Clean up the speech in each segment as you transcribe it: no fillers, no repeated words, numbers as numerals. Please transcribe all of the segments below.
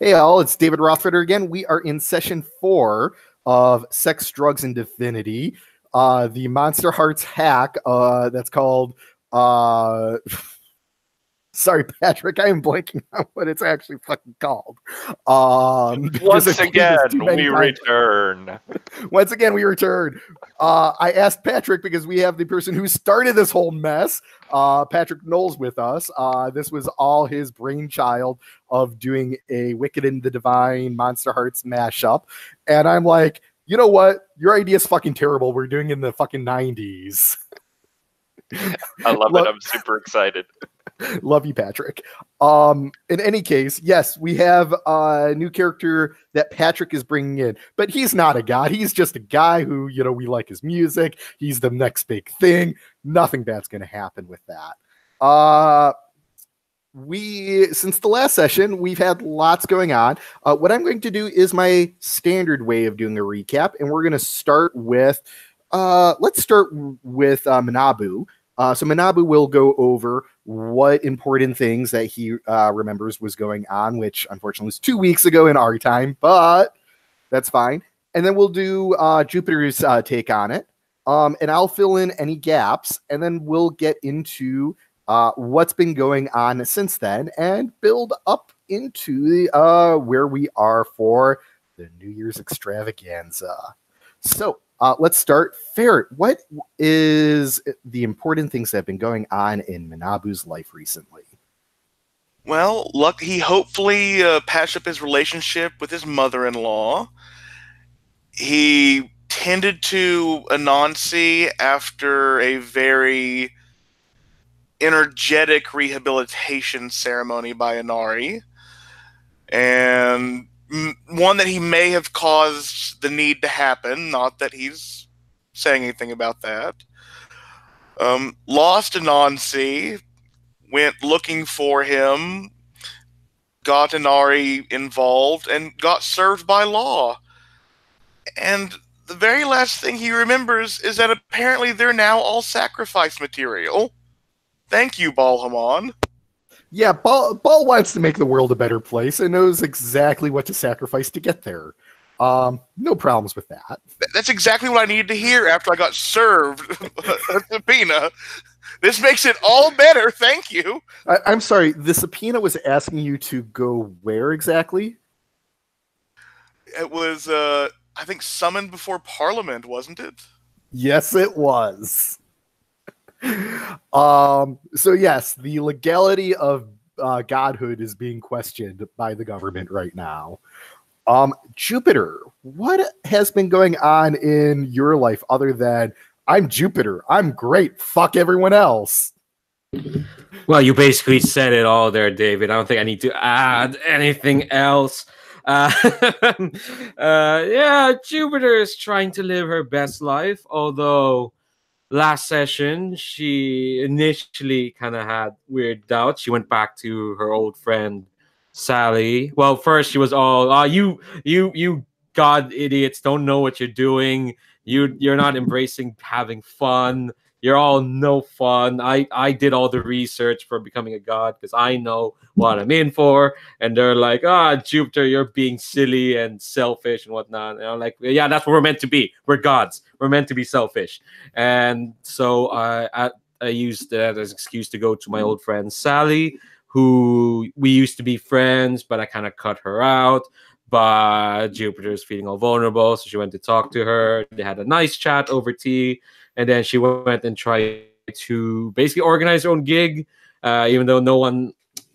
Hey all, it's David Rothfitter again. We are in session 4 of Sex, Drugs, and Divinity. The Monster Hearts hack that's called sorry, Patrick, I am blanking on what it's actually fucking called. Once again, we return. Once again, we return. I asked Patrick because we have the person who started this whole mess, Patrick Knowles, with us. This was all his brainchild of doing a Wicked and the Divine Monster Hearts mashup. And I'm like, you know what? Your idea is fucking terrible. We're doing it in the fucking 90s. I love it. I'm super excited. Love you, Patrick. In any case, yes, we have a new character that Patrick is bringing in, but he's not a god. He's just a guy who, we like his music. He's the next big thing. Nothing bad's going to happen with that. Since the last session, we've had lots going on. What I'm going to do is my standard way of doing a recap, and we're going to start with, let's start with Manabu. So Manabu will go over what important things that he remembers was going on, which unfortunately was 2 weeks ago in our time, but that's fine. And then we'll do Jupiter's take on it. And I'll fill in any gaps, and then we'll get into what's been going on since then and build up into where we are for the New Year's extravaganza. So let's start. Ferret, what is the important things that have been going on in Manabu's life recently? Well, he hopefully patched up his relationship with his mother-in-law. He tended to Anansi after a very energetic rehabilitation ceremony by Inari, and one that he may have caused the need to happen, not that he's saying anything about that. Lost Anansi, went looking for him, got Inari involved, and got served by law. And the very last thing he remembers is that apparently they're now all sacrifice material. Thank you, Balhamon. Yeah, Ball wants to make the world a better place and knows exactly what to sacrifice to get there. No problems with that. That's exactly what I needed to hear after I got served a subpoena. This makes it all better, thank you. I'm sorry, the subpoena was asking you to go where exactly? It was, I think, summoned before Parliament, wasn't it? Yes, it was. So yes, the legality of godhood is being questioned by the government right now. Jupiter, what has been going on in your life other than I'm Jupiter, I'm great, fuck everyone else? Well, you basically said it all there, David. I don't think I need to add anything else. Yeah, Jupiter is trying to live her best life, although last session, she initially kind of had weird doubts. She went back to her old friend, Sally. Well, first she was all, you god idiots don't know what you're doing. You're not embracing having fun. You're all no fun. I did all the research for becoming a god because I know what I'm in for. And they're like, Jupiter, you're being silly and selfish and whatnot. And I'm like, yeah, that's what we're meant to be. We're gods. We're meant to be selfish. And so I used that as an excuse to go to my old friend Sally, who we used to be friends, but I kind of cut her out. But Jupiter's feeling all vulnerable, so she went to talk to her. They had a nice chat over tea. And then she went and tried to basically organize her own gig, even though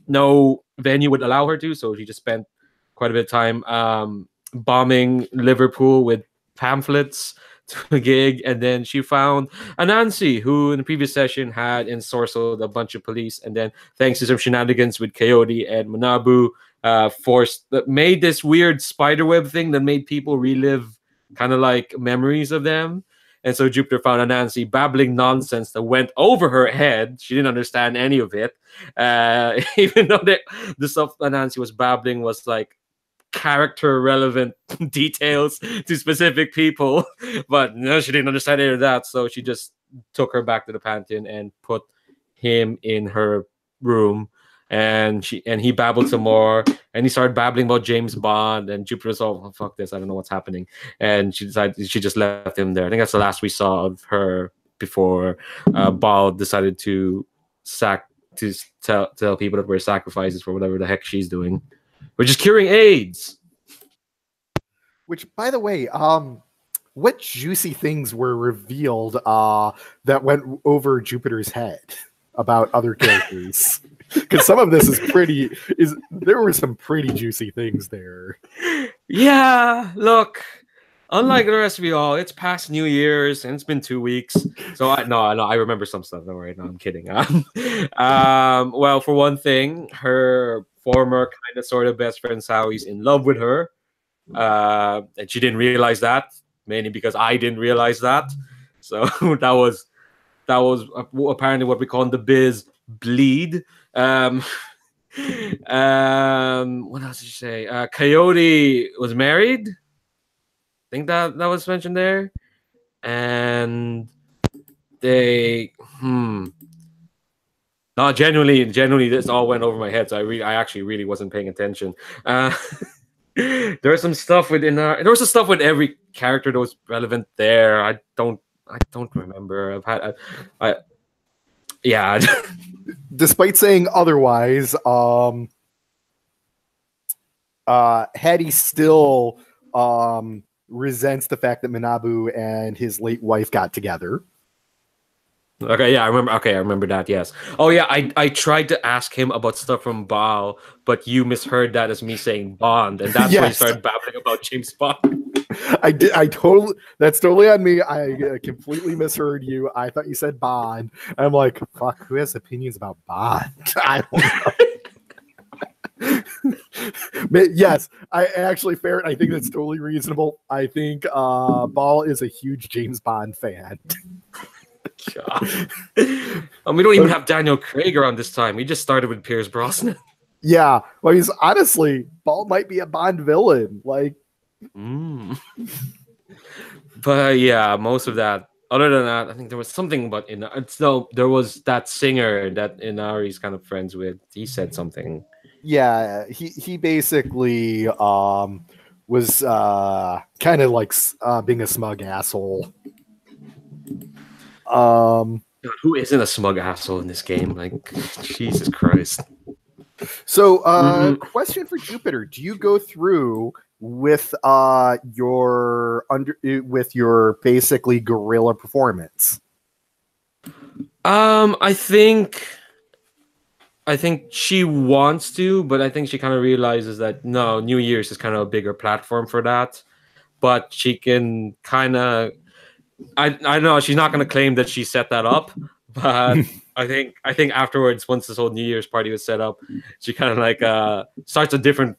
no venue would allow her to. So she just spent quite a bit of time bombing Liverpool with pamphlets to a gig. And then she found Anansi, who in the previous session had ensorcelled a bunch of police. And then thanks to some shenanigans with Coyote and Manabu, made this weird spiderweb thing that made people relive kind of like memories of them. And so Jupiter found Anansi babbling nonsense that went over her head. She didn't understand any of it. Even though the stuff Anansi was babbling was like character relevant details to specific people. But no, she didn't understand any of that. So she just took her back to the Pantheon and put him in her room. and he babbled some more, and he started babbling about James Bond, and Jupiter was all, oh, fuck this, I don't know what's happening, and she just left him there. I think that's the last we saw of her before Baal decided to tell people that we're sacrifices for whatever the heck she's doing, which is curing AIDS. Which, by the way, what juicy things were revealed that went over Jupiter's head about other characters? Because some of this there were some pretty juicy things there. Yeah, look, unlike the rest of you all, it's past New Year's and it's been 2 weeks. So I remember some stuff. Don't worry, no, I'm kidding. Well, for one thing, her former kind of sort of best friend Sawie's in love with her. And she didn't realize that, mainly because I didn't realize that. So that was apparently what we call in the biz bleed. What else did you say? Coyote was married. I think that was mentioned there. And they no, genuinely this all went over my head, so I actually really wasn't paying attention. There was some stuff there was some stuff with every character that was relevant there. I don't remember. Yeah. Despite saying otherwise, Hattie still resents the fact that Manabu and his late wife got together. Okay, yeah, I remember. Okay, I remember that. Yes. Oh, yeah. I tried to ask him about stuff from Baal, but you misheard that as me saying Bond, and that's when he started babbling about James Bond. I did. That's totally on me. I completely misheard you. I thought you said Bond. I'm like, fuck. Who has opinions about Bond? I don't know. Yes, I actually fair. I think that's totally reasonable. I think Baal is a huge James Bond fan. God. And we don't even have Daniel Craig around this time. We just started with Pierce Brosnan. Yeah, well, he's honestly, Baal might be a Bond villain. Like, but yeah, most of that. Other than that, I think there was something about there was that singer that Inari's kind of friends with. He said something. Yeah, he basically was kind of like being a smug asshole. God, who isn't a smug asshole in this game? Like, Jesus Christ. So, question for Jupiter: do you go through with your basically guerrilla performance? I think she wants to, but I think she kind of realizes that no, New Year's is kind of a bigger platform for that. But she can kind of. I know she's not going to claim that she set that up, but I think afterwards, once this whole New Year's party was set up, she kind of like starts a different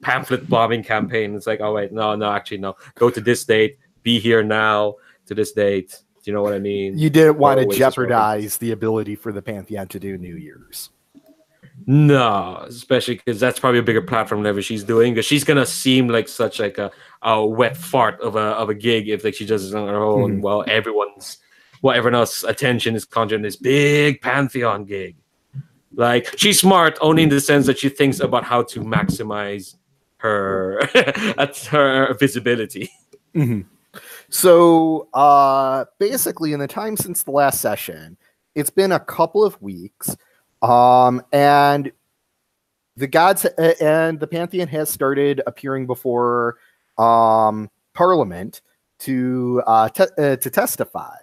pamphlet bombing campaign. It's like, oh wait, no, actually no, go to this date, be here now to this date. Do you know what I mean? You didn't want to jeopardize the ability for the Pantheon to do New Year's. No, especially because that's probably a bigger platform than ever she's doing. Because she's gonna seem like such like a wet fart of a gig if like she does it on her own. While everyone else's attention is conjured in this big Pantheon gig. Like, she's smart only in the sense that she thinks about how to maximize her her visibility. So basically, in the time since the last session, it's been a couple of weeks. And the gods and the Pantheon has started appearing before Parliament to testify.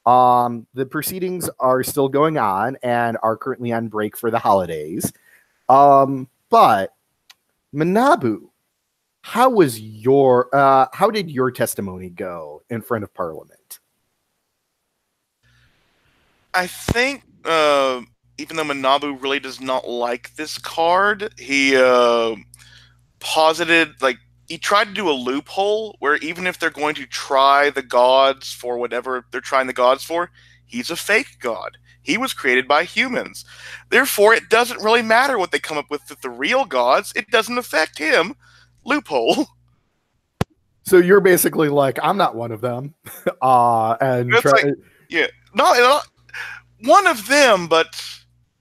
The proceedings are still going on and are currently on break for the holidays. But Manabu, how did your testimony go in front of Parliament? I think even though Manabu really does not like this card, he posited, like, he tried to do a loophole where even if they're going to try the gods for whatever they're trying the gods for, he's a fake god. He was created by humans. Therefore, it doesn't really matter what they come up with the real gods. It doesn't affect him. Loophole. So you're basically like, I'm not one of them. Yeah, not one of them, but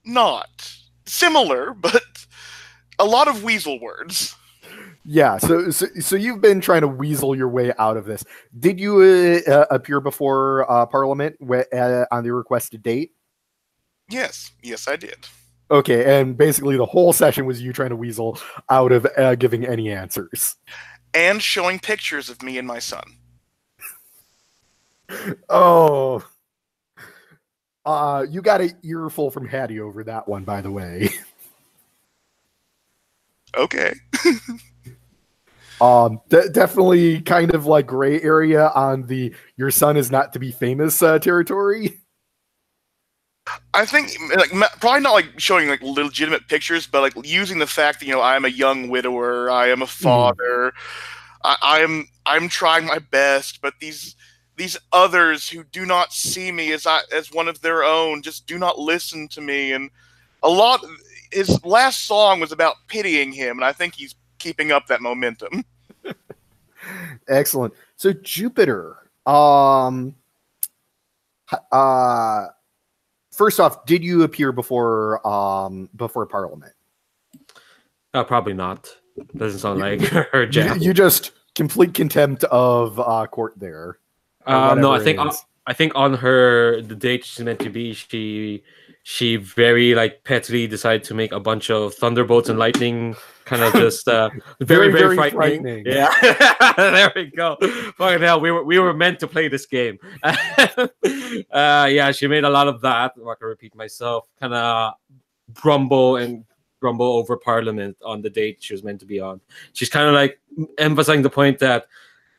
not. similar, but a lot of weasel words. Yeah, so you've been trying to weasel your way out of this. Did you appear before Parliament on the requested date? Yes, I did. Okay, and basically the whole session was you trying to weasel out of giving any answers. And showing pictures of me and my son. Oh. You got an earful from Hattie over that one, by the way. Okay. Definitely kind of like gray area on the your son is not to be famous territory. I think like probably not like showing like legitimate pictures, but like using the fact that I am a young widower, I am a father, I'm trying my best, but these others who do not see me as one of their own just do not listen to me, and his last song was about pitying him, and I think he's keeping up that momentum. Excellent. So Jupiter, first off, did you appear before Parliament? Probably not. Doesn't sound like her jam. You just complete contempt of court there. No, I think on the date she's meant to be, she very like pettily decided to make a bunch of thunderbolts and lightning, kind of just very frightening. Yeah, there we go. Fucking hell, we were meant to play this game. Yeah, she made a lot of that. I'm not gonna repeat myself. Kind of grumble over Parliament on the date she was meant to be on. She's kind of like emphasizing the point that,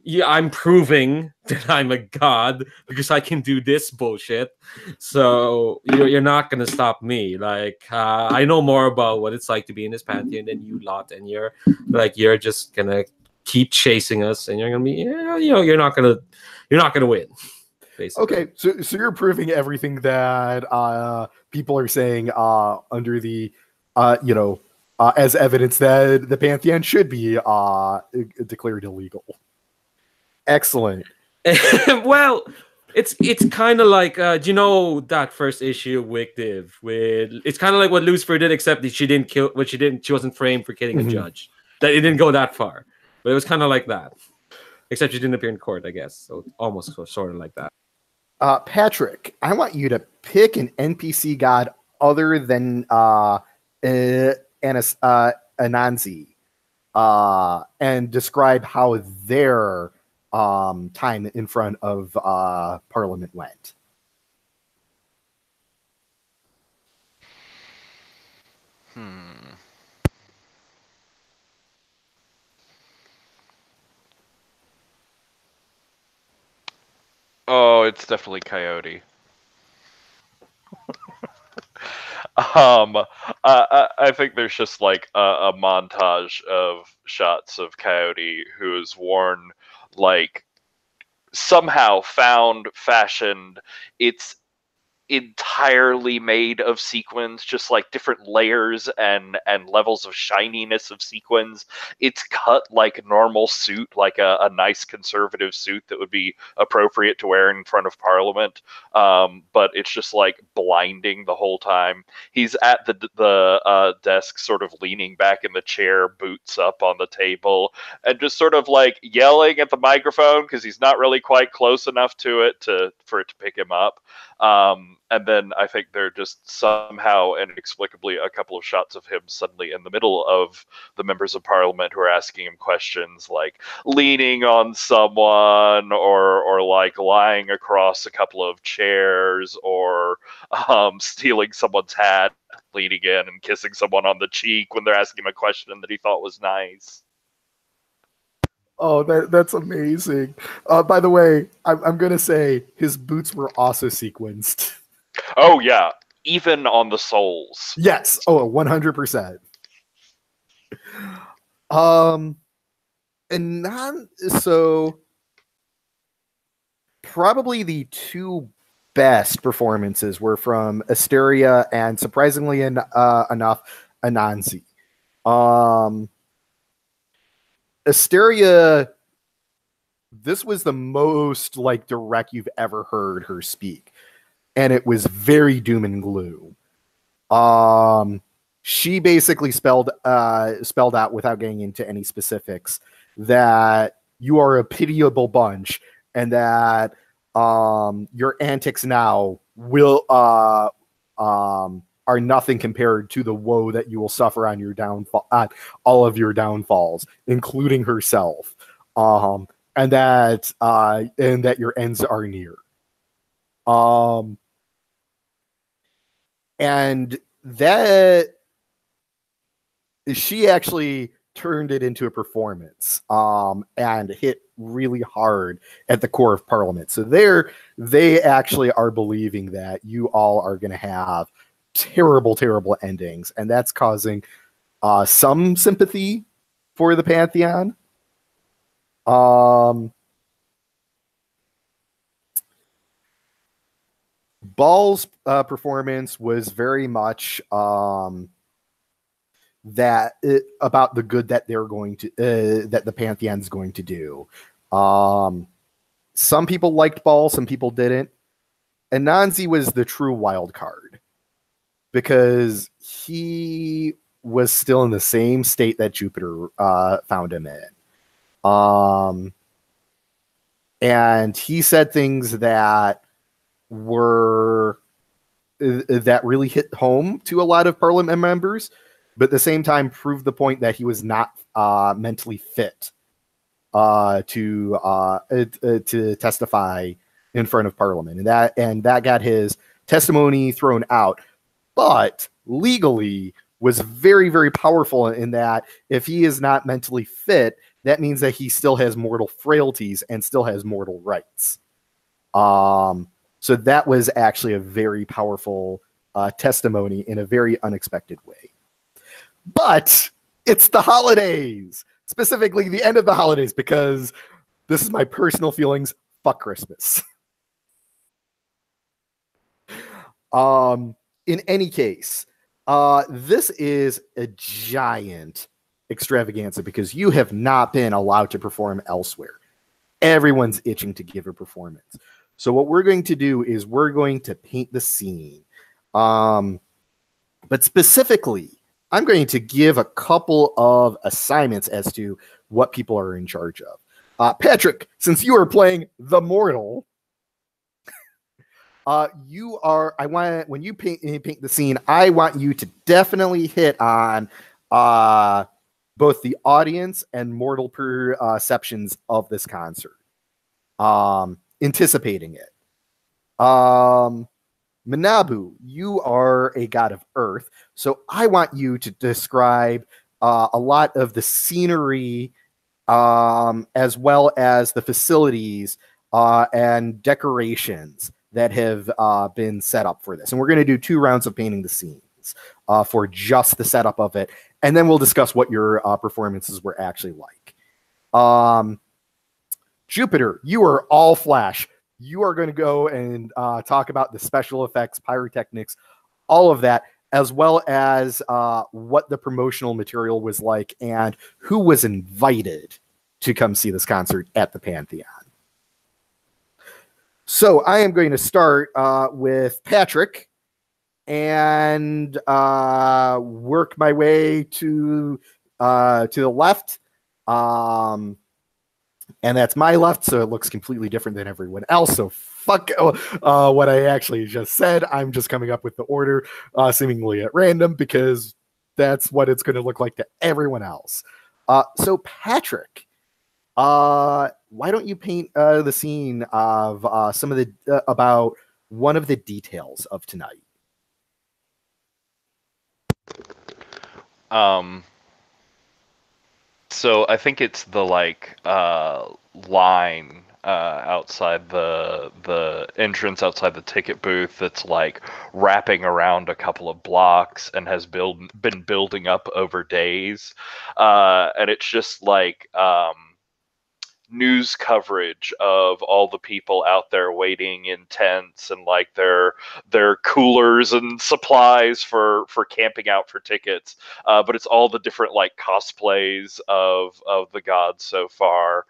yeah, I'm proving that I'm a god because I can do this bullshit. So you're not gonna stop me. Like I know more about what it's like to be in this pantheon than you lot, and you're just gonna keep chasing us, and you're gonna be you're not gonna win. Basically. Okay, so you're proving everything that people are saying under the as evidence that the pantheon should be declared illegal. Excellent. Well, it's kind of like do you know that first issue of Wick Div with it's kind of like what Lucifer did, except that she wasn't framed for killing a judge. That it didn't go that far, but it was kind of like that, except she didn't appear in court, I guess. So almost sort of like that. Patrick, I want you to pick an NPC god other than Anansi and describe how their time in front of Parliament went. Oh, it's definitely Coyote. I think there's just like a montage of shots of Coyote who is worn like somehow fashioned. It's entirely made of sequins, just like different layers and levels of shininess of sequins. It's cut like a normal suit, like a nice conservative suit that would be appropriate to wear in front of Parliament. But it's just like blinding the whole time. He's at the desk, sort of leaning back in the chair, boots up on the table, and just sort of like yelling at the microphone because he's not really quite close enough to it for it to pick him up. And then I think they're just somehow and inexplicably a couple of shots of him suddenly in the middle of the members of Parliament who are asking him questions, like leaning on someone or like lying across a couple of chairs or stealing someone's hat, leaning in and kissing someone on the cheek when they're asking him a question that he thought was nice. Oh, that's amazing. By the way, I'm going to say his boots were also sequenced. Oh, yeah. Even on the soles. Yes. Oh, 100%. So probably the two best performances were from Asteria and, surprisingly enough, Anansi. Asteria, this was the most like direct you've ever heard her speak, and it was very doom and gloom. she basically spelled out, without getting into any specifics, that you are a pitiable bunch, and that your antics now will are nothing compared to the woe that you will suffer on your downfall, all of your downfalls, including herself, and that your ends are near. And that she actually turned it into a performance, and hit really hard at the core of Parliament. So they actually are believing that you all are going to have terrible, terrible endings, and that's causing some sympathy for the Pantheon. Ball's performance was very much about the good that they're going to that the Pantheon's going to do. Some people liked Ball, some people didn't. Anansi was the true wild card because he was still in the same state that Jupiter found him in. And he said things that really hit home to a lot of Parliament members, but at the same time proved the point that he was not mentally fit to testify in front of Parliament, and that got his testimony thrown out. But legally was very, very powerful in that if he is not mentally fit, that means that he still has mortal frailties and still has mortal rights. So that was actually a very powerful testimony in a very unexpected way. But it's the holidays, specifically the end of the holidays, because this is my personal feelings. Fuck Christmas. In any case, this is a giant extravaganza because you have not been allowed to perform elsewhere. Everyone's itching to give a performance. So what we're going to do is we're going to paint the scene. But specifically, I'm going to give a couple of assignments as to what people are in charge of. Patrick, since you are playing the mortal, when you paint the scene, I want you to definitely hit on both the audience and mortal perceptions of this concert. Anticipating it. Manabu, you are a god of earth, so I want you to describe a lot of the scenery as well as the facilities and decorations that have been set up for this. And we're going to do 2 rounds of painting the scenes for just the setup of it, and then we'll discuss what your performances were actually like. Jupiter, you are all flash. You are going to go and talk about the special effects, pyrotechnics, all of that, as well as what the promotional material was like and who was invited to come see this concert at the Pantheon. So I am going to start with Patrick and work my way to the left. And that's my left, so it looks completely different than everyone else. So fuck what I actually just said. I'm just coming up with the order seemingly at random because that's what it's going to look like to everyone else. So Patrick, why don't you paint the scene of some of the about one of the details of tonight? So I think it's the line outside the entrance outside the ticket booth that's like wrapping around a couple of blocks and has been building up over days, and it's just like news coverage of all the people out there waiting in tents and like their coolers and supplies for camping out for tickets. But it's all the different like cosplays of the gods so far.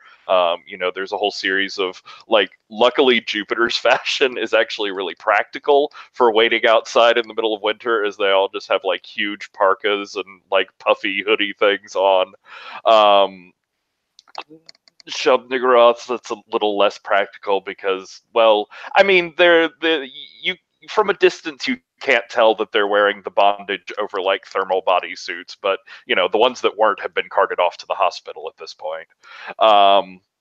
There's a whole series of like, luckily Jupiter's fashion is actually really practical for waiting outside in the middle of winter, as they all just have like huge parkas and like puffy hoodie things on. Shub Nigguraths, that's a little less practical because, well, I mean, you from a distance you can't tell that they're wearing the bondage over like thermal bodysuits, but the ones that weren't have been carted off to the hospital at this point.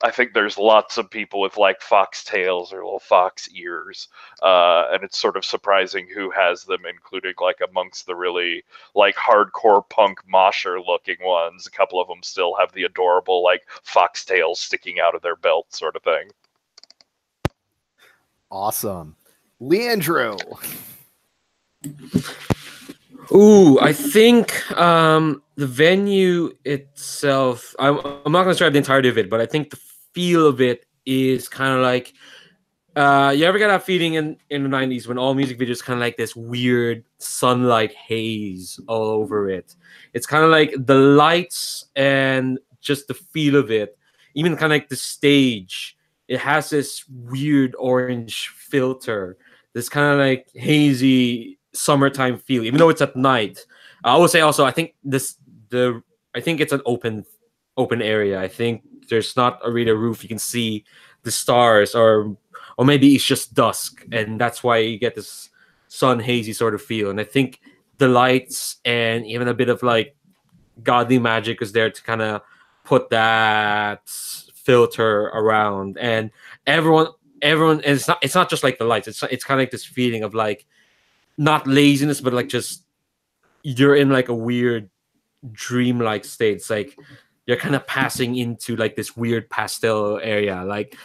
I think there's lots of people with like foxtails or little fox ears, and it's sort of surprising who has them, including like amongst the really like hardcore punk mosher looking ones. A couple of them still have the adorable like foxtails sticking out of their belt sort of thing. Awesome. Leandro. Ooh, I think the venue itself, I'm not going to describe the entirety of it, but I think the feel of it is kind of like, you ever get that feeling in the 90s when all music videos kind of like this weird sunlight haze all over it? It's kind of like the lights and just the feel of it, even kind of like the stage. It has this weird orange filter, this kind of like hazy summertime feel, even though it's at night. I would say also, I think it's an open area. I think there's not really a roof. You can see the stars, or maybe it's just dusk, and that's why you get this sun hazy sort of feel. And I think the lights and even a bit of like godly magic is there to kind of put that filter around, and everyone and it's not just like the lights. It's kind of like this feeling of like not laziness, but like just you're in like a weird dreamlike state. It's like you're kind of passing into like this weird pastel area, like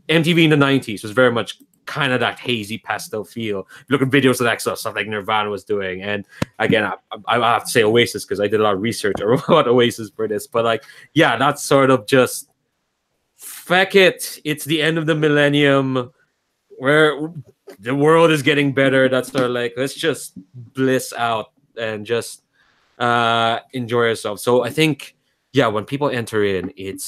MTV in the 90s was very much kind of that hazy pastel feel. If you look at videos of that stuff like Nirvana was doing, and again, I have to say Oasis because I did a lot of research about Oasis for this, but like, yeah, that's sort of just feck it. It's the end of the millennium where the world is getting better. That's sort of like, let's just bliss out and just enjoy ourselves. So I think, yeah, when people enter in, it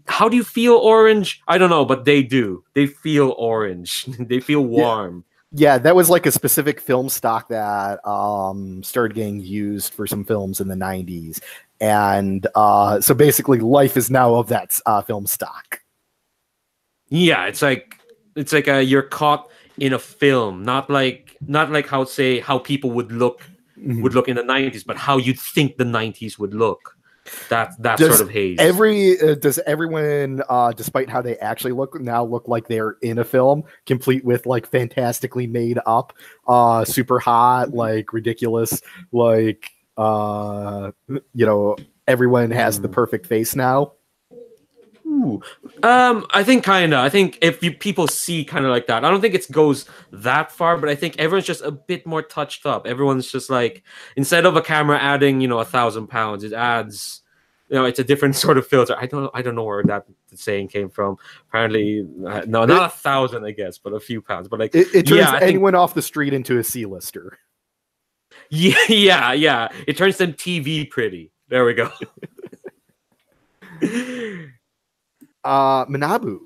how do you feel orange? I don't know, but they do. They feel orange. They feel warm. Yeah, that was like a specific film stock that started getting used for some films in the 90s. And so basically life is now of that film stock. Yeah, it's like you're caught in a film, not like how people would look in the 90s, but how you'd think the 90s would look. That sort of haze. Does everyone, despite how they actually look now, look like they're in a film, complete with like fantastically made up, super hot, like ridiculous, like everyone has the perfect face now? Ooh. I think if people see kind of like that, I don't think it goes that far, but I think everyone's just a bit more touched up. Everyone's just like, instead of a camera adding 1,000 pounds, it adds, it's a different sort of filter. I don't know where that saying came from. Apparently, no, not 1,000, I guess, but a few pounds. But like, it turns anyone off the street into a C-lister. Yeah. It turns them TV pretty. There we go. Manabu.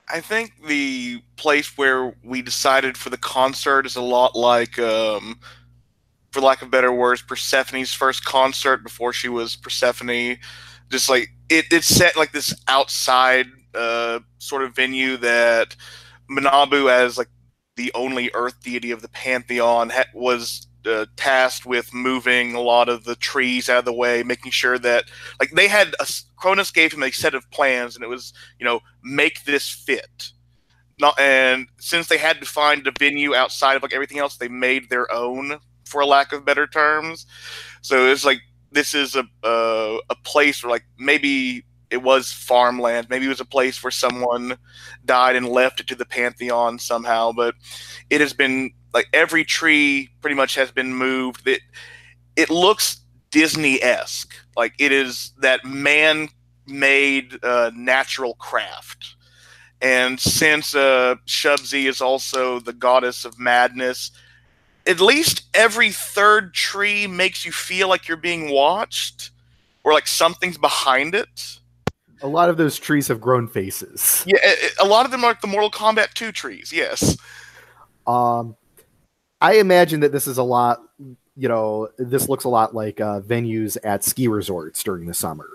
I think the place where we decided for the concert is a lot like, for lack of better words, Persephone's first concert before she was Persephone. Just like it's set like this outside sort of venue that Manabu, as like the only Earth deity of the pantheon, was tasked with moving a lot of the trees out of the way, making sure that like they had Cronus gave him a set of plans, and it was make this fit. And since they had to find a venue outside of like everything else, they made their own, for a lack of better terms. So it's like this is a place where like maybe it was farmland, maybe it was a place where someone died and left it to the pantheon somehow, but it has been like every tree pretty much has been moved. It looks Disney-esque. Like, it is that man-made natural craft. And since Shubzi is also the goddess of madness, at least every third tree makes you feel like you're being watched, or like something's behind it. A lot of those trees have grown faces. Yeah, a lot of them are like the Mortal Kombat 2 trees, yes. I imagine that this is a lot, this looks a lot like venues at ski resorts during the summer.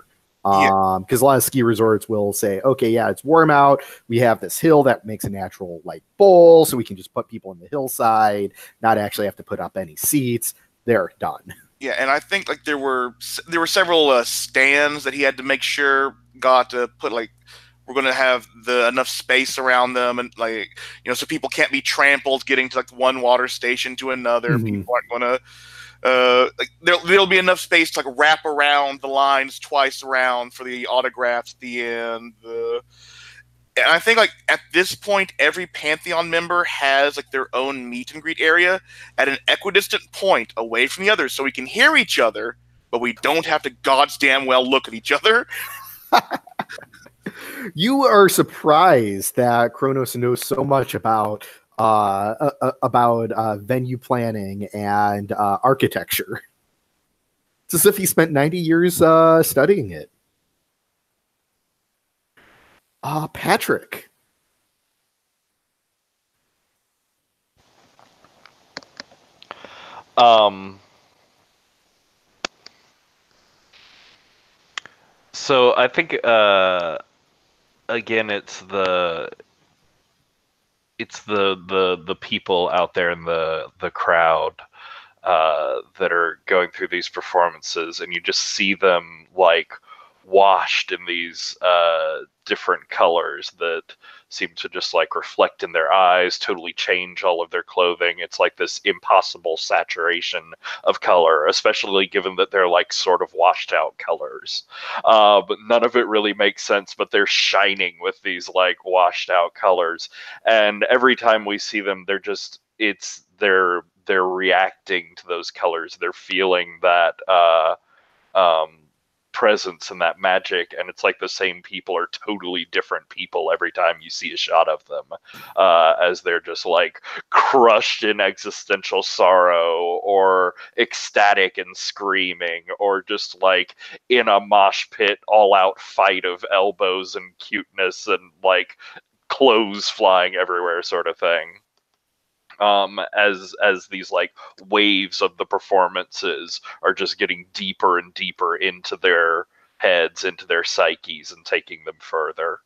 Because a lot of ski resorts will say, okay, yeah, it's warm out. We have this hill that makes a natural like bowl, so we can just put people on the hillside, not actually have to put up any seats. They're done. Yeah, and I think like there were several stands that he had to make sure got to put like, we're going to have enough space around them, and like, so people can't be trampled getting to like one water station to another. Mm-hmm. People aren't going to. Like there'll be enough space to like wrap around the lines twice around for the autographs at the end. And I think like at this point, every Pantheon member has like their own meet and greet area at an equidistant point away from the others, so we can hear each other, but we don't have to goddamn well look at each other. You are surprised that Kronos knows so much about venue planning and architecture. It's as if he spent 90 years studying it. Patrick. So I think again, it's the people out there in the crowd that are going through these performances, and you just see them like washed in these different colors that seem to just like reflect in their eyes, totally change all of their clothing. It's like this impossible saturation of color, especially given that they're like sort of washed out colors. But none of it really makes sense, but they're shining with these like washed out colors. And every time we see them, they're reacting to those colors. They're feeling that presence and that magic, and it's like the same people are totally different people every time you see a shot of them, as they're just like crushed in existential sorrow, or ecstatic and screaming, or just like in a mosh pit all out fight of elbows and cuteness and like clothes flying everywhere sort of thing. As these like waves of the performances are just getting deeper and deeper into their heads, into their psyches, and taking them further.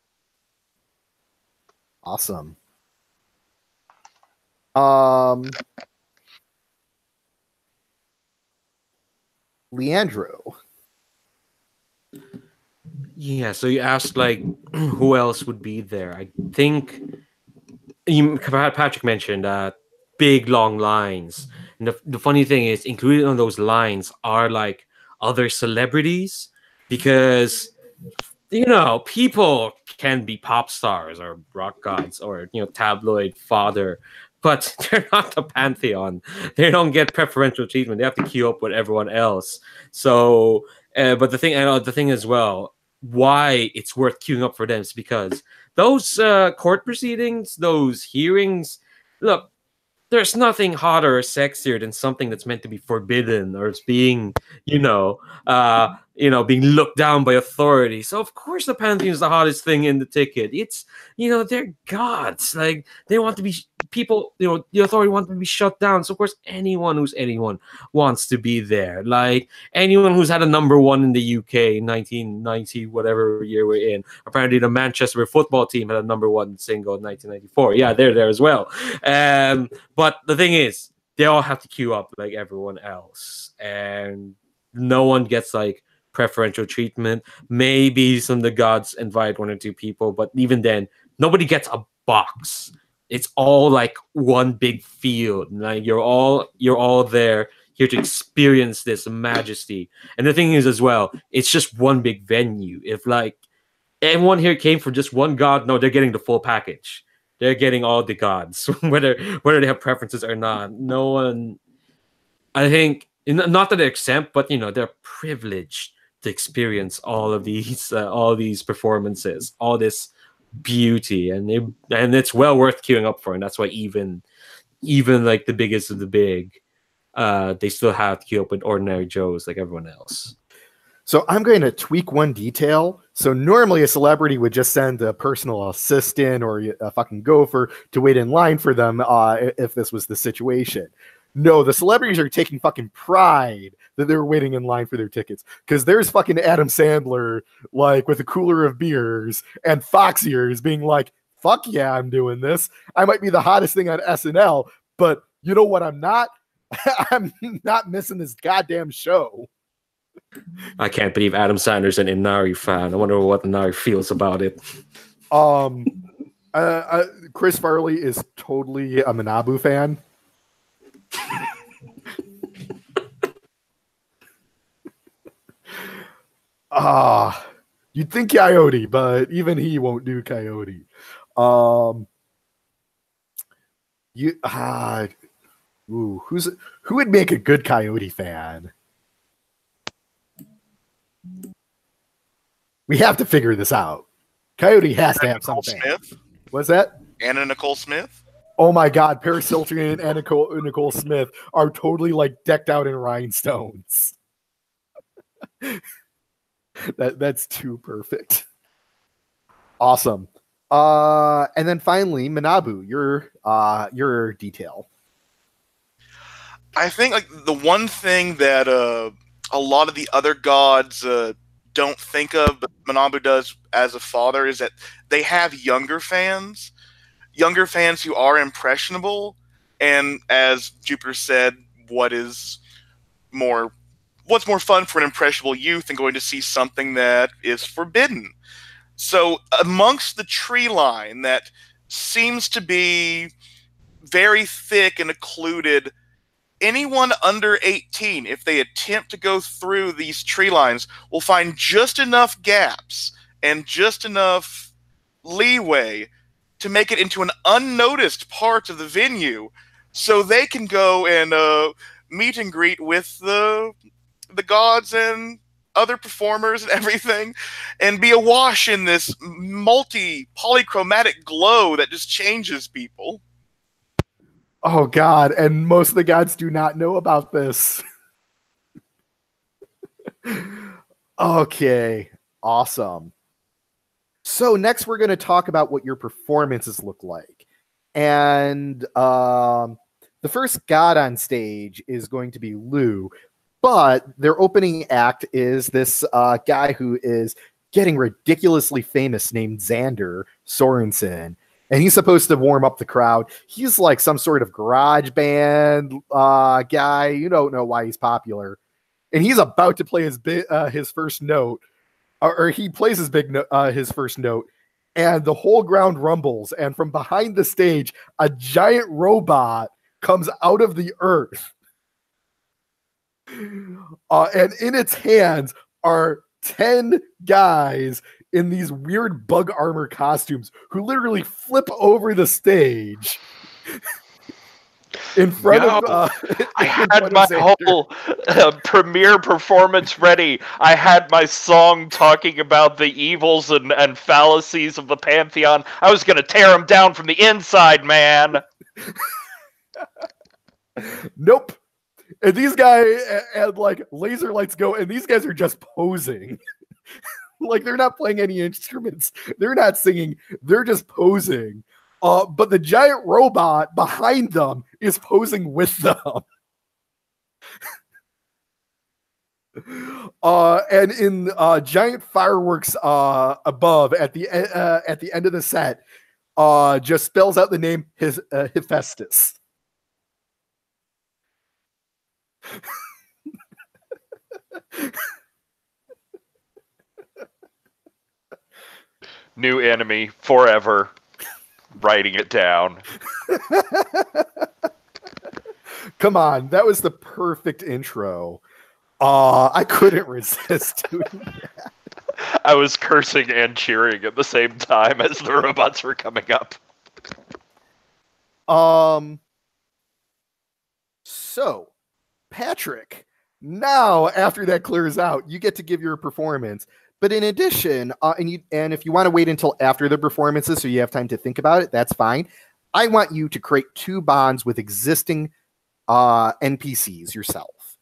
Awesome. Leandro. Yeah, so you asked like who else would be there. I think Patrick mentioned big long lines, and the funny thing is, included on those lines are like other celebrities, because people can be pop stars or rock gods or tabloid fodder, but they're not the Pantheon. They don't get preferential treatment. They have to queue up with everyone else. So but the thing as well, why it's worth queuing up for them is because those court proceedings, those hearings, look, there's nothing hotter or sexier than something that's meant to be forbidden, or it's being, being looked down by authority. So of course the Pantheon is the hottest thing in the ticket. It's, they're gods. Like, they want to be people, the authority wants to be shut down. So of course anyone wants to be there. Like, anyone who's had a #1 in the UK, 1990, whatever year we're in. Apparently the Manchester football team had a #1 single in 1994. Yeah, they're there as well. But the thing is, they all have to queue up like everyone else, and no one gets like preferential treatment. Maybe some of the gods invite 1 or 2 people, but even then, nobody gets a box. It's all like one big field. Like, you're all there here to experience this majesty. And the thing is as well, it's just one big venue. If like everyone here came for just one god, no, they're getting the full package. They're getting all the gods, whether they have preferences or not. No one. I think not that they're exempt, but they're privileged to experience all these performances, all this beauty, and it's well worth queuing up for. And that's why even like the biggest of the big, they still have to queue up with ordinary Joes like everyone else. So I'm going to tweak one detail. So normally a celebrity would just send a personal assistant or a fucking gopher to wait in line for them if this was the situation. No, the celebrities are taking fucking pride that they're waiting in line for their tickets, because there's fucking Adam Sandler like with a cooler of beers and Fox ears being like, fuck yeah, I'm doing this. I might be the hottest thing on SNL, but you know what I'm not? I'm not missing this goddamn show. I can't believe Adam Sandler's an Inari fan. I wonder what Inari feels about it. Chris Farley is totally a Manabu fan. You'd think Coyote, but even he won't do Coyote. Who would make a good Coyote fan? We have to figure this out. Coyote has to have something. Smith. What's that? Anna Nicole Smith. Oh my God, Paris Hilton and Nicole Smith are totally like decked out in rhinestones. That's too perfect. Awesome. And then finally, Manabu, your detail. I think like the one thing that a lot of the other gods don't think of, but Manabu does as a father, is that they have younger fans who are impressionable, and as Jupiter said, what's more fun for an impressionable youth than going to see something that is forbidden? So amongst the tree line that seems to be very thick and occluded, anyone under 18, if they attempt to go through these tree lines, will find just enough gaps and just enough leeway to make it into an unnoticed part of the venue, so they can go and meet and greet with the gods and other performers and everything, and be awash in this polychromatic glow that just changes people. Oh God, and most of the gods do not know about this. Okay, awesome. So next we're going to talk about what your performances look like. And the first god on stage is going to be Lou, but their opening act is this guy who is getting ridiculously famous named Xander Sorensen. And he's supposed to warm up the crowd. He's like some sort of garage band guy. You don't know why he's popular. And he's about to play his first note, or he plays his first note, and the whole ground rumbles. And from behind the stage, a giant robot comes out of the earth. And in its hands are 10 guys in these weird bug armor costumes who literally flip over the stage in front of I had my whole premiere performance ready. I had my song talking about the evils and fallacies of the Pantheon. I was going to tear them down from the inside, man. Nope. And these guys, and like laser lights go, and these guys are just posing. Like, they're not playing any instruments. They're not singing. They're just posing. But the giant robot behind them is posing with them. And in giant fireworks above at the end of the set, just spells out the name Hephaestus. New enemy forever. Writing it down. Come on, that was the perfect intro. I couldn't resist doing that. I was cursing and cheering at the same time as the robots were coming up. So, Patrick, Now, after that clears out, you get to give your performance. But in addition, and if you want to wait until after the performances so you have time to think about it, that's fine. I want you to create 2 bonds with existing NPCs yourself.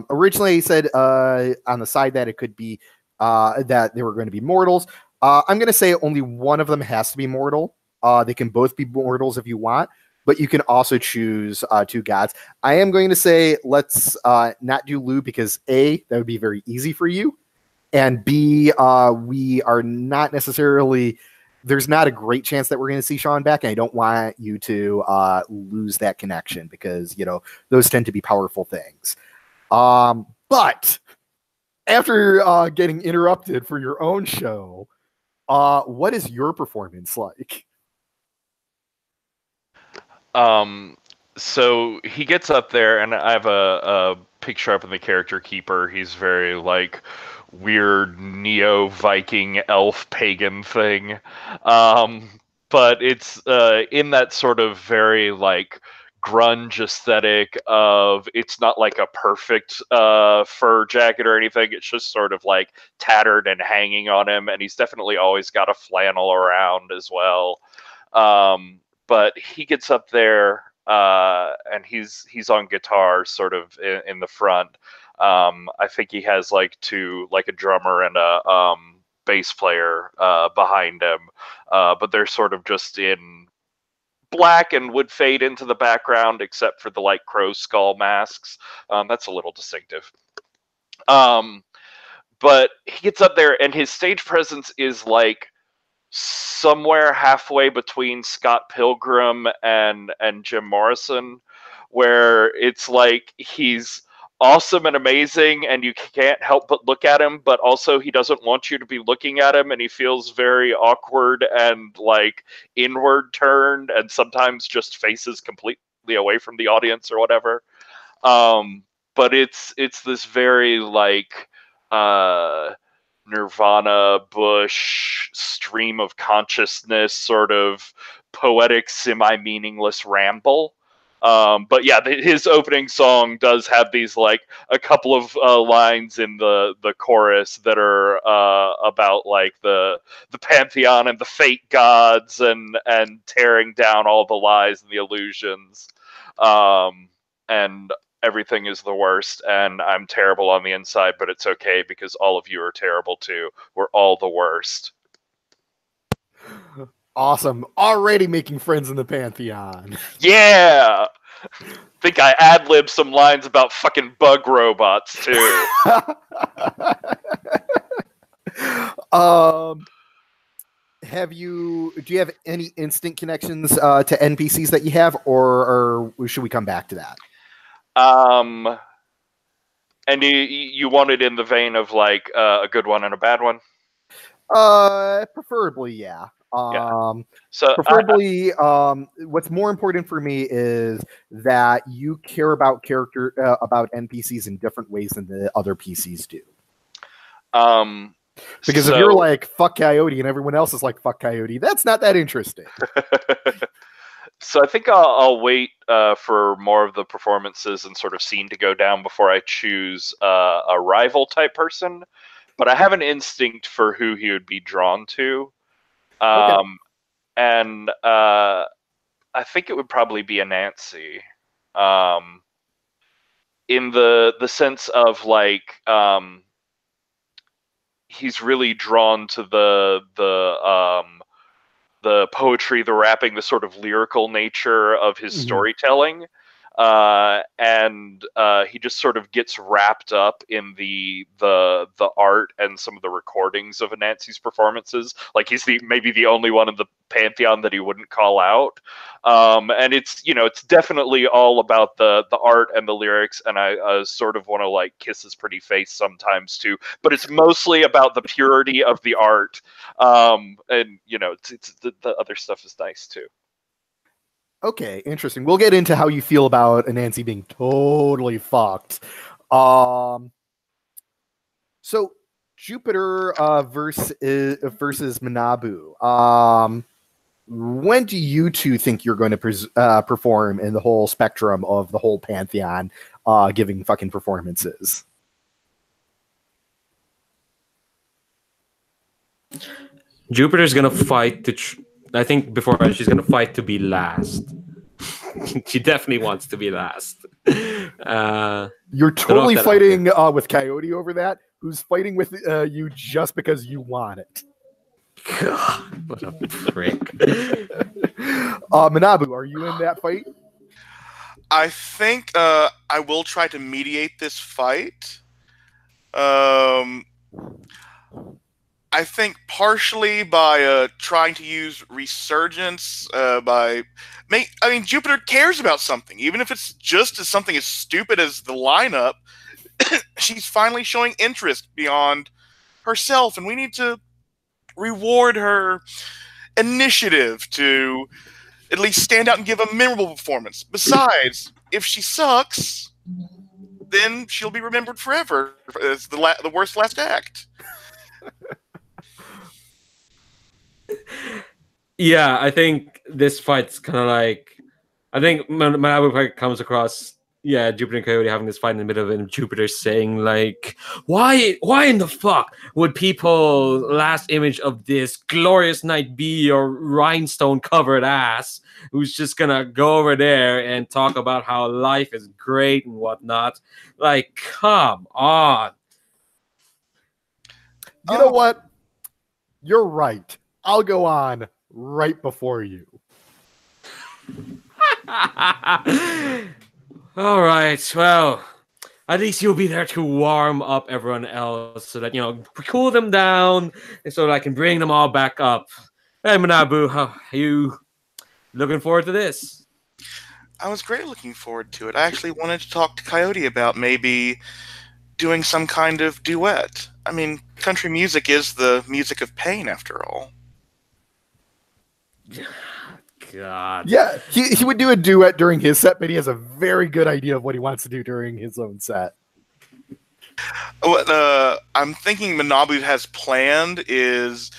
Originally, I said on the side that it could be that they were going to be mortals. I'm going to say only one of them has to be mortal. They can both be mortals if you want, but you can also choose 2 gods. I am going to say let's not do Lou because A, that would be very easy for you, and B, we are not necessarily. There's not a great chance that we're going to see Sean back, and I don't want you to lose that connection because those tend to be powerful things. But after getting interrupted for your own show, what is your performance like? So he gets up there, and I have a picture up in the character keeper. He's very like weird neo-Viking elf pagan thing. But it's in that sort of very like grunge aesthetic of it's not like a perfect fur jacket or anything. It's just sort of like tattered and hanging on him, and he's definitely always got a flannel around as well. But he gets up there and he's on guitar sort of in the front. I think he has like a drummer and a bass player behind him, but they're sort of just in black and would fade into the background except for the like crow skull masks. That's a little distinctive. But he gets up there and his stage presence is like somewhere halfway between Scott Pilgrim and Jim Morrison, where it's like he's awesome and amazing and you can't help but look at him, but also he doesn't want you to be looking at him, and he feels very awkward and like inward turned and sometimes just faces completely away from the audience or whatever. But it's this very like Nirvana, Bush, stream of consciousness, sort of poetic, semi-meaningless ramble. But yeah, his opening song does have these like a couple of lines in the chorus that are about like the pantheon and the fate gods and tearing down all the lies and the illusions. And everything is the worst, and I'm terrible on the inside, but it's okay because all of you are terrible too. We're all the worst. Awesome. Already making friends in the Pantheon. Yeah! Think I ad-libbed some lines about fucking bug robots too. Do you have any instant connections to NPCs that you have, or should we come back to that? And you want it in the vein of like a good one and a bad one? Preferably, yeah. So preferably, what's more important for me is that you care about about NPCs in different ways than the other PCs do. Because if you're like fuck Coyote and everyone else is like fuck Coyote, that's not that interesting. So I think I'll wait for more of the performances and sort of scene to go down before I choose a rival type person. But I have an instinct for who he would be drawn to. Okay. And I think it would probably be a Nancy. In the sense of like he's really drawn to the poetry, the rapping, the sort of lyrical nature of his storytelling. And he just sort of gets wrapped up in the art and some of the recordings of Anansi's performances. Like he's maybe the only one in the pantheon that he wouldn't call out. And it's definitely all about the art and the lyrics, and I sort of want to like kiss his pretty face sometimes too. But it's mostly about the purity of the art. And it's the other stuff is nice too. Okay, interesting. We'll get into how you feel about Anansi being totally fucked. So Jupiter versus Manabu. when do you two think you're going to perform in the whole spectrum of the whole pantheon, giving fucking performances? Jupiter's gonna fight to. I think before she's gonna fight to be last. She definitely wants to be last. You're totally fighting with Coyote over that. Who's fighting with you just because you want it? God, what a prick. Manabu, are you in that fight? I think I will try to mediate this fight. I think partially by trying to use resurgence. Jupiter cares about something, even if it's just as something as stupid as the lineup. She's finally showing interest beyond herself, and we need to reward her initiative to at least stand out and give a memorable performance. Besides, if she sucks, then she'll be remembered forever as the worst last act. Yeah, I think this fight's kind of like, I think Manabu fight comes across, Jupiter and Coyote having this fight in the middle of it, and Jupiter saying like, why in the fuck would people last image of this glorious knight be your rhinestone covered ass who's just gonna go over there and talk about how life is great and whatnot? Like, come on. You know what? You're right. I'll go on right before you. All right, well, at least you'll be there to warm up everyone else so that, cool them down and so that I can bring them all back up. Hey, Manabu, how are you looking forward to this? I was great looking forward to it. I actually wanted to talk to Coyote about maybe doing some kind of duet. I mean, country music is the music of pain, after all. God. Yeah, he would do a duet during his set, but he has a very good idea of what he wants to do during his own set. What I'm thinking Manabu has planned is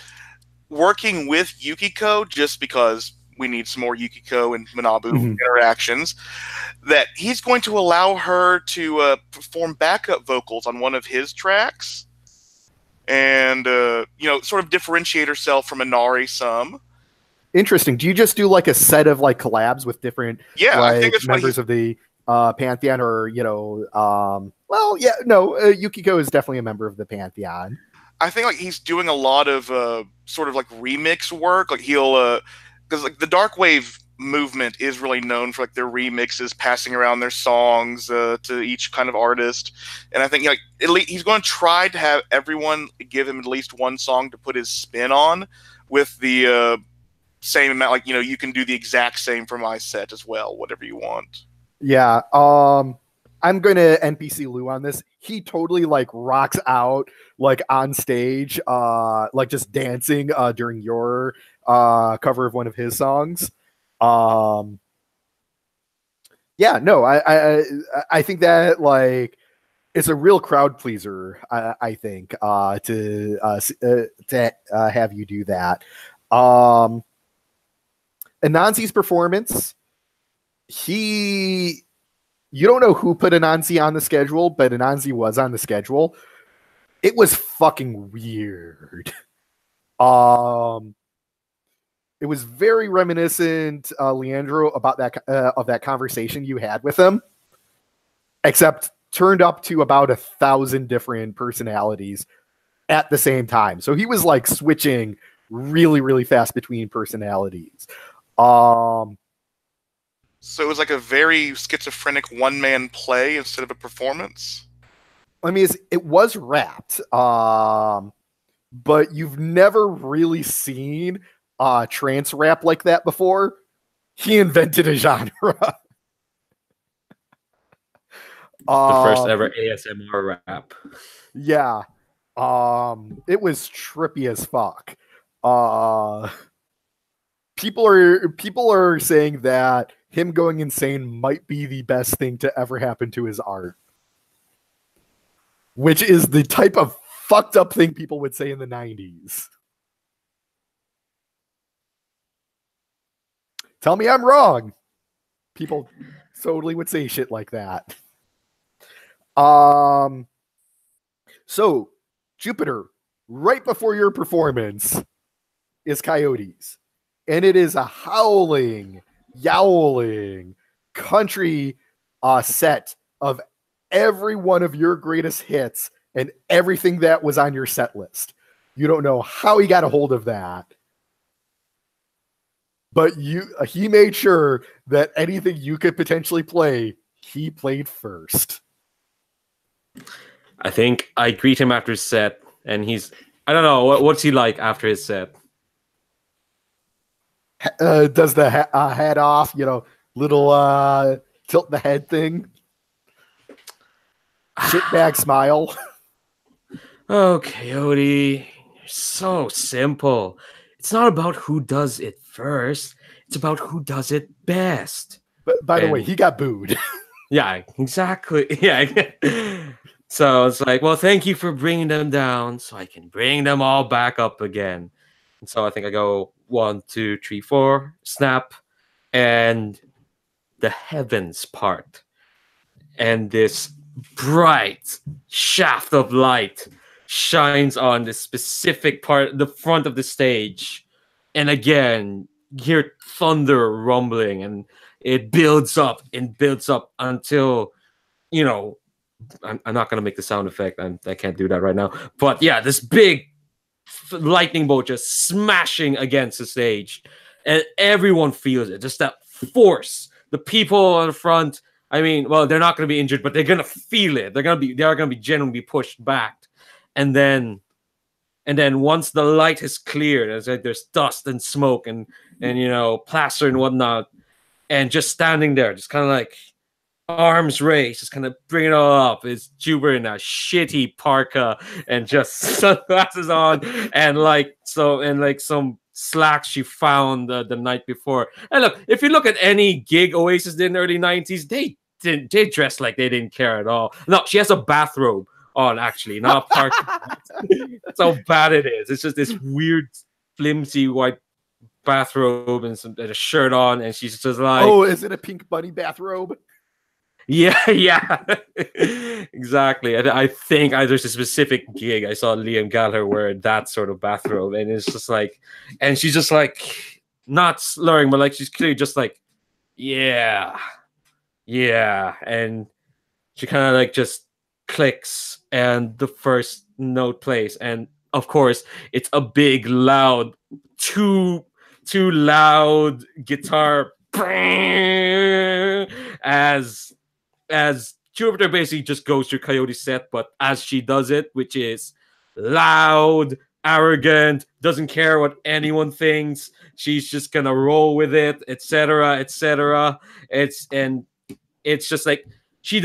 working with Yukiko, just because we need some more Yukiko and Manabu interactions, that he's going to allow her to perform backup vocals on one of his tracks and, sort of differentiate herself from Inari some. Interesting. Do you just do like a set of like collabs with different I think members of the Pantheon, or Yukiko is definitely a member of the Pantheon. I think like he's doing a lot of sort of like remix work. Like he'll because like the Darkwave movement is really known for like their remixes, passing around their songs to each kind of artist. And I think he's going to try to have everyone give him at least one song to put his spin on, with the same amount. Like, you can do the exact same for my set as well, whatever you want. Yeah. I'm going to NPC Lou on this. He totally like rocks out like on stage, like just dancing during your cover of one of his songs. I think that like it's a real crowd pleaser. I think to have you do that. Anansi's performance, you don't know who put Anansi on the schedule, but Anansi was on the schedule. It was fucking weird. It was very reminiscent, Leandro, about that conversation you had with him, except turned up to about 1,000 different personalities at the same time. So he was like switching really, really fast between personalities. So it was like a very schizophrenic one-man play instead of a performance? I mean, it was rapped, but you've never really seen trance rap like that before. He invented a genre. The first ever ASMR rap. Yeah. It was trippy as fuck. People are saying that him going insane might be the best thing to ever happen to his art, which is the type of fucked up thing people would say in the 90s. Tell me I'm wrong. People totally would say shit like that. So Jupiter, right before your performance, is Coyotes. And it is a howling, yowling country set of every one of your greatest hits and everything that was on your set list. You don't know how he got a hold of that, but he made sure that anything you could potentially play, he played first. I think I greet him after his set, and I don't know, what's he like after his set? Does the head off, little tilt the head thing. Shitbag smile. Oh, Coyote, you're so simple. It's not about who does it first. It's about who does it best. But by the way, he got booed. Yeah, exactly. Yeah. So it's like, well, thank you for bringing them down so I can bring them all back up again. And so I think I go 1, 2, 3, 4, snap, and the heavens part. And this bright shaft of light shines on this specific part, the front of the stage. And again, you hear thunder rumbling, and it builds up and builds up until, I'm not going to make the sound effect. I can't do that right now. But yeah, this big lightning bolt just smashing against the stage. And everyone feels it. Just that force. The people on the front, I mean, well, they're not going to be injured, but they're going to feel it. They are going to be genuinely pushed back. And then once the light has cleared, there's dust and smoke and plaster and whatnot, and just standing there, just kind of like arms raised, just kind of bring it all up. It's Jupiter in a shitty parka and just sunglasses on, and some slacks she found the night before. And look, if you look at any gig Oasis did in the early 90s, they dressed like they didn't care at all. No, she has a bathrobe on, actually, not a parka. That's how bad it is. It's just this weird, flimsy white bathrobe and a shirt on, and she's just like, oh, is it a pink bunny bathrobe? Yeah, exactly. I think there's a specific gig I saw Liam Gallagher wear that sort of bathrobe, and it's just like, and she's just like not slurring, but like she's clearly just like, yeah, and she kind of like just clicks, and the first note plays, and of course it's a big, loud, too loud guitar as Jupiter basically just goes through Coyote's set, but as she does it, which is loud, arrogant, doesn't care what anyone thinks, she's just gonna roll with it, etc., etc. It's just like she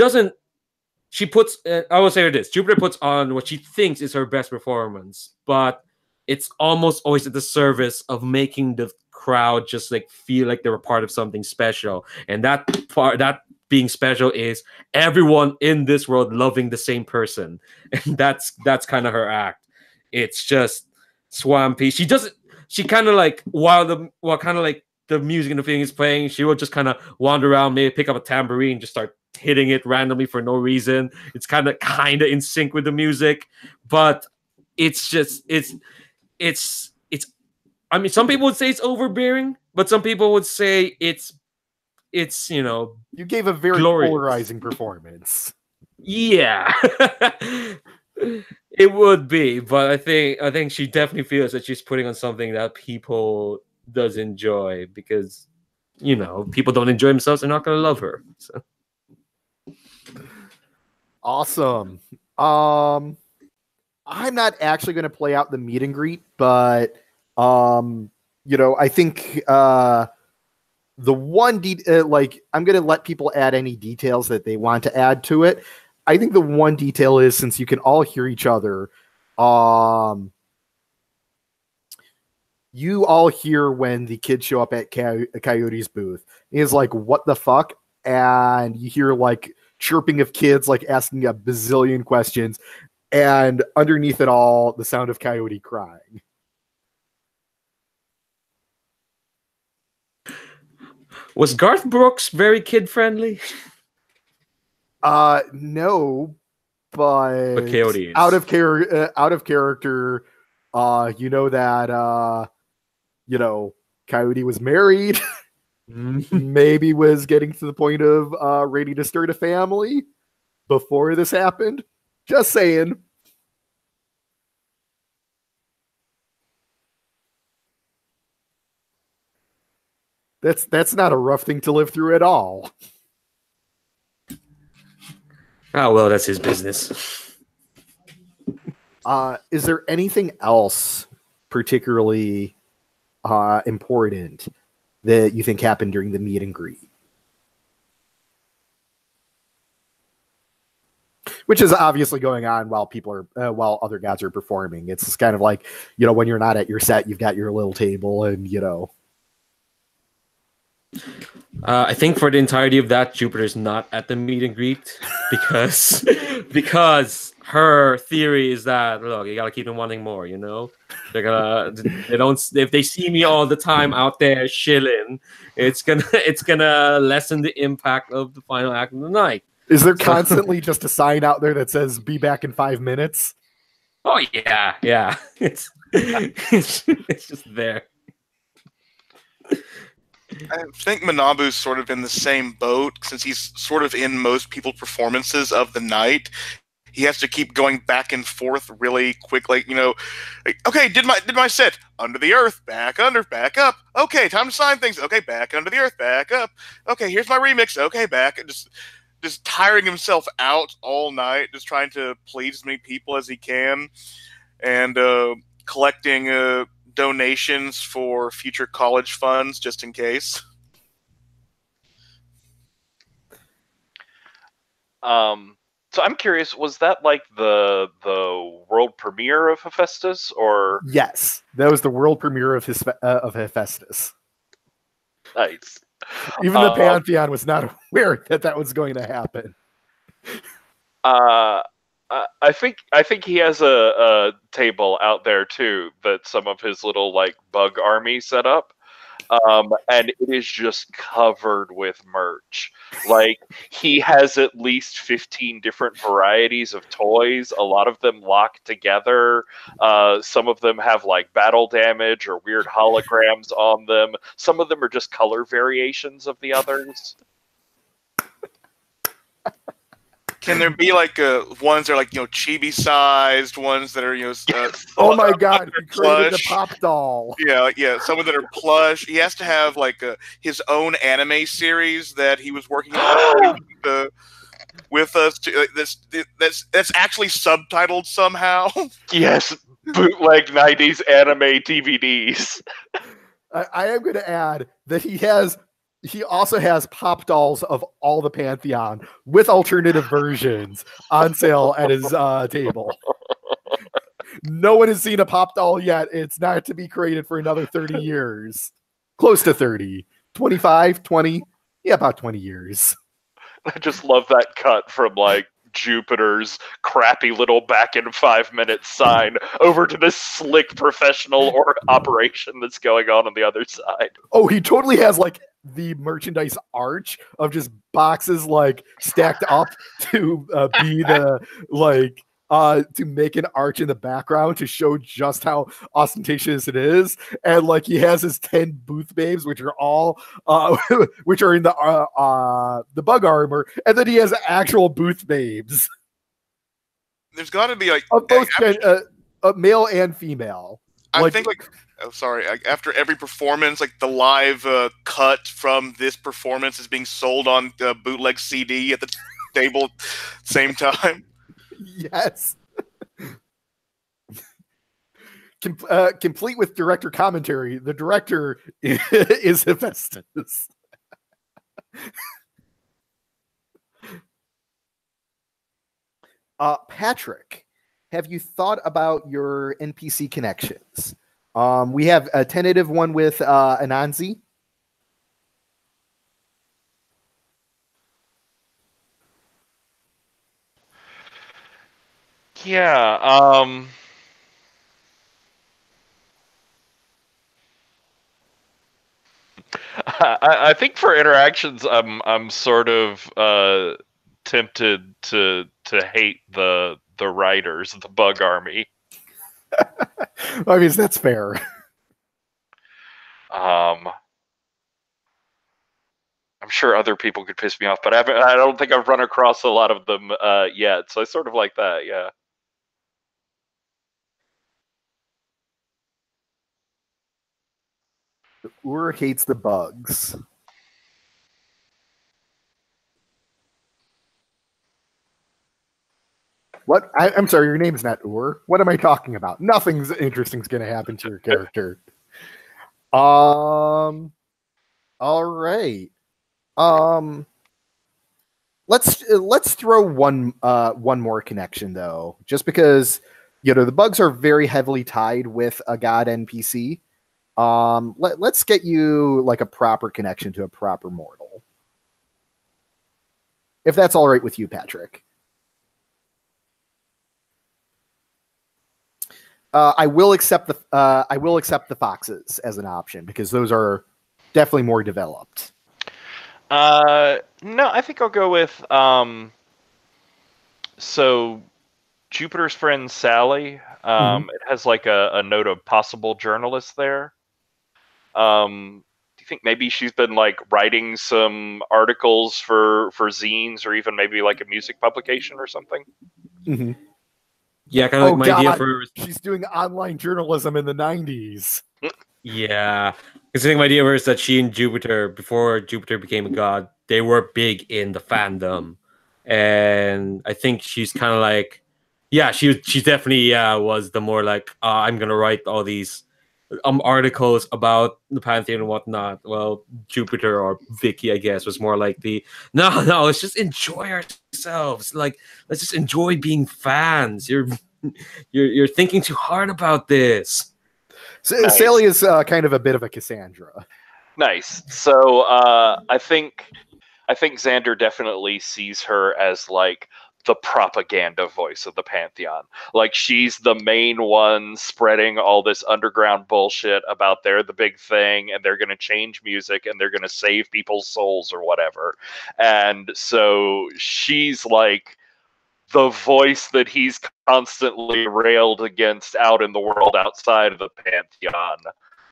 puts, I will say this, Jupiter puts on what she thinks is her best performance, but it's almost always at the service of making the crowd just like feel like they're a part of something special. And that being special is everyone in this world loving the same person. And that's kind of her act. It's just swampy. She kind of like, while kind of like the music and the thing is playing, she will just kind of wander around, maybe pick up a tambourine, just start hitting it randomly for no reason. It's kind of in sync with the music, but it's I mean, some people would say it's overbearing, but some people would say it's you gave a very glorious, polarizing performance. Yeah. It would be, but I think she definitely feels that she's putting on something that people does enjoy, because people don't enjoy themselves, they're not going to love her. So. Awesome. I'm not actually going to play out the meet and greet, but I think the one I'm going to let people add any details that they want to add to it. I think the one detail is, since you can all hear each other, you all hear when the kids show up at Coyote's booth. He's like, "What the fuck?" And you hear like chirping of kids, like asking a bazillion questions, and underneath it all, the sound of Coyote crying. Was Garth Brooks very kid friendly? No, but Coyote is. out of character. You know that Coyote was married. Maybe was getting to the point of ready to start a family before this happened. Just saying. That's not a rough thing to live through at all. Oh, well, that's his business. Is there anything else particularly important that you think happened during the meet and greet? Which is obviously going on while people are while other gods are performing. It's just kind of like, when you're not at your set, you've got your little table and I think for the entirety of that, Jupiter's not at the meet and greet because her theory is that, look, you gotta keep them wanting more. They don't, if they see me all the time out there shilling, it's gonna lessen the impact of the final act of the night. Is there constantly just a sign out there that says "Be back in 5 minutes"? Oh yeah. It's just there. I think Manabu's sort of in the same boat since he's sort of in most people's performances of the night. He has to keep going back and forth really quickly. Okay, did my set under the earth, back under, back up. Okay, time to sign things. Okay, back under the earth, back up. Okay, here's my remix. Okay, back. Just tiring himself out all night, just trying to please as many people as he can, and collecting donations for future college funds just in case. So I'm curious, was that like the world premiere of Hephaestus, or? Yes, that was the world premiere of Hephaestus. Nice. Even the Pantheon was not aware that was going to happen. I think he has a table out there too that some of his little like bug army set up. And it is just covered with merch. Like, he has at least 15 different varieties of toys, a lot of them locked together. Some of them have like battle damage or weird holograms on them. Some of them are just color variations of the others. Can there be like ones that are like chibi sized, ones that are oh my god, he created the pop doll. Yeah, some of that are plush. He has to have like his own anime series that he was working on with us. That's actually subtitled somehow. Yes, bootleg 90s anime DVDs. I am going to add that he also has pop dolls of all the Pantheon with alternative versions on sale at his table. No one has seen a pop doll yet. It's not to be created for another 30 years. Close to 30. 25, 20. Yeah, about 20 years. I just love that cut from like Jupiter's crappy little back in 5 minutes sign over to this slick professional or operation that's going on the other side. Oh, he totally has like the merchandise arch of just boxes like stacked up to be the like to make an arch in the background to show just how ostentatious it is. And like he has his 10 booth babes, which are all which are in the bug armor, and then he has actual booth babes. There's got to be like of both male and female. I think after every performance, like the live cut from this performance is being sold on bootleg CD at the table same time. Yes. Complete with director commentary. The director is Hephaestus. Patrick, have you thought about your NPC connections? We have a tentative one with Anansi. Yeah, I think for interactions, I'm sort of tempted to hate the writers, the Bug Army. I mean, that's fair. I'm sure other people could piss me off, but I don't think I've run across a lot of them yet. So I sort of like that, yeah. Ur hates the bugs. What? I'm sorry, your name's not Ur. What am I talking about? Nothing's interesting's going to happen to your character. All right. Um, let's throw one more connection though, just because the bugs are very heavily tied with a god NPC. Let's get you like a proper connection to a proper mortal, if that's all right with you, Patrick. I will accept the foxes as an option because those are definitely more developed. No, I think I'll go with so Jupiter's friend Sally. It has like a note of possible journalist there. Do you think maybe she's been like writing some articles for zines or even maybe like a music publication or something? Mm-hmm. Yeah, kind of like my idea for she's doing online journalism in the 90s. Yeah, because I think my idea was that she and Jupiter, before Jupiter became a god, they were big in the fandom, and I think she's kind of like, yeah, she definitely was the more like I'm gonna write all these articles about the pantheon and whatnot. Well, Jupiter or Vicky, I guess, was more like the no, let's just enjoy ourselves. Like, let's just enjoy being fans. You're thinking too hard about this. Nice. Sally is kind of a bit of a Cassandra. Nice. So I think Xander definitely sees her as like the propaganda voice of the Pantheon. Like she's the main one spreading all this underground bullshit about they're the big thing and they're going to change music and they're going to save people's souls or whatever. And so she's like the voice that he's constantly railed against out in the world outside of the Pantheon.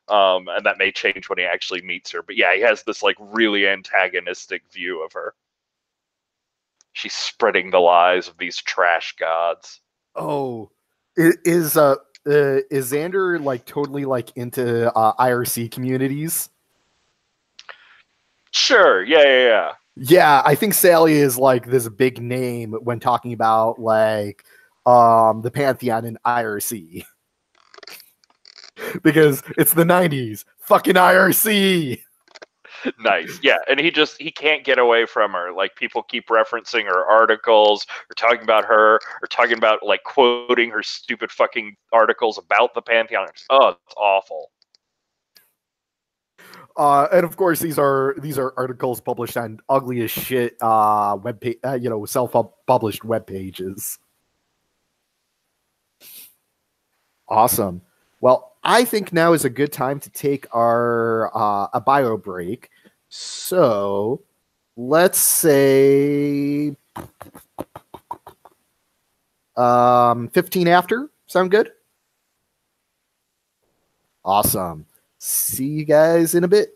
And that may change when he actually meets her. But yeah, he has this like really antagonistic view of her. She's spreading the lies of these trash gods. Oh, is Xander like totally like into IRC communities? Sure, yeah. Yeah, I think Sally is like this big name when talking about like the Pantheon in IRC. Because it's the 90s. Fucking IRC. Nice. Yeah, and he can't get away from her. Like people keep referencing her articles or talking about her or talking about like quoting her stupid fucking articles about the Pantheon. Oh, it's awful. And of course, these are articles published on ugly as shit web page, self-published web pages. Awesome. Well, I think now is a good time to take our a bio break. So let's say 15 after. Sound good? Awesome. See you guys in a bit.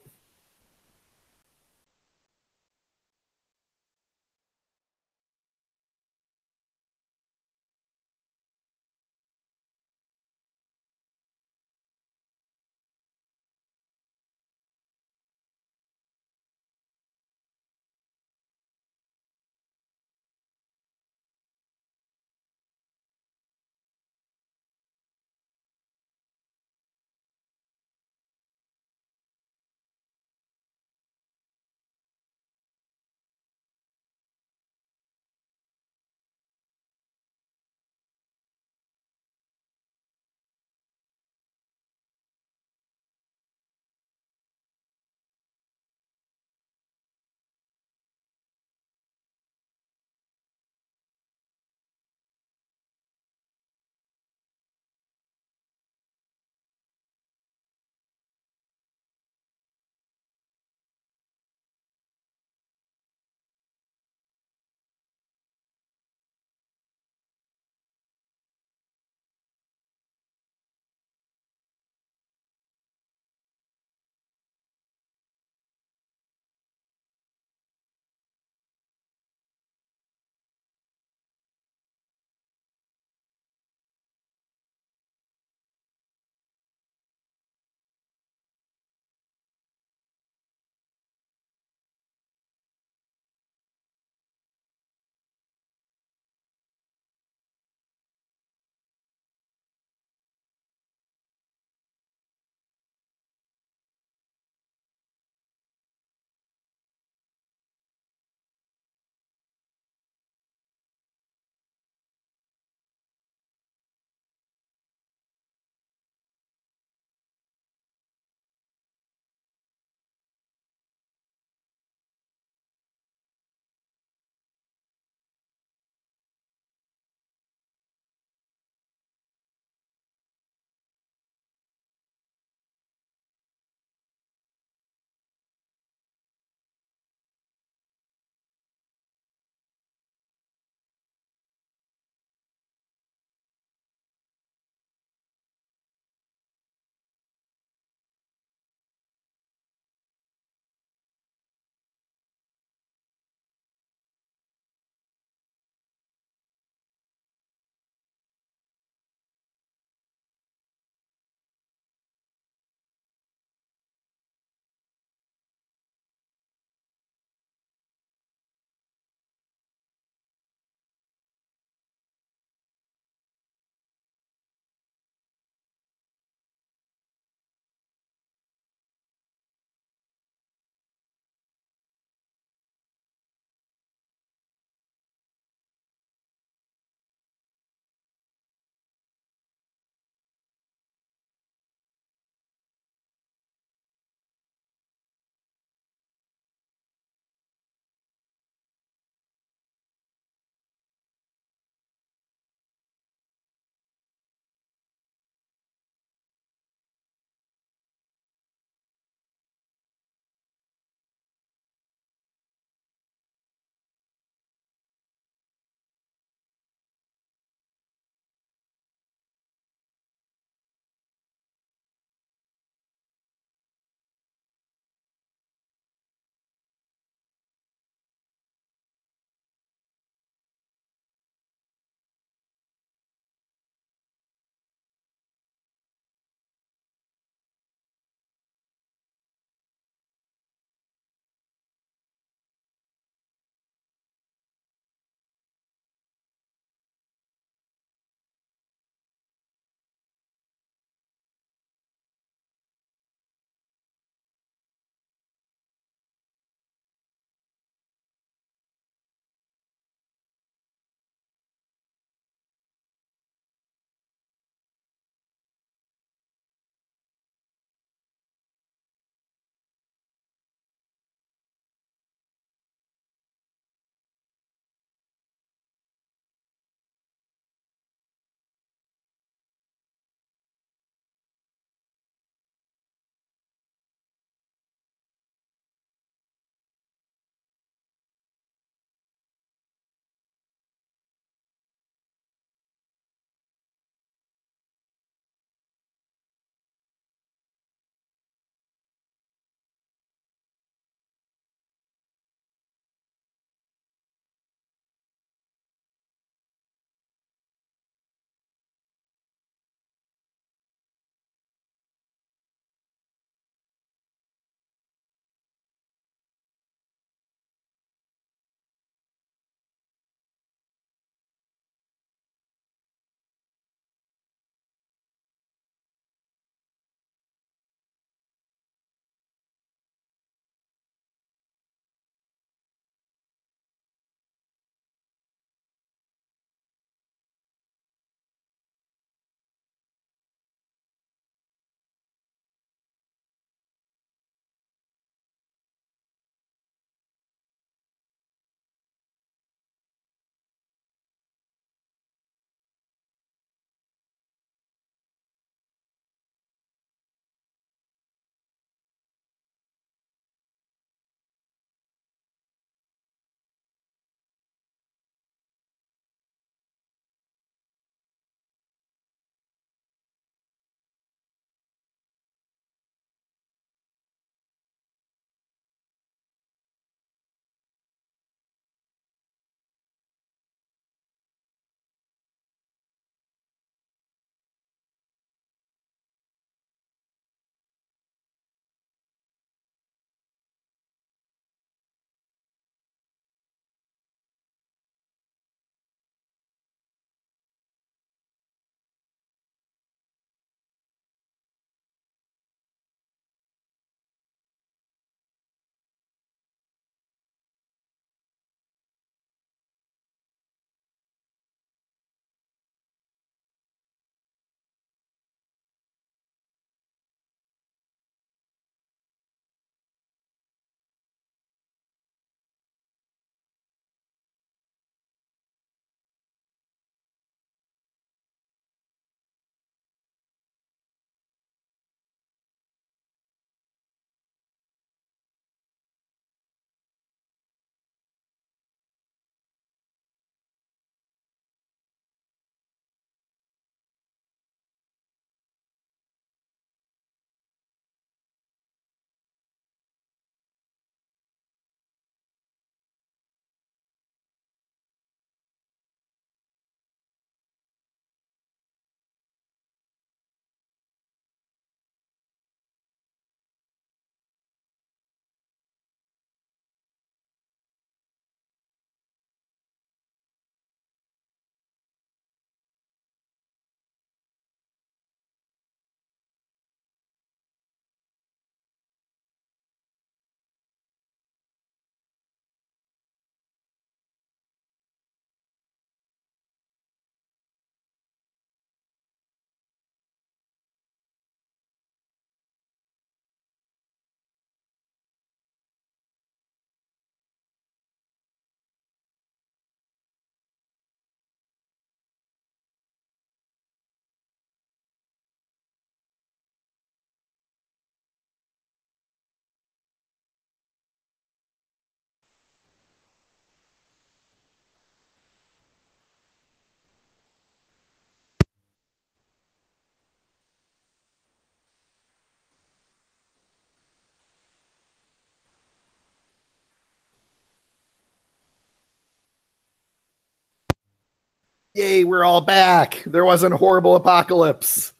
Yay, we're all back. There wasn't a horrible apocalypse.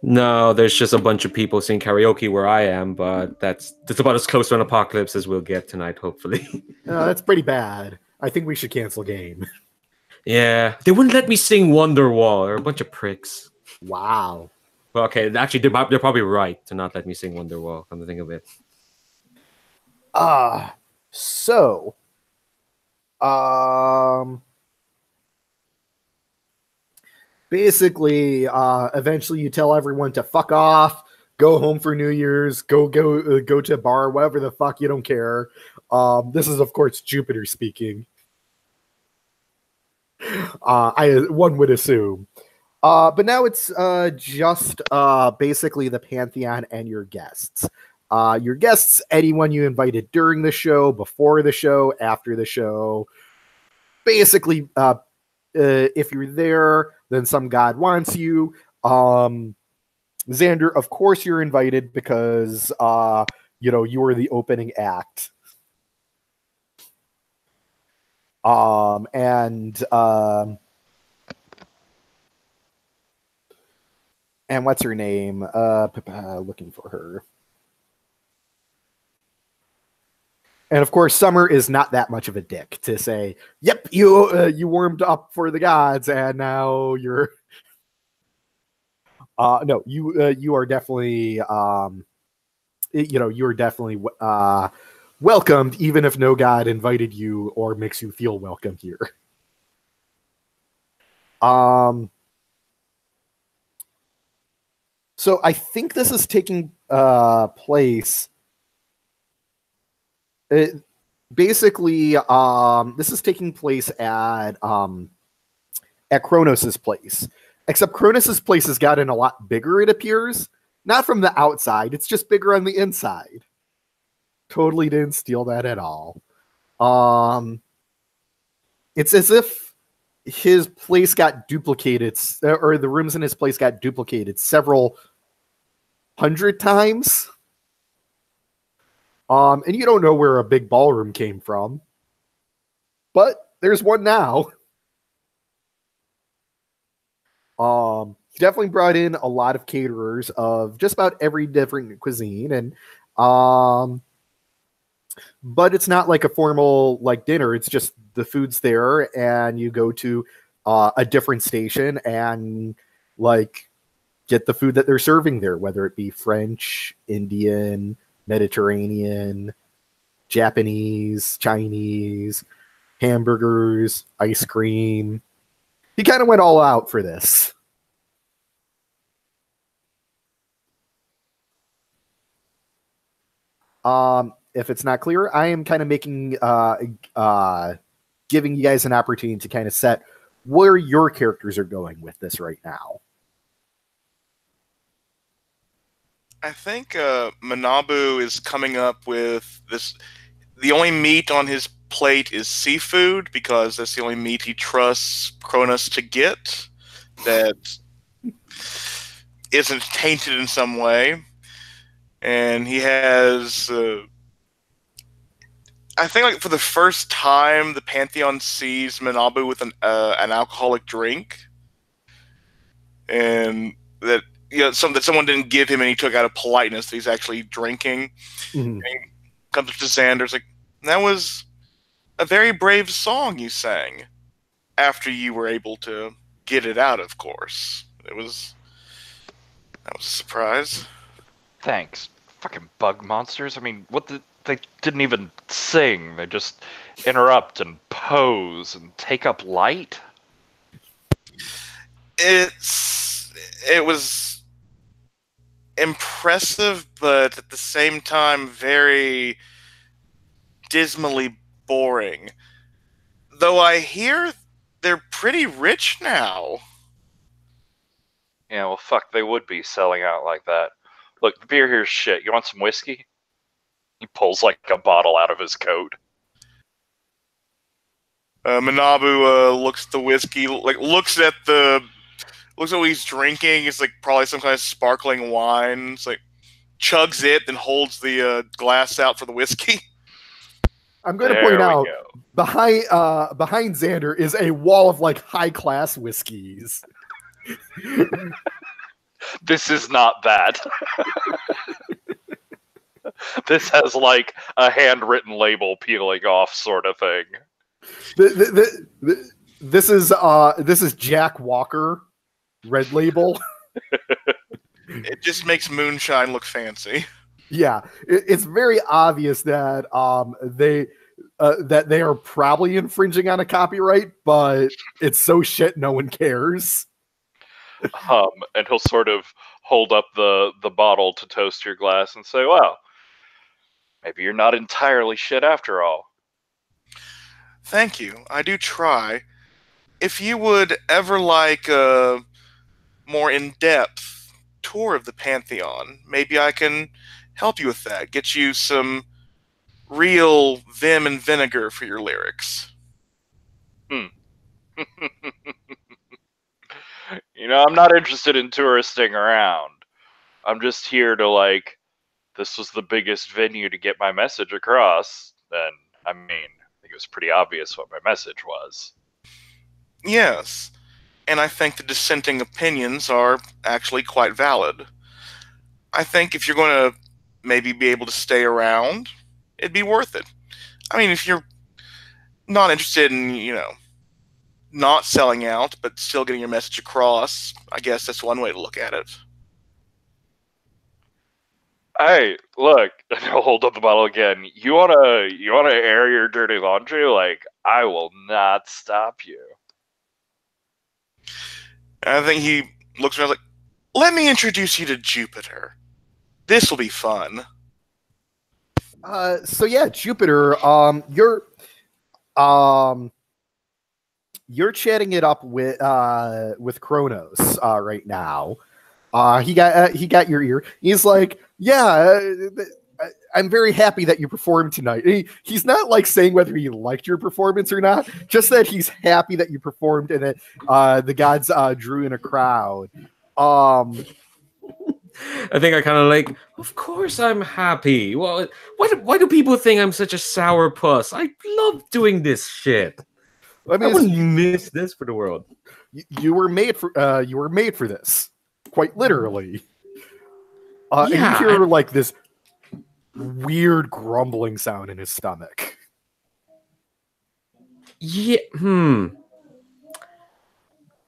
No, there's just a bunch of people singing karaoke where I am, but that's about as close to an apocalypse as we'll get tonight, hopefully. That's pretty bad. I think we should cancel game. Yeah, they wouldn't let me sing Wonderwall. They're a bunch of pricks. Wow. Well, okay, actually, they're probably right to not let me sing Wonderwall, come to think of it. So, basically, eventually you tell everyone to fuck off, go home for New Year's, go to a bar, whatever the fuck, you don't care. This is, of course, Jupiter speaking. One would assume. But now it's just basically the Pantheon and your guests. Your guests, anyone you invited during the show, before the show, after the show. Basically, if you're there, then some god wants you. Xander, of course you're invited because you were the opening act. And what's her name? Looking for her. And of course, Summer is not that much of a dick to say, "Yep, you warmed up for the gods, and now you're." No, you are definitely you are definitely welcomed, even if no god invited you or makes you feel welcome here. So I think this is taking place. Basically, this is taking place at Kronos's place. Except Kronos's place has gotten a lot bigger, it appears. Not from the outside, it's just bigger on the inside. Totally didn't steal that at all. It's as if his place got duplicated, or the rooms in his place got duplicated several hundred times. And you don't know where a big ballroom came from. But there's one now. He definitely brought in a lot of caterers of just about every different cuisine, and but it's not like a formal like dinner. It's just the food's there, and you go to a different station and like get the food that they're serving there, whether it be French, Indian, Mediterranean, Japanese, Chinese, hamburgers, ice cream. He kind of went all out for this. If it's not clear, I am kind of making, giving you guys an opportunity to kind of set where your characters are going with this right now. I think Manabu is coming up with this. The only meat on his plate is seafood because that's the only meat he trusts Kronos to get that isn't tainted in some way. And he has, I think, like for the first time, the Pantheon sees Manabu with an alcoholic drink, and that that someone didn't give him, and he took out of politeness that he's actually drinking. Mm-hmm. And he comes up to Xander's like, "That was a very brave song you sang. After you were able to get it out, of course. That was a surprise." Thanks. Fucking bug monsters. I mean, they didn't even sing. They just interrupt and pose and take up light. It was impressive, but at the same time very dismally boring. Though I hear they're pretty rich now. Yeah, well, fuck, they would be selling out like that. Look, the beer here's shit. You want some whiskey? He pulls like a bottle out of his coat. Manabu looks at the whiskey, looks at what he's drinking. It's like probably some kind of sparkling wine. It's like chugs it, then holds the glass out for the whiskey. I'm going to There point we out go. behind Xander is a wall of like high class whiskeys. This is not that. This has like a handwritten label peeling off sort of thing. This is Jack Walker Red Label. It just makes moonshine look fancy. Yeah, it's very obvious that they are probably infringing on a copyright, but it's so shit no one cares. And he'll sort of hold up the bottle to toast your glass and say, "Well, maybe you're not entirely shit after all." Thank you. I do try. If you would ever like a more in-depth tour of the Pantheon, maybe I can help you with that. Get you some real vim and vinegar for your lyrics. I'm not interested in touristing around. I'm just here to, like, this was the biggest venue to get my message across. And, I mean, I think it was pretty obvious what my message was. Yes, and I think the dissenting opinions are actually quite valid. I think if you're going to maybe be able to stay around, it'd be worth it. I mean, if you're not interested in, not selling out, but still getting your message across, I guess that's one way to look at it. Hey, look, I'll hold up the bottle again. You wanna air your dirty laundry? Like, I will not stop you. And I think he looks around like, let me introduce you to Jupiter. This will be fun. So yeah, Jupiter, you're chatting it up with Kronos right now. He got your ear. He's like, yeah, I'm very happy that you performed tonight. He's not like saying whether he liked your performance or not, just that he's happy that you performed and that the gods drew in a crowd. I think I kind of like, of course I'm happy. Well, why do people think I'm such a sour puss? I love doing this shit. I wouldn't miss this for the world. You were made for this, quite literally. And you hear like this weird grumbling sound in his stomach. Yeah.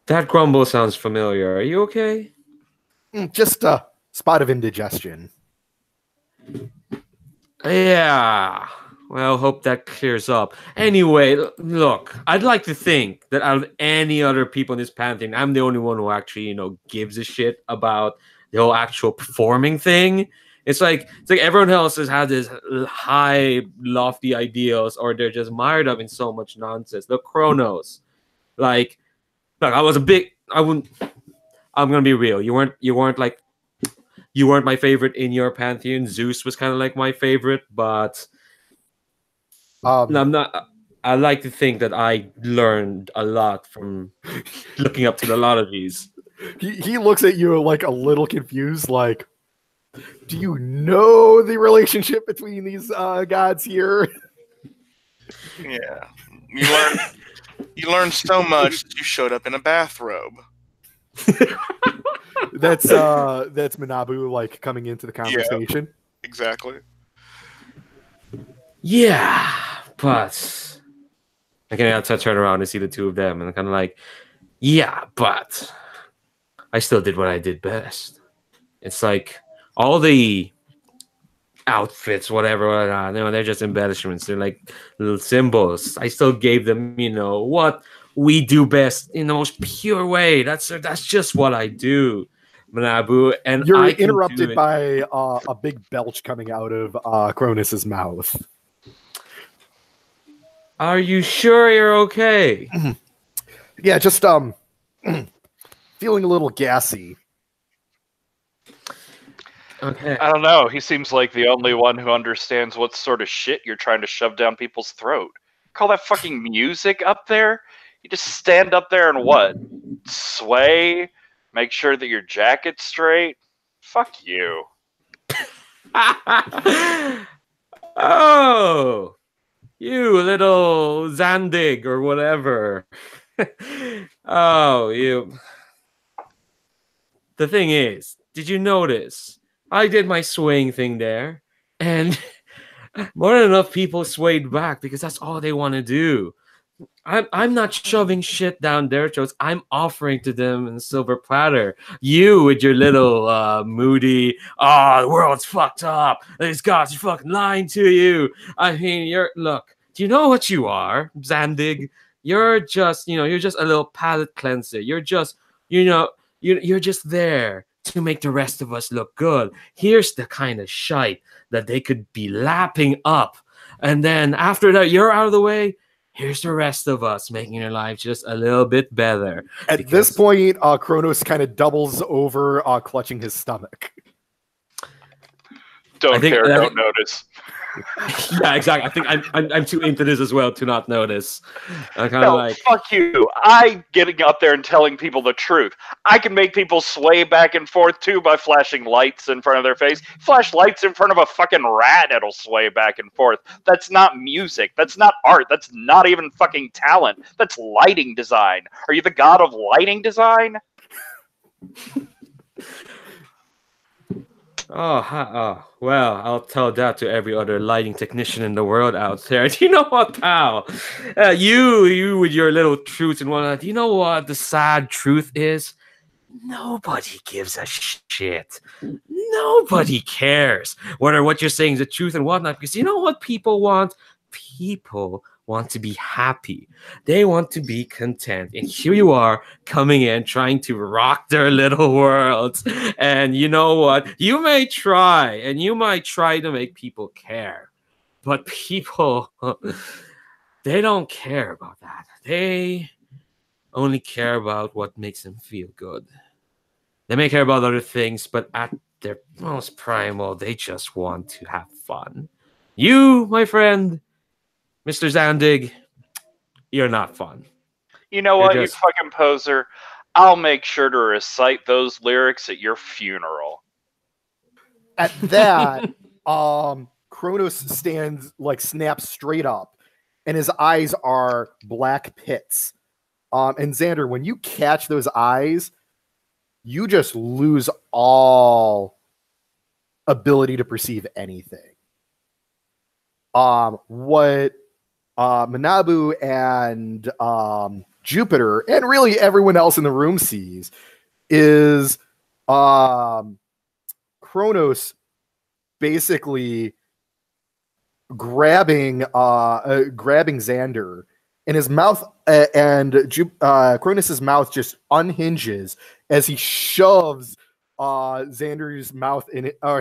That grumble sounds familiar. Are you okay? Just a spot of indigestion. Yeah. Well, hope that clears up. Anyway, look, I'd like to think that out of any other people in this pantheon, I'm the only one who actually, gives a shit about the whole actual performing thing. It's like everyone else has had this high, lofty ideals, or they're just mired up in so much nonsense. The Kronos, look, I'm gonna be real. You weren't my favorite in your pantheon. Zeus was kind of like my favorite, but I'm not. I like to think that I learned a lot from looking up to a lot of these. He looks at you like a little confused, like, do you know the relationship between these gods here? Yeah, you learned so much that you showed up in a bathrobe. That's Manabu like coming into the conversation. Yeah, exactly. Yeah, but I can turn around and see the two of them, and I'm kind of like, yeah, but I still did what I did best. It's like all the outfits, whatever, they're just embellishments. They're like little symbols. I still gave them, what we do best in the most pure way. That's just what I do, Manabu. And you're interrupted by a big belch coming out of Cronus's mouth. Are you sure you're okay? Yeah, just feeling a little gassy. Okay. I don't know. He seems like the only one who understands what sort of shit you're trying to shove down people's throat. Call that fucking music up there? You just stand up there and what? Sway? Make sure that your jacket's straight? Fuck you. Oh. You little Zandig or whatever. Oh, you. The thing is, did you notice? I did my swaying thing there, and more than enough people swayed back because that's all they want to do. I'm not shoving shit down their throats. I'm offering to them in a silver platter. You with your little moody, the world's fucked up. These gods are fucking lying to you. I mean, look. Do you know what you are, Zandig? You're just a little palate cleanser. You're just there to make the rest of us look good. Here's the kind of shite that they could be lapping up, and then after that, you're out of the way. Here's the rest of us making your life just a little bit better. At this point, Kronos kind of doubles over, clutching his stomach. Don't notice. Yeah, exactly. I think I'm too into this as well to not notice. I'm kind of like, fuck you. I getting up there and telling people the truth. I can make people sway back and forth too by flashing lights in front of their face. Flash lights in front of a fucking rat, it'll sway back and forth. That's not music. That's not art. That's not even fucking talent. That's lighting design. Are you the god of lighting design? Well, I'll tell that to every other lighting technician in the world out there. Do you know what, pal? You with your little truths and whatnot. Do you know what the sad truth is? Nobody gives a shit. Nobody cares whether what you're saying is the truth and whatnot. Because you know what people want? People want to be happy. They want to be content. And here you are coming in trying to rock their little worlds. And you know what? You may try, and you might try to make people care. But people, they don't care about that. They only care about what makes them feel good. They may care about other things, but at their most primal, they just want to have fun. You, my friend, Mr. Zandig, you're not fun. You know what, you fucking poser? I'll make sure to recite those lyrics at your funeral. At that, Kronos snaps straight up, and his eyes are black pits. And Xander, when you catch those eyes, you just lose all ability to perceive anything. What Manabu and Jupiter, and really everyone else in the room sees, is Kronos basically grabbing Xander, and his mouth Kronos's mouth just unhinges as he shoves Xander's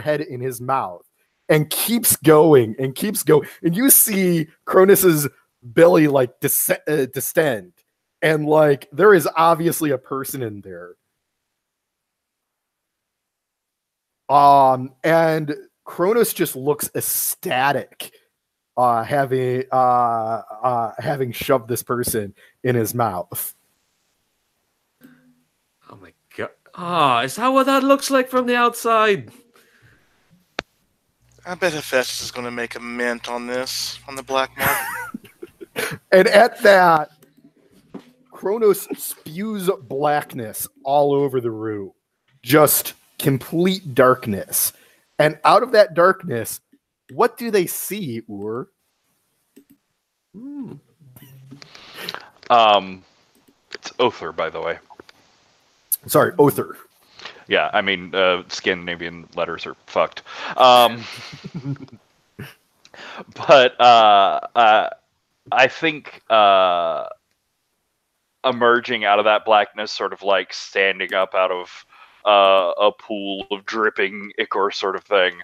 head in his mouth. And keeps going, and you see Kronos's belly distend, and there is obviously a person in there. And Kronos just looks ecstatic, having shoved this person in his mouth. Oh my god! Is that what that looks like from the outside? I bet Hephaestus is going to make a mint on this, on the black market. And at that, Kronos spews blackness all over the room. Just complete darkness. And out of that darkness, what do they see, Ur? It's Othar, by the way. Sorry, Othar. Yeah, I mean, Scandinavian letters are fucked. But I think emerging out of that blackness, sort of like standing up out of a pool of dripping ichor sort of thing,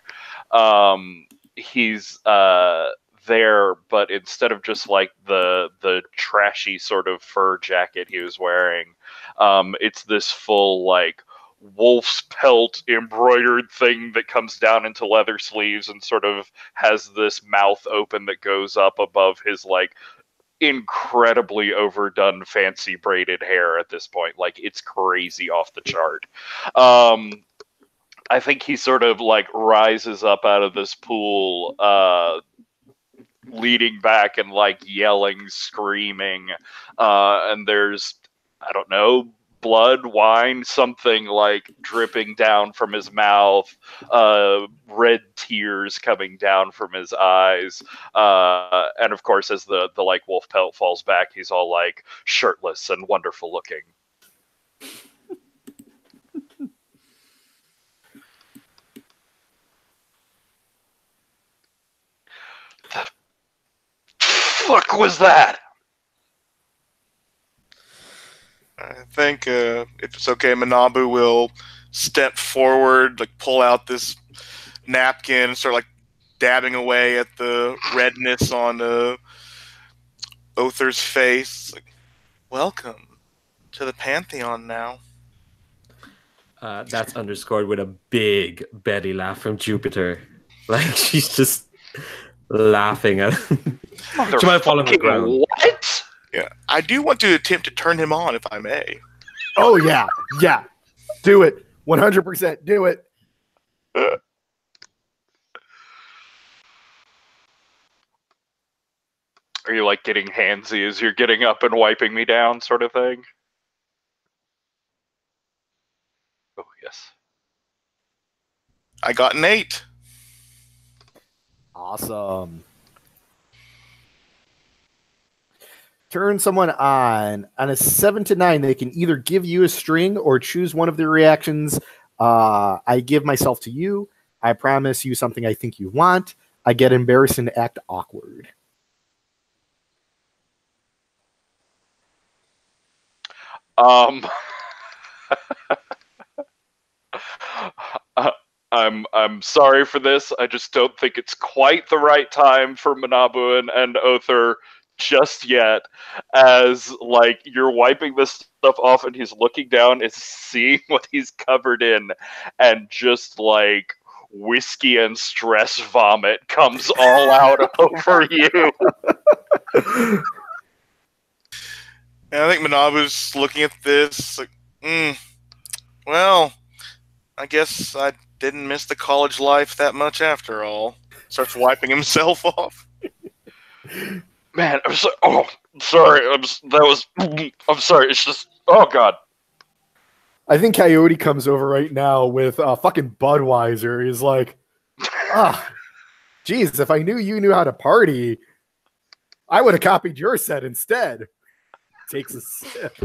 he's there, but instead of just like the trashy sort of fur jacket he was wearing, it's this full like wolf's pelt embroidered thing that comes down into leather sleeves and sort of has this mouth open that goes up above his like incredibly overdone fancy braided hair at this point. Like, it's crazy off the chart. I think he sort of like rises up out of this pool leaning back and like yelling, screaming, and there's, I don't know, blood, wine, something like dripping down from his mouth, red tears coming down from his eyes, and of course, as the like wolf pelt falls back, he's all like shirtless and wonderful looking. The fuck was that? I think if it's okay, Manabu will step forward, like pull out this napkin and start like dabbing away at the redness on Other's face. Like, welcome to the Pantheon now. That's underscored with a big Betty laugh from Jupiter. Like she's just laughing at him. She might fall on the ground. What? Yeah, I do want to attempt to turn him on, if I may. Oh yeah, do it, 100%, do it. Are you like getting handsy as you're getting up and wiping me down, sort of thing? Oh yes. I got an 8. Awesome. Turn someone on a 7 to 9. They can either give you a string or choose one of their reactions. I give myself to you. I promise you something I think you want. I get embarrassed and act awkward. I'm sorry for this. I just don't think it's quite the right time for Manabu and Other just yet. As like you're wiping this stuff off and he's looking down and seeing what he's covered in, and just like whiskey and stress vomit comes all out over you. And I think Manabu's looking at this like, well, I guess I didn't miss the college life that much after all. Starts wiping himself off. Man, I'm so, oh, sorry. I'm sorry. It's just, oh god. I think Coyote comes over right now with fucking Budweiser. He's like, geez, if I knew you knew how to party, I would have copied your set instead. Takes a sip.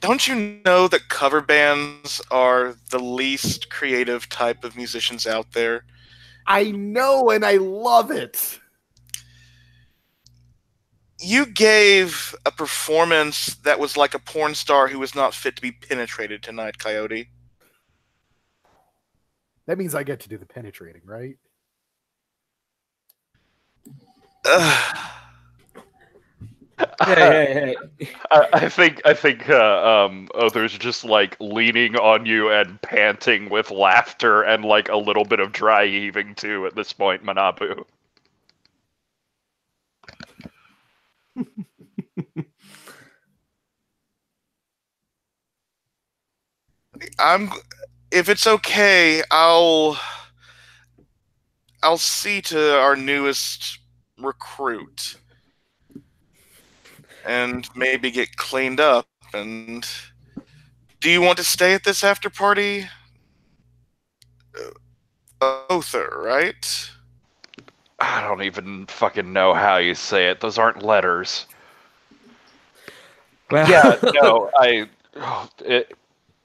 Don't you know that cover bands are the least creative type of musicians out there? I know, and I love it. You gave a performance that was like a porn star who was not fit to be penetrated tonight, Coyote. That means I get to do the penetrating, right? Hey. I think Other's just like leaning on you and panting with laughter and like a little bit of dry heaving too at this point, Manabu. If it's okay, I'll see to our newest recruit and maybe get cleaned up. And do you want to stay at this after party? Other, right? I don't even fucking know how you say it. Those aren't letters. Well, Yeah, no,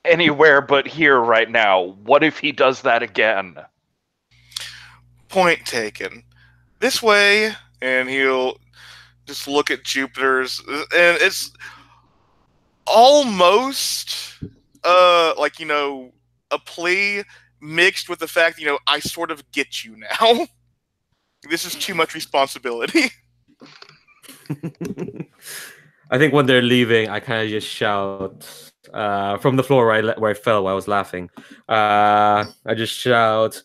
anywhere but here right now. What if he does that again? Point taken. This way, and he'll just look at Jupiter's, and it's almost like, you know, a plea mixed with the fact, you know, I sort of get you now. This is too much responsibility. I think when they're leaving, I kind of just shout from the floor where I fell while I was laughing. I just shout,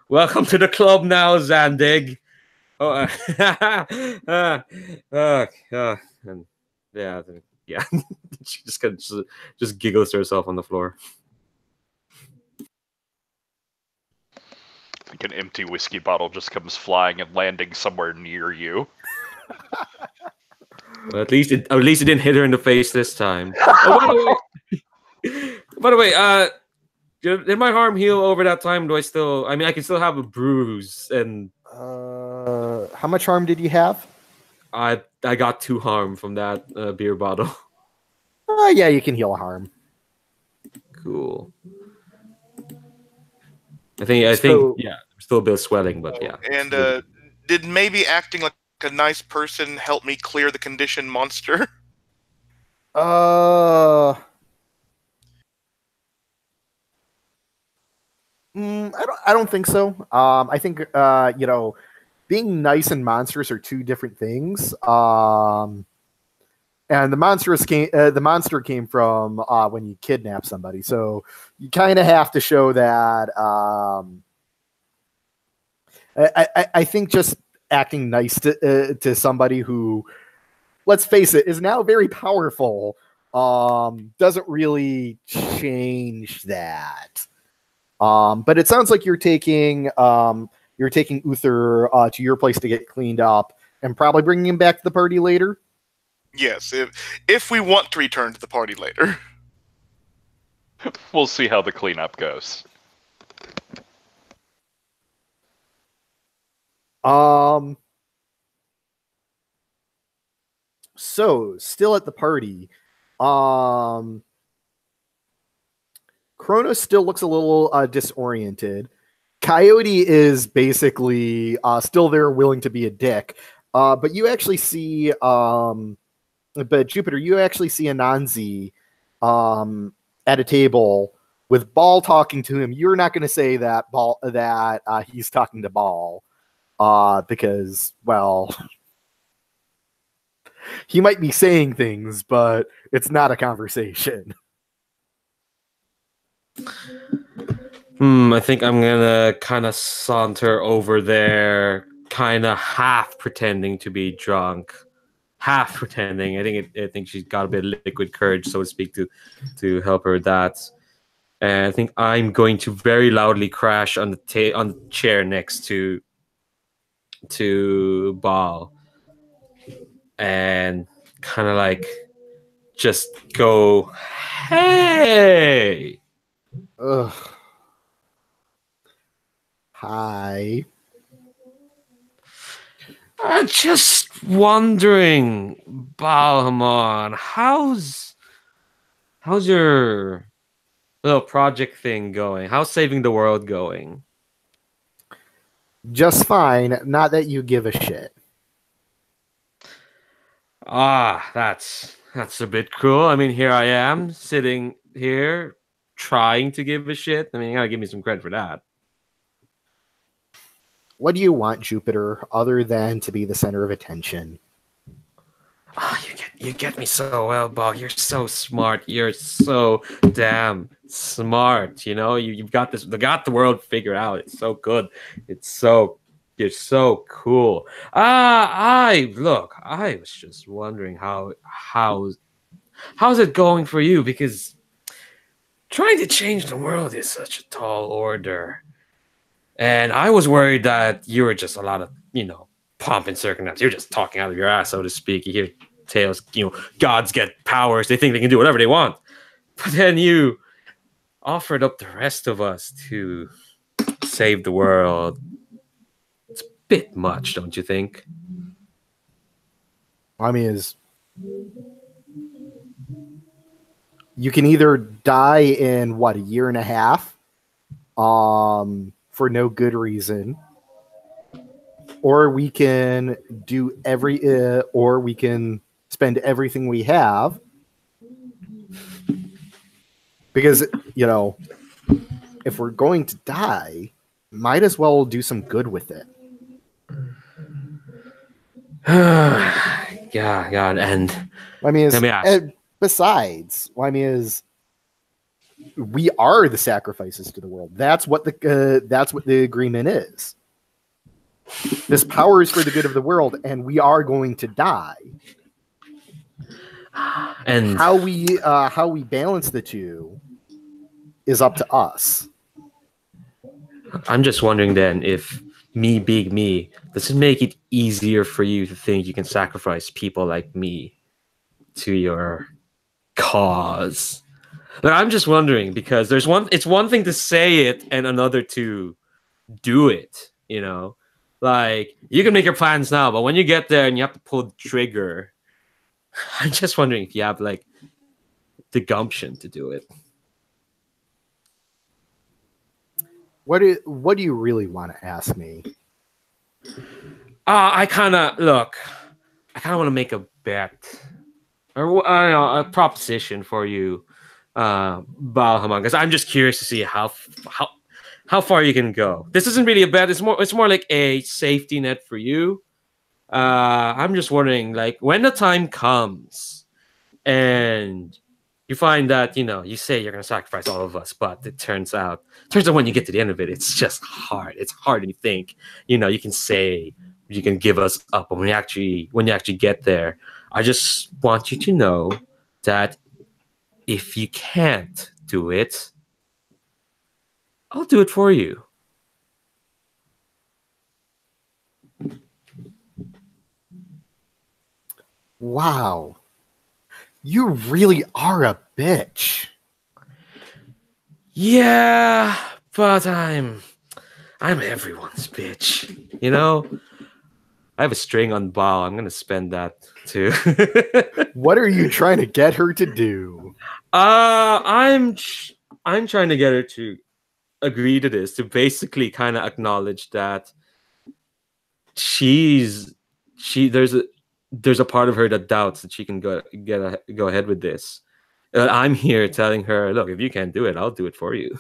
"Welcome to the club now, Zandig." Oh, and yeah. She just kind of just giggles to herself on the floor. think an empty whiskey bottle just comes flying and landing somewhere near you. Well, at least it didn't hit her in the face this time. Oh, by the way, did my harm heal over that time? Do I still? I mean, I can still have a bruise, and how much harm did you have? I got 2 harm from that beer bottle. Yeah, you can heal harm. Cool. I think yeah, still a bit of swelling, but yeah. And did maybe acting like a nice person help me clear the condition monster? I don't think so. I think being nice and monstrous are 2 different things. And the monster came from when you kidnap somebody. So you kind of have to show that. I think just acting nice to somebody who, let's face it, is now very powerful, doesn't really change that. But it sounds like you're taking Uther to your place to get cleaned up and probably bringing him back to the party later. Yes, if we want to return to the party later. We'll see how the cleanup goes. So still at the party, Kronos still looks a little disoriented. Coyote is basically still there, willing to be a dick. But you actually see, but Jupiter, you actually see Anansi at a table with Ball talking to him. You're not going to say that he's talking to Ball, because, well, he might be saying things, but it's not a conversation. I think I'm gonna kind of saunter over there, kind of half pretending to be drunk, half pretending. I think she's got a bit of liquid courage, so to speak, to help her with that. And I think I'm going to very loudly crash on the chair next to Ball, and kind of like just go, "Hey!" Ugh. Hi. I'm just wondering, Balhamon, how's your little project thing going? How's saving the world going? Just fine. Not that you give a shit. That's a bit cruel. I mean, here I am sitting here trying to give a shit. I mean, you gotta give me some credit for that. What do you want, Jupiter, other than to be the center of attention? You get me so well, Bog. You're so smart. You're so damn smart. You know, you've got this. You got the world figured out. It's so good. You're so cool. I was just wondering how's it going for you, because trying to change the world is such a tall order. And I was worried that you were just a lot of, pomp and circumstance. You're just talking out of your ass, so to speak. You hear tales, gods get powers. They think they can do whatever they want. But then you offered up the rest of us to save the world. It's a bit much, don't you think? I mean, you can either die in, a year and a half, for no good reason, or we can or we can spend everything we have, because if we're going to die, might as well do some good with it. Yeah, and I mean, let me ask. Besides, we are the sacrifices to the world. That's what the agreement is. This power is for the good of the world, and we are going to die. And how we balance the two is up to us. I'm just wondering then if me being me, does it make it easier for you to think you can sacrifice people like me to your cause? But I'm just wondering because it's one thing to say it and another to do it, you know? Like you can make your plans now, but when you get there and you have to pull the trigger, I'm just wondering if you have like the gumption to do it. What do you really want to ask me? I kind of want to make a bet or I don't know, a proposition for you, Balhamon, because I'm just curious to see how far you can go. This isn't really a bet. It's more like a safety net for you. I'm just wondering, like, when the time comes and you find that you say you're gonna sacrifice all of us, but it turns out when you get to the end of it, it's just hard. It's harder than you think. You can say you can give us up, but when you actually get there, I just want you to know that if you can't do it, I'll do it for you. Wow. You really are a bitch. Yeah, but I'm everyone's bitch. I have a string on Bao. I'm gonna spend that too. What are you trying to get her to do? I'm trying to get her to agree to this, to basically kind of acknowledge that there's a part of her that doubts that she can go ahead with this. I'm here telling her, look, if you can't do it, I'll do it for you.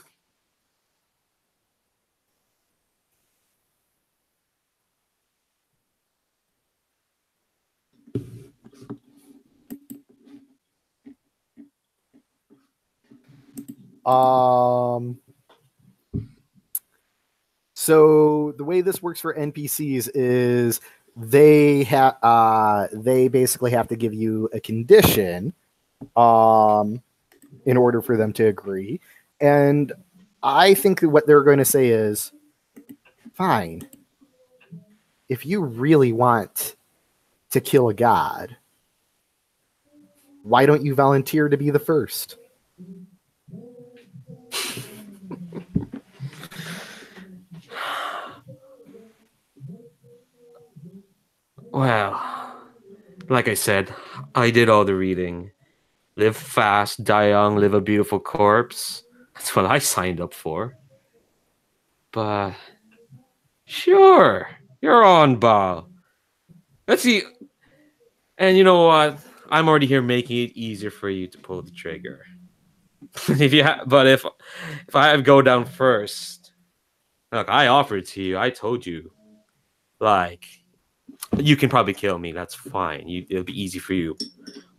So the way this works for NPCs is they basically have to give you a condition in order for them to agree. And I think that what they're going to say is, fine, if you really want to kill a god, why don't you volunteer to be the first? Well, like I said, I did all the reading. Live fast, die young, live a beautiful corpse. That's what I signed up for. But sure, you're on, Bao. Let's see. And you know what? I'm already here making it easier for you to pull the trigger. If I go down first, look, I offered to you. I told you, like, you can probably kill me. That's fine. It'll be easy for you.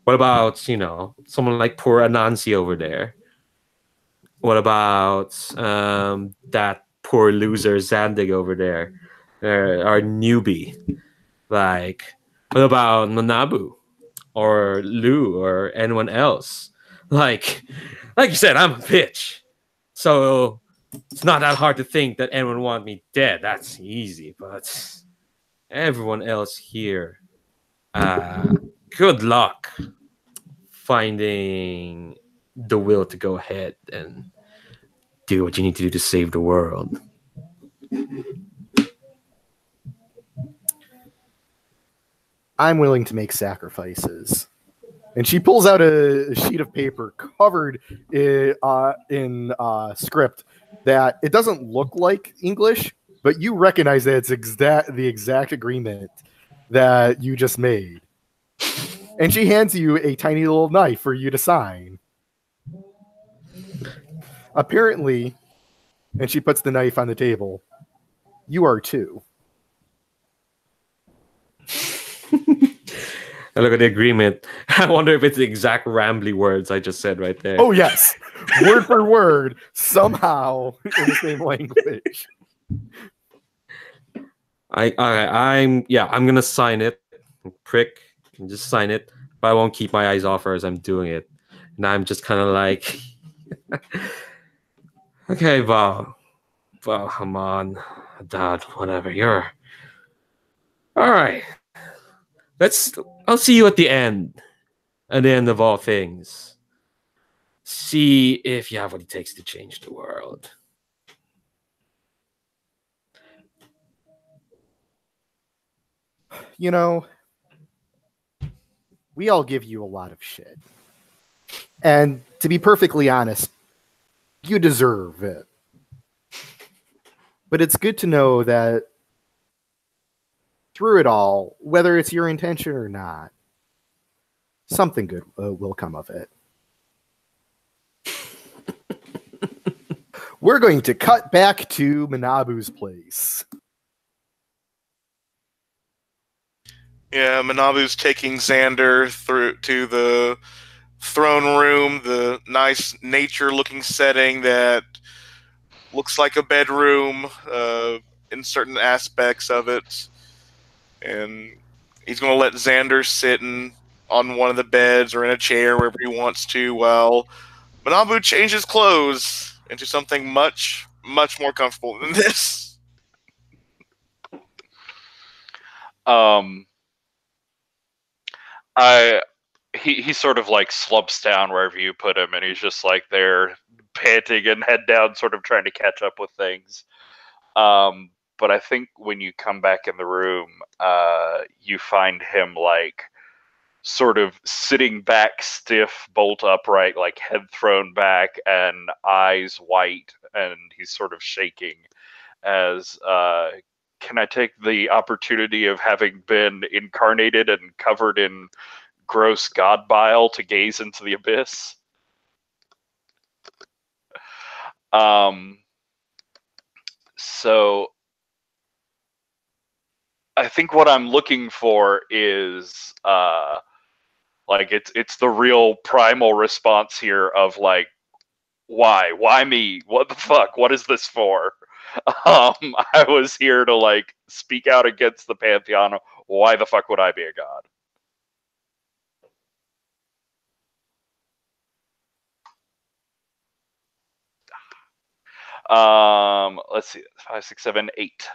What about someone like poor Anansi over there? What about that poor loser Zandig over there, our newbie? Like, what about Manabu or Lu or anyone else? Like you said, I'm a bitch, so it's not that hard to think that anyone want me dead. That's easy, but everyone else here, good luck finding the will to go ahead and do what you need to do to save the world. I'm willing to make sacrifices. And she pulls out a sheet of paper covered in script that it doesn't look like English, but you recognize that it's the exact agreement that you just made. And she hands you a tiny little knife for you to sign. Apparently, and she puts the knife on the table, you are too. I look at the agreement. I wonder if it's the exact rambly words I just said right there. Oh, yes. Word for word, somehow in the same language. I'm going to sign it. Prick. And just sign it. But I won't keep my eyes off her as I'm doing it. And I'm just kind of like, okay, Val, Well, come on, Dad. Whatever. You're all right. Let's. I'll see you at the end. At the end of all things. See if you have what it takes to change the world. You know, we all give you a lot of shit. And to be perfectly honest, you deserve it. But it's good to know that through it all, whether it's your intention or not, something good will come of it. We're going to cut back to Manabu's place. Yeah, Manabu's taking Xander through to the throne room, the nice nature-looking setting that looks like a bedroom in certain aspects of it. And he's going to let Xander sit on one of the beds or in a chair wherever he wants to, while Manabu changes clothes into something much, much more comfortable than this. He sort of like slumps down wherever you put him, and he's just like there panting and head down, sort of trying to catch up with things. But I think when you come back in the room, you find him like sort of sitting back stiff, bolt upright, like head thrown back and eyes white, and he's sort of shaking as can I take the opportunity of having been incarnated and covered in gross god bile to gaze into the abyss? So I think what I'm looking for is like it's the real primal response here of like, why me, what the fuck, what is this for? I was here to like speak out against the pantheon. Why the fuck would I be a god? Let's see, 5, 6, 7, 8.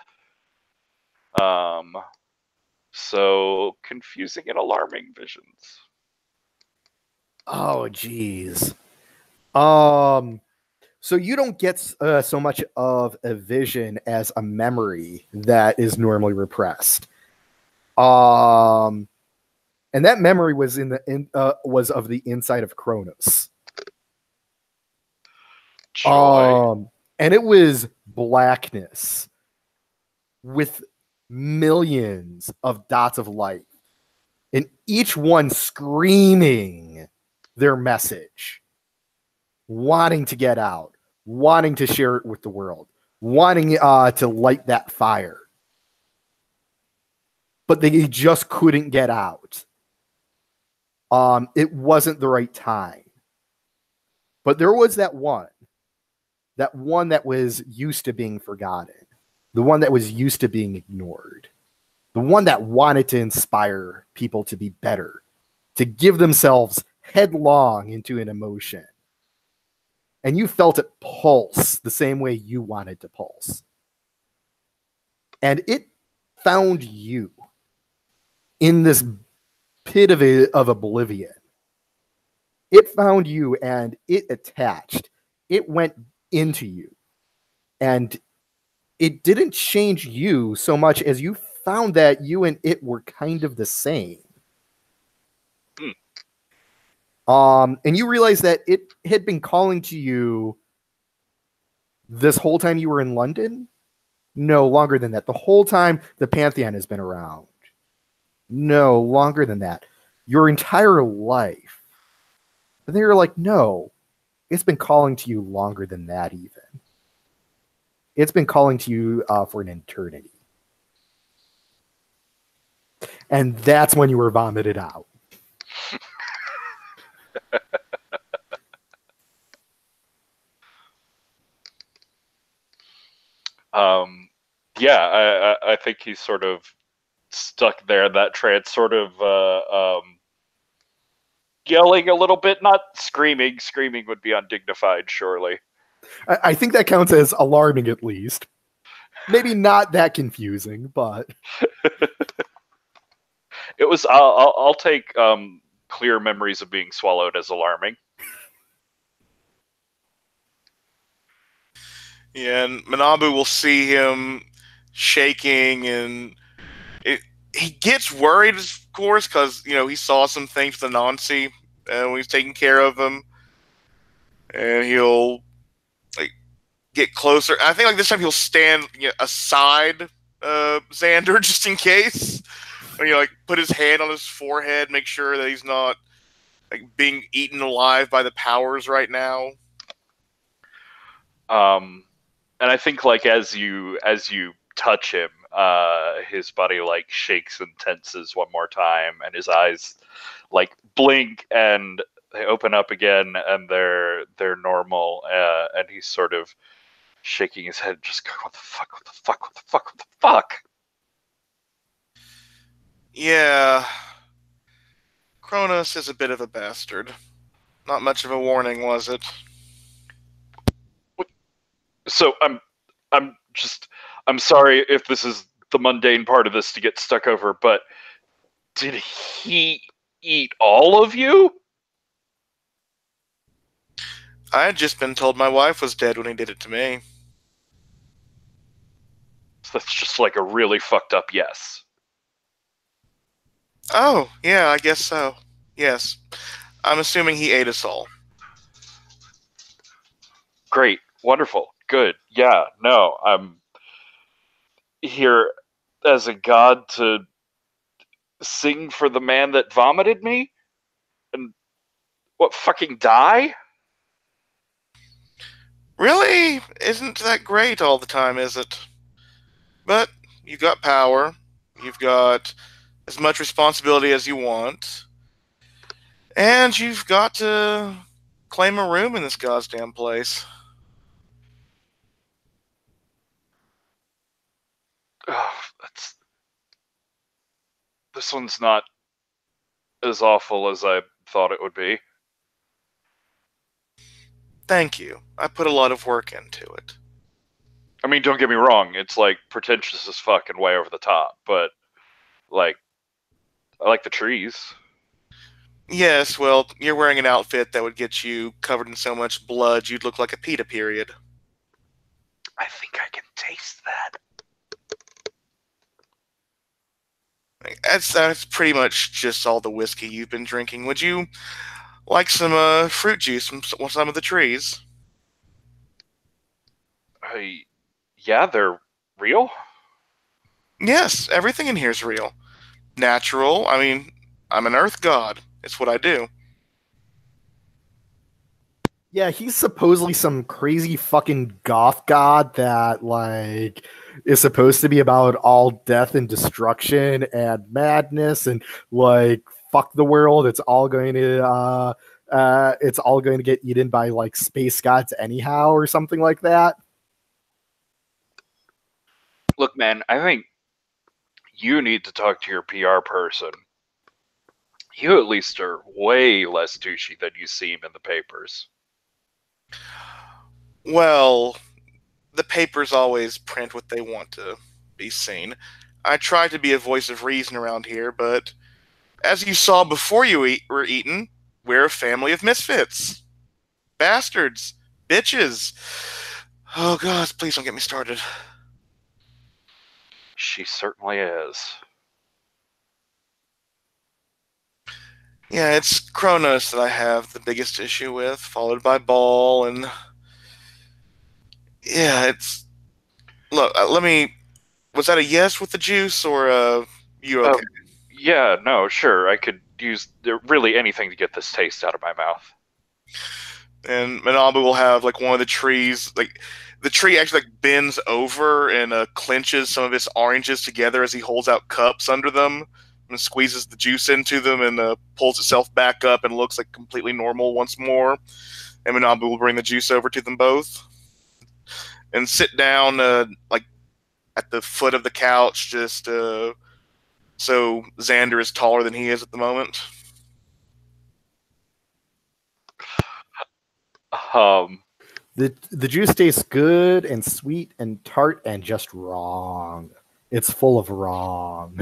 So confusing and alarming visions. Oh, geez. So you don't get so much of a vision as a memory that is normally repressed. And that memory was was of the inside of Kronos. Joy. And it was blackness with millions of dots of light, and each one screaming their message, wanting to get out, wanting to share it with the world, wanting to light that fire. But they just couldn't get out. It wasn't the right time. But there was that one that was used to being forgotten, the one that was used to being ignored, the one that wanted to inspire people to be better, to give themselves headlong into an emotion. And you felt it pulse the same way you wanted to pulse. And it found you in this pit of oblivion. It found you and it attached. It went into you. And it didn't change you so much as you found that you and it were kind of the same. And you realized that it had been calling to you this whole time you were in London? No, longer than that. The whole time the Pantheon has been around. No, longer than that. Your entire life. And they were like, no, it's been calling to you longer than that even. It's been calling to you for an eternity. And that's when you were vomited out. Yeah, I think he's sort of stuck there in that trance, sort of yelling a little bit, not screaming. Screaming would be undignified, surely. I think that counts as alarming, at least. Maybe not that confusing, but It was. I'll take clear memories of being swallowed as alarming. Yeah, and Manabu will see him shaking, and he gets worried, of course, because he saw some things with Anansi when he's taking care of him, and he'll like get closer. I think like this time he'll stand aside Xander just in case, and like put his hand on his forehead, make sure that he's not like being eaten alive by the powers right now. And I think like as you touch him, his body like shakes and tenses one more time, and his eyes like blink and they open up again, and they're normal, and he's sort of shaking his head, just going, "What the fuck? What the fuck? What the fuck? What the fuck?" Yeah, Kronos is a bit of a bastard. Not much of a warning, was it? So I'm sorry if this is the mundane part of this to get stuck over, but did he eat all of you? I had just been told my wife was dead when he did it to me. So that's just like a really fucked up yes. Oh, yeah, I guess so. Yes. I'm assuming he ate us all. Great, wonderful, good. Yeah, no, I'm here as a god to sing for the man that vomited me? And what, fucking die? Really isn't that great all the time, is it? But you've got power. You've got as much responsibility as you want. And you've got to claim a room in this goddamn place. Oh, this one's not as awful as I thought it would be. Thank you. I put a lot of work into it. I mean, don't get me wrong, it's like pretentious as fuck and way over the top, but like, I like the trees. Yes, well, you're wearing an outfit that would get you covered in so much blood you'd look like a PETA period. I think I can taste that. That's pretty much just all the whiskey you've been drinking. Would you like some fruit juice from some of the trees? Yeah, they're real? Yes, everything in here is real. Natural. I mean, I'm an earth god. It's what I do. yeah, he's supposedly some crazy fucking goth god that like is supposed to be about all death and destruction and madness and like fuck the world. It's all going to get eaten by like space gods anyhow or something like that. Look, man, I think you need to talk to your PR person. You at least are way less douchey than you seem in the papers. Well, the papers always print what they want to be seen. I try to be a voice of reason around here, but as you saw before you were eaten, we're a family of misfits. Bastards. Bitches. Oh, God, please don't get me started. She certainly is. Yeah, it's Kronos that I have the biggest issue with, followed by Ball, and yeah, it's look. Let me. Was that a yes with the juice, or you okay? Yeah, no, sure. I could use really anything to get this taste out of my mouth. And Manabu will have like one of the trees, like the tree actually like bends over and clenches some of its oranges together as he holds out cups under them and squeezes the juice into them and pulls itself back up and looks like completely normal once more. And Manabu will bring the juice over to them both and sit down like at the foot of the couch, just so Xander is taller than he is at the moment. Um, The juice tastes good and sweet and tart and just wrong. It's full of wrong.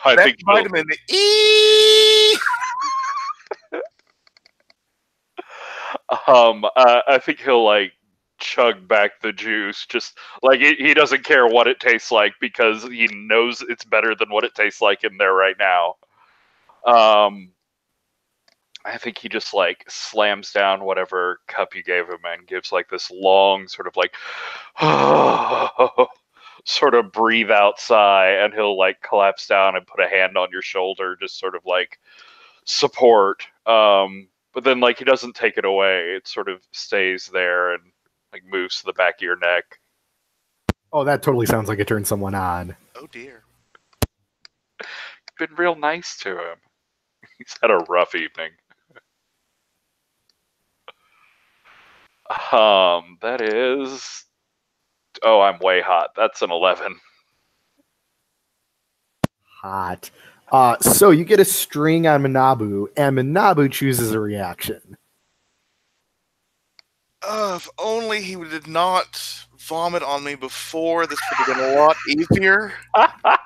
I That think vitamin E. I think he'll like chug back the juice. Just like he doesn't care what it tastes like because he knows it's better than what it tastes like in there right now. I think he just like slams down whatever cup you gave him and gives like this long sort of like sort of breathe out sigh, and he'll like collapse down and put a hand on your shoulder, just sort of like support. But then like he doesn't take it away; it sort of stays there and like moves to the back of your neck. Oh, that totally sounds like it turned someone on. Oh dear. Been real nice to him. He's had a rough evening. That is. Oh, I'm way hot. That's an 11. Hot. So you get a string on Manabu, and Manabu chooses a reaction. If only he did not vomit on me before, this would have been a lot easier. I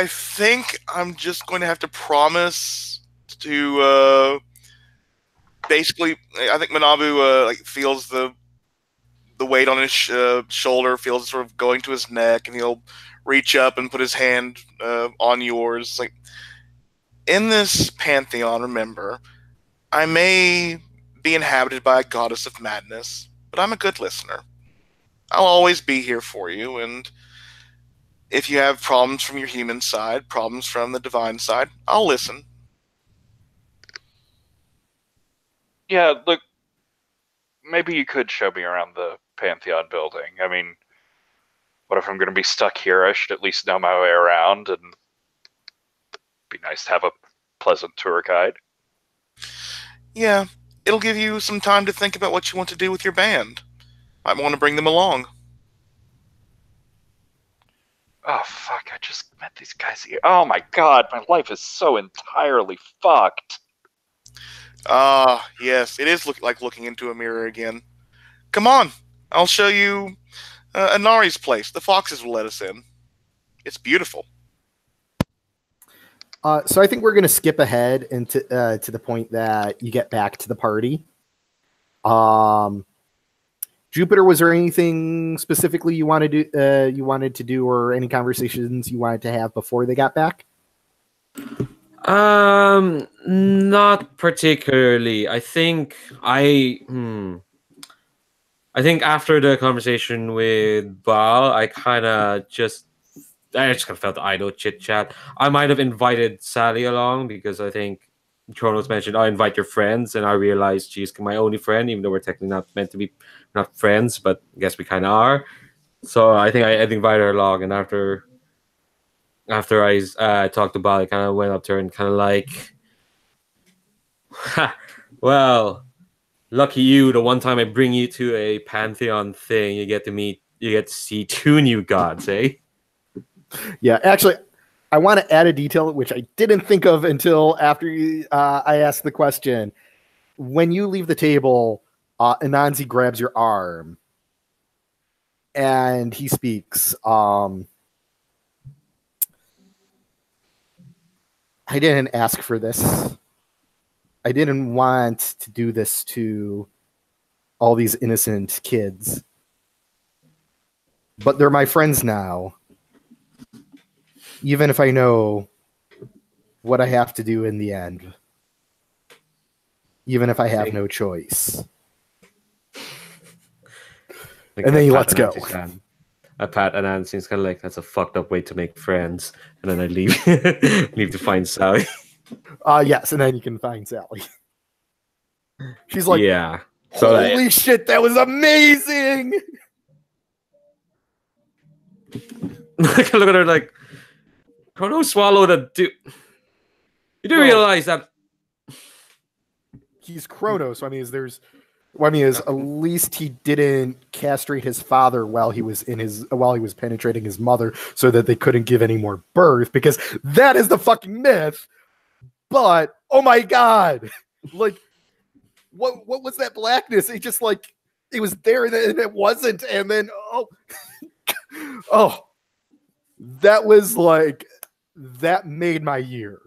think I'm just going to have to promise to basically. I think Manabu like feels the weight on his shoulder, feels it sort of going to his neck, and he'll reach up and put his hand on yours. Like in this pantheon, remember, I may be inhabited by a goddess of madness, but I'm a good listener. I'll always be here for you, and if you have problems from your human side, problems from the divine side, I'll listen. Yeah, look, maybe you could show me around the Pantheon building. I mean, what if I'm going to be stuck here? I should at least know my way around, and be nice to have a pleasant tour guide. Yeah, it'll give you some time to think about what you want to do with your band. Might want to bring them along. Oh, fuck, I just met these guys here. Oh my god, my life is so entirely fucked. Yes, it is like looking into a mirror again. Come on, I'll show you Anari's place. The foxes will let us in. It's beautiful. So I think we're going to skip ahead into to the point that you get back to the party. Jupiter, was there anything specifically you wanted to do, or any conversations you wanted to have before they got back? Not particularly. I think after the conversation with Baal, I just kind of felt idle chit chat. I might have invited Sally along because I think Kronos mentioned, "I invite your friends," and I realized she's my only friend, even though we're technically not meant to be not friends, but I guess we kind of are. So I think I invited her along, and after I talked to Baal, I kind of went up to her and kind of like, well, lucky you. The one time I bring you to a Pantheon thing, you get to see two new gods, eh? Yeah, actually, I want to add a detail which I didn't think of until after I asked the question. When you leave the table, Anansi grabs your arm, and he speaks. I didn't ask for this. I didn't want to do this to all these innocent kids. But they're my friends now. Even if I know what I have to do in the end. Even if I have no choice. And then he lets go. I pat Anansi, it's kind of like, that's a fucked up way to make friends. And then I leave leave to find Sally. Yes, and then you can find Sally. She's like, yeah. Holy shit, that was amazing! I can look at her like, Kronos swallowed a dude. You do realize that he's Kronos. At least he didn't castrate his father while he was penetrating his mother, so that they couldn't give any more birth, because that is the fucking myth. But oh my god, like what was that blackness? It just like it was there and then it wasn't, and then oh, that was like that made my year.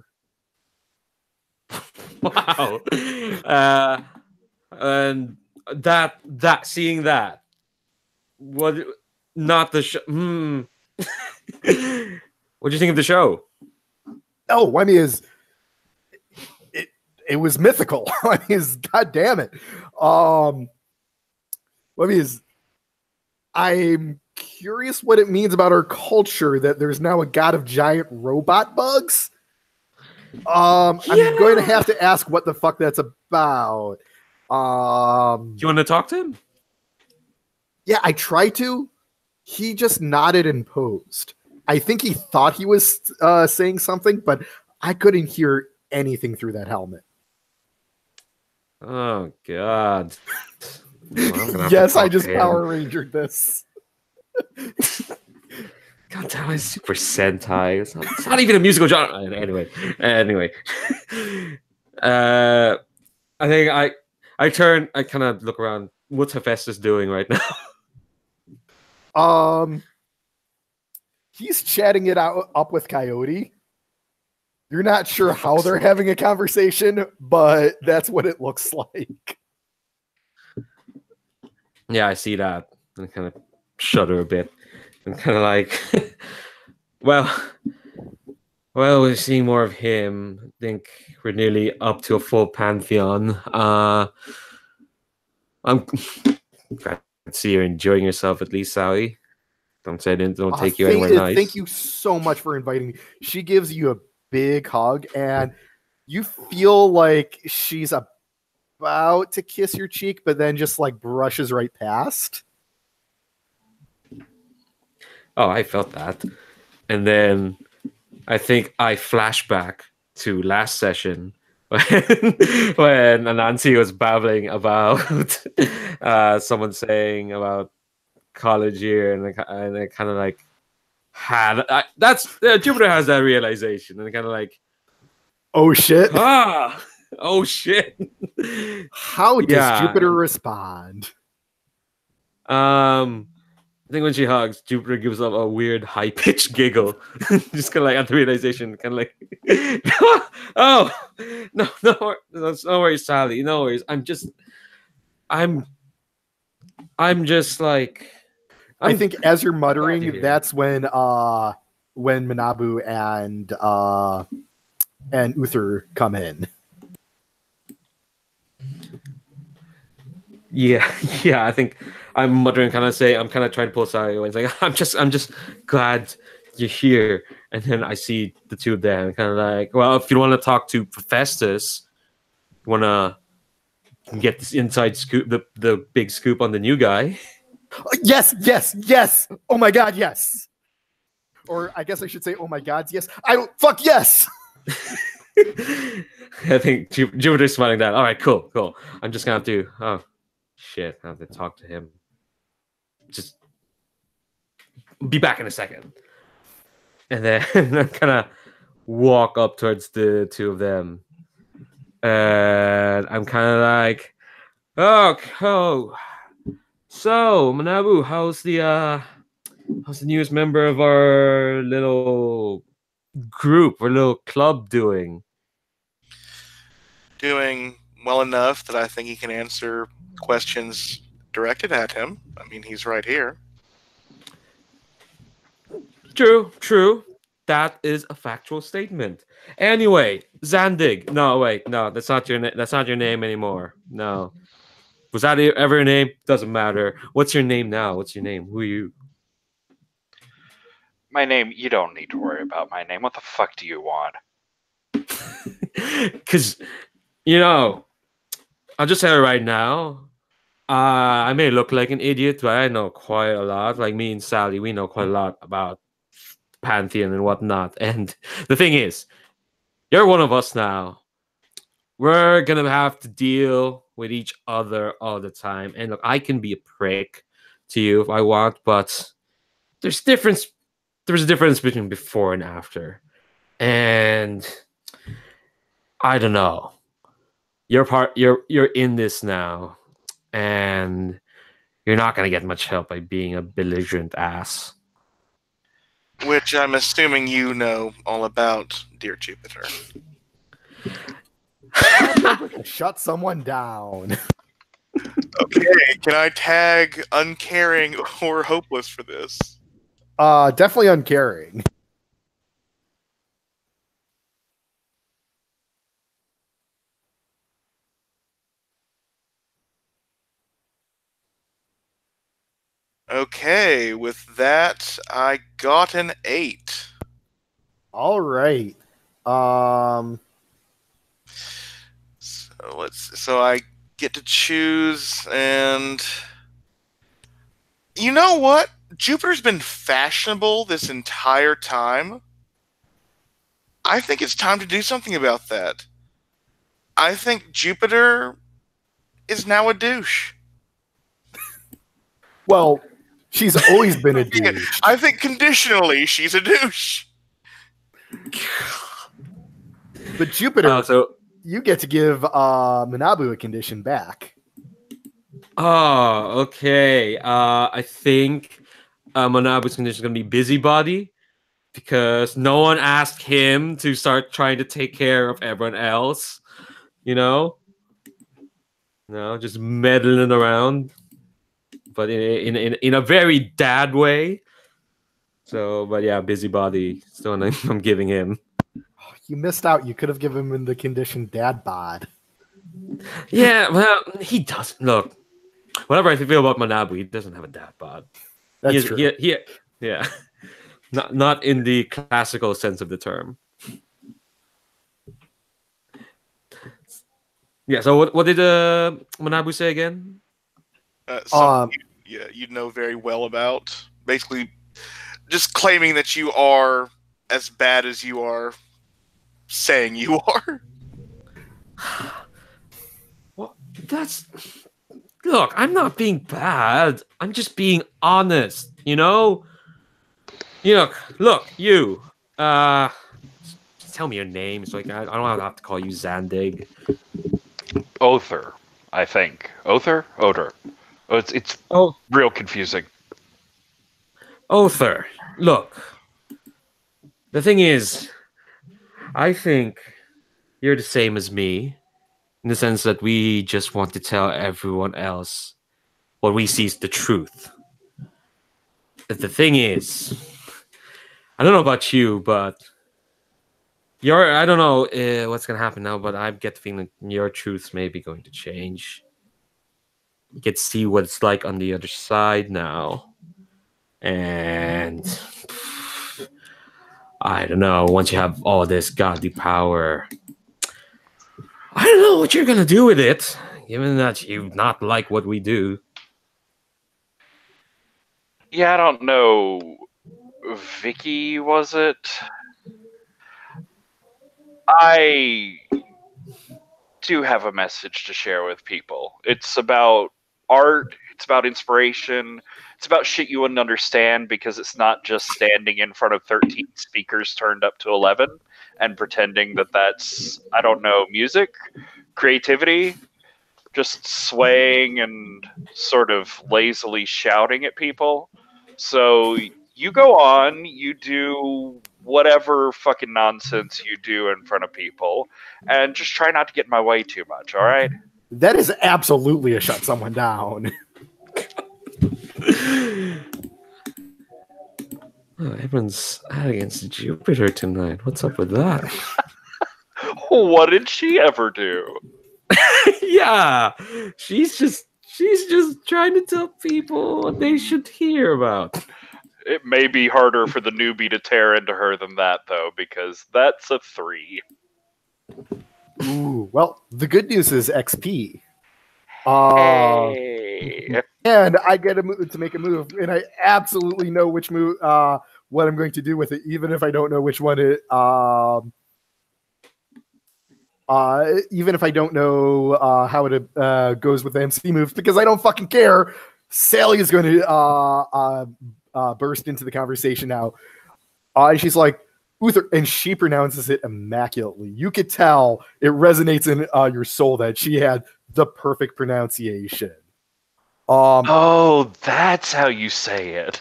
Wow. And that seeing that, what, not the show. What do you think of the show? Oh, I mean, it was mythical. I mean, god damn it. I mean, I'm curious what it means about our culture that there's now a god of giant robot bugs. I'm going to have to ask what the fuck that's about. Do you want to talk to him? Yeah, I tried to. He just nodded and posed. I think he thought he was saying something, but I couldn't hear anything through that helmet. Oh God! Yes, I just Power Rangered this. God damn, it's Super Sentai. It's not even a musical genre. Anyway. I think I kind of look around. What's Hephaestus doing right now? He's chatting it up with Coyote. You're not sure how they're having a conversation, but that's what it looks like. Yeah, I see that. I kind of shudder a bit. I'm kind of like, well, we're seeing more of him. I think we're nearly up to a full pantheon. I'm glad to see you're enjoying yourself at least, Sally. Don't take you anywhere nice. Thank you so much for inviting me. She gives you a big hug, and you feel like she's about to kiss your cheek, but then just like brushes right past. Oh, I felt that. And then I think I flash back to last session when Anansi was babbling about someone saying about college year, and I kind of like Jupiter has that realization, and kind of like, oh shit, oh shit. How does Jupiter respond? I think when she hugs, Jupiter gives up a weird high-pitched giggle, just kind of like at the realization, kind of like, oh no, no worries, Sally, no worries. I'm just like. I think as you're muttering, that's when Manabu and Uther come in. Yeah, I think I'm muttering, kind of I'm kind of trying to pull Sally away. It's like, I'm just glad you're here. And then I see the two of them, kind of like, well, if you want to talk to Festus, you want to get this inside scoop, the big scoop on the new guy. Yes. Oh my God, yes. Or I guess I should say, oh my God, yes. Fuck yes. I think Jupiter's smiling that. All right, cool. I'm just gonna have to. Oh shit! I have to talk to him. Just be back in a second. And then I kind of walk up towards the two of them, and I'm kind of like, oh. So, Manabu, how's the newest member of our little group, our little club doing? Doing well enough that I think he can answer questions directed at him. I mean, he's right here. True. That is a factual statement. Anyway, Zandig. No, wait, no, that's not your name anymore. No. Was that ever a name? Doesn't matter. What's your name now? What's your name? Who are you? My name, you don't need to worry about my name. What the fuck do you want? Because, I'll just say it right now. I may look like an idiot, but I know quite a lot. Like me and Sally, we know quite a lot about Pantheon and whatnot. And the thing is, you're one of us now. We're going to have to deal with each other all the time. And look, I can be a prick to you if I want, but there's a difference between before and after. And I don't know. You're in this now, and you're not gonna get much help by being a belligerent ass. Which I'm assuming you know all about, dear Jupiter. Shut someone down. Okay, can I tag uncaring or hopeless for this? Definitely uncaring. Okay, with that, I got an 8. All right. So I get to choose, and you know what? Jupiter's been fashionable this entire time. I think it's time to do something about that. I think Jupiter is now a douche. Well, she's always been a douche. I think conditionally she's a douche. But Jupiter, So you get to give Manabu a condition back. oh, okay. I think Manabu's condition is gonna be busybody because no one asked him to start trying to take care of everyone else. You know, no, just meddling around, but in a very dad way. So, but yeah, busybody. So I'm giving him. You missed out. You could have given him the condition dad bod. Yeah, well, he doesn't look. Whatever I feel about Manabu, he doesn't have a dad bod. That's true. Yeah, not in the classical sense of the term. Yeah. So what did Manabu say again? Something you know very well about. Basically, just claiming that you are as bad as you are saying you are. Well, that's look. I'm not being bad. I'm just being honest. You know. Look. You. Just tell me your name so I don't have to call you Zandig. Other, I think. Other? Odor. Oh, it's real confusing. Other. Look. The thing is, I think you're the same as me, in the sense that we just want to tell everyone else what we see is the truth. But the thing is, I don't know about you, but I don't know what's going to happen now, but I get the feeling your truths may be going to change. You get to see what it's like on the other side now. And I don't know, once you have all this godly power, I don't know what you're going to do with it, given that you not like what we do. Yeah, I don't know. Vicky, was it? I do have a message to share with people. It's about art, it's about inspiration, it's about shit you wouldn't understand because it's not just standing in front of 13 speakers turned up to 11 and pretending that that's, I don't know, music, creativity, just swaying and sort of lazily shouting at people. So you go on, you do whatever fucking nonsense you do in front of people, and just try not to get in my way too much, all right? That is absolutely a shut someone down. Oh, everyone's out against Jupiter tonight. What's up with that? What did she ever do? Yeah, she's just trying to tell people what they should hear about. It may be harder for the newbie to tear into her than that, though, because that's a 3. Ooh, well, the good news is XP. Hey. And I get to make a move, and I absolutely know which move, what I'm going to do with it, even if I don't know which one it. Even if I don't know how it goes with the MC moves, because I don't fucking care. Sally is going to burst into the conversation now. She's like, Uther, and she pronounces it immaculately. You could tell it resonates in your soul that she had the perfect pronunciation. Oh, that's how you say it.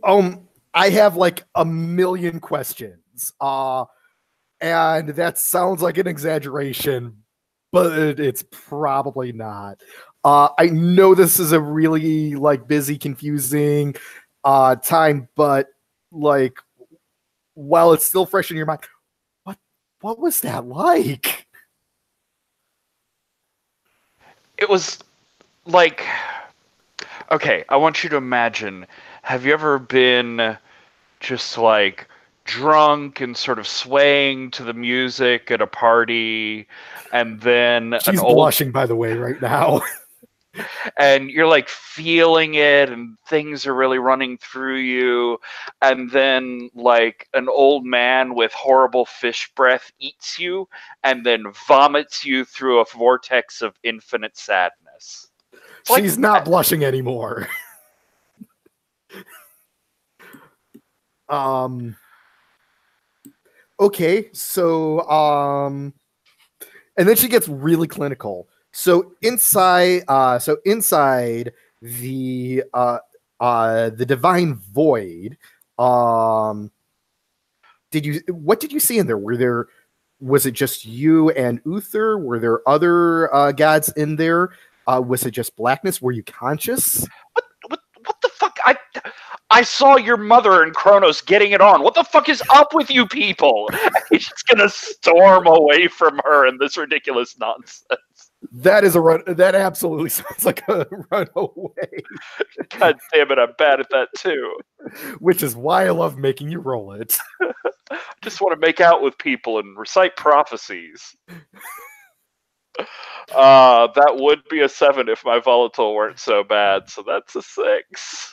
I have like a million questions. And that sounds like an exaggeration, but it's probably not. I know this is a really like busy, confusing time, but like while it's still fresh in your mind, what was that like? It was like, okay, I want you to imagine, have you ever been just like drunk and sort of swaying to the music at a party, and then She's blushing, by the way, right now. and you're like feeling it and things are really running through you, and then like an old man with horrible fish breath eats you and then vomits you through a vortex of infinite sadness. She's not blushing anymore. Okay, so and then she gets really clinical. So inside the divine void, what did you see in there? Was it just you and Uther? Were there other gods in there? Was it just blackness? Were you conscious? What the fuck? I saw your mother and Kronos getting it on. What the fuck is up with you people? He's just gonna storm away from her in this ridiculous nonsense. That is a run. That absolutely sounds like a runaway. God damn it, I'm bad at that too. Which is why I love making you roll it. I just want to make out with people and recite prophecies. That would be a 7 if my volatile weren't so bad, so that's a 6.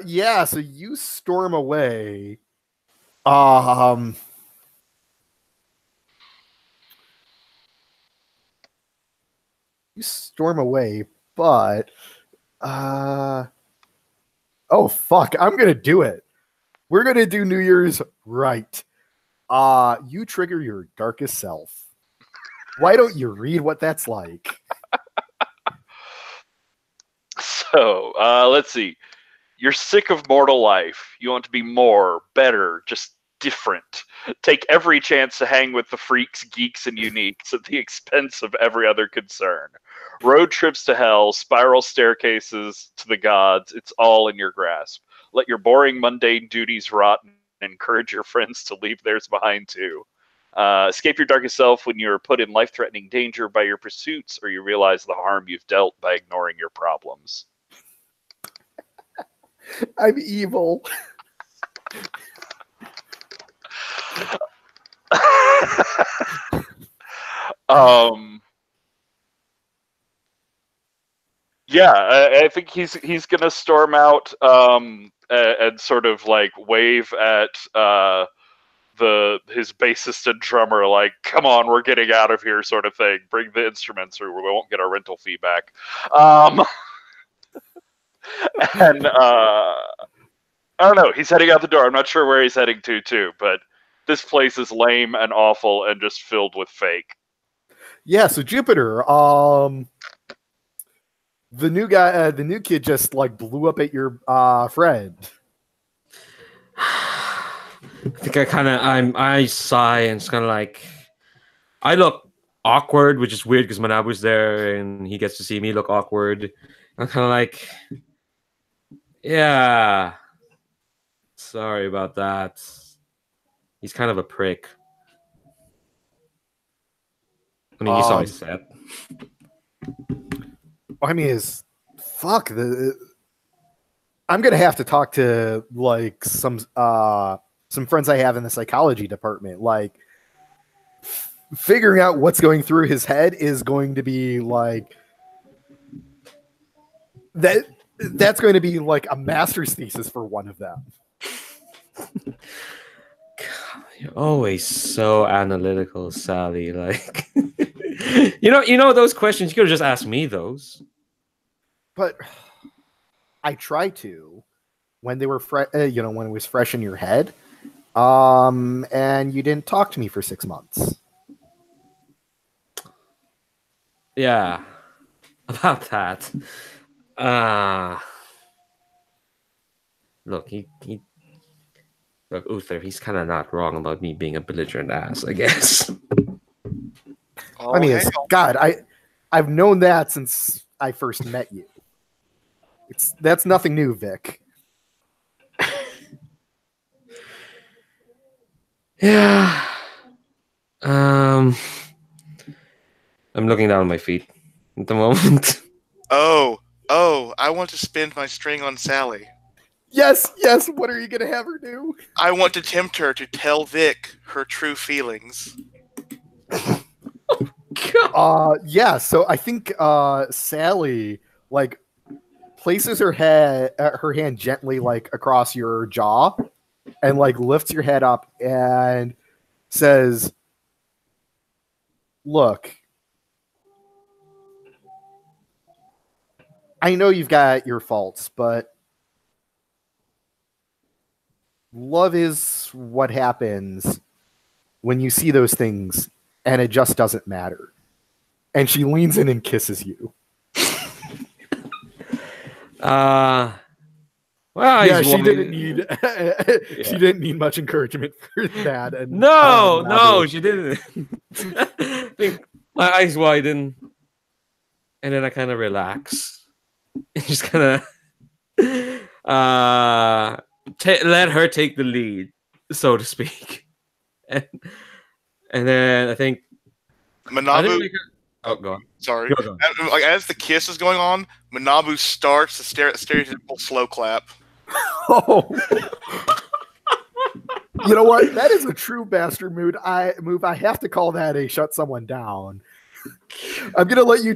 Yeah, so you storm away. You storm away, but oh fuck, I'm gonna do it. We're gonna do New Year's right. You trigger your darkest self. Why don't you read what that's like? So, let's see. You're sick of mortal life. You want to be more, better, just different. Take every chance to hang with the freaks, geeks, and uniques at the expense of every other concern. Road trips to hell, spiral staircases to the gods, it's all in your grasp. Let your boring, mundane duties rot and encourage your friends to leave theirs behind too. Escape your darkest self when you're put in life-threatening danger by your pursuits, or you realize the harm you've dealt by ignoring your problems. I'm evil. Yeah, I think he's gonna storm out and sort of like wave at his bassist and drummer, like, "Come on, we're getting out of here," sort of thing. Bring the instruments, or we won't get our rental fee back. And I don't know. He's heading out the door. I'm not sure where he's heading to, too. But this place is lame and awful and just filled with fake. Yeah. So Jupiter, the new guy, the new kid, just like blew up at your friend. I think I sigh and it's kind of like I look awkward, which is weird because Manabu's there and he gets to see me look awkward. I'm kind of like, yeah, sorry about that. He's kind of a prick. I mean, you saw his set. I mean, fuck. I'm gonna have to talk to like some friends I have in the psychology department. Like, figuring out what's going through his head is going to be like that. That's going to be like a master's thesis for one of them. God, you're always so analytical, Sally. Like, you know those questions. You could have just asked me those. But I try to. when they were when it was fresh in your head. And you didn't talk to me for 6 months. Yeah, about that. Look, look, Uther, he's kind of not wrong about me being a belligerent ass, I guess. Oh, I mean, hell. God, I've known that since I first met you. That's nothing new, Vic. Yeah. I'm looking down at my feet at the moment. Oh, I want to spin my string on Sally. Yes. What are you gonna have her do? I want to tempt her to tell Vic her true feelings. Yeah. So I think Sally like places her hand gently like across your jaw, and like lifts your head up and says, "Look, I know you've got your faults, but love is what happens when you see those things and it just doesn't matter." And she leans in and kisses you. Well, Yeah, he's she one- didn't need she didn't need much encouragement for that. And No, she didn't. I think my eyes widen, and then I kind of relax. Just kind of let her take the lead, so to speak. And then I think Manabu, oh, go on. sorry. Go on. Like as the kiss is going on, Manabu starts the stereotypical slow clap. Oh. You know what? That is a true bastard move. I have to call that a shut someone down. I'm gonna let you.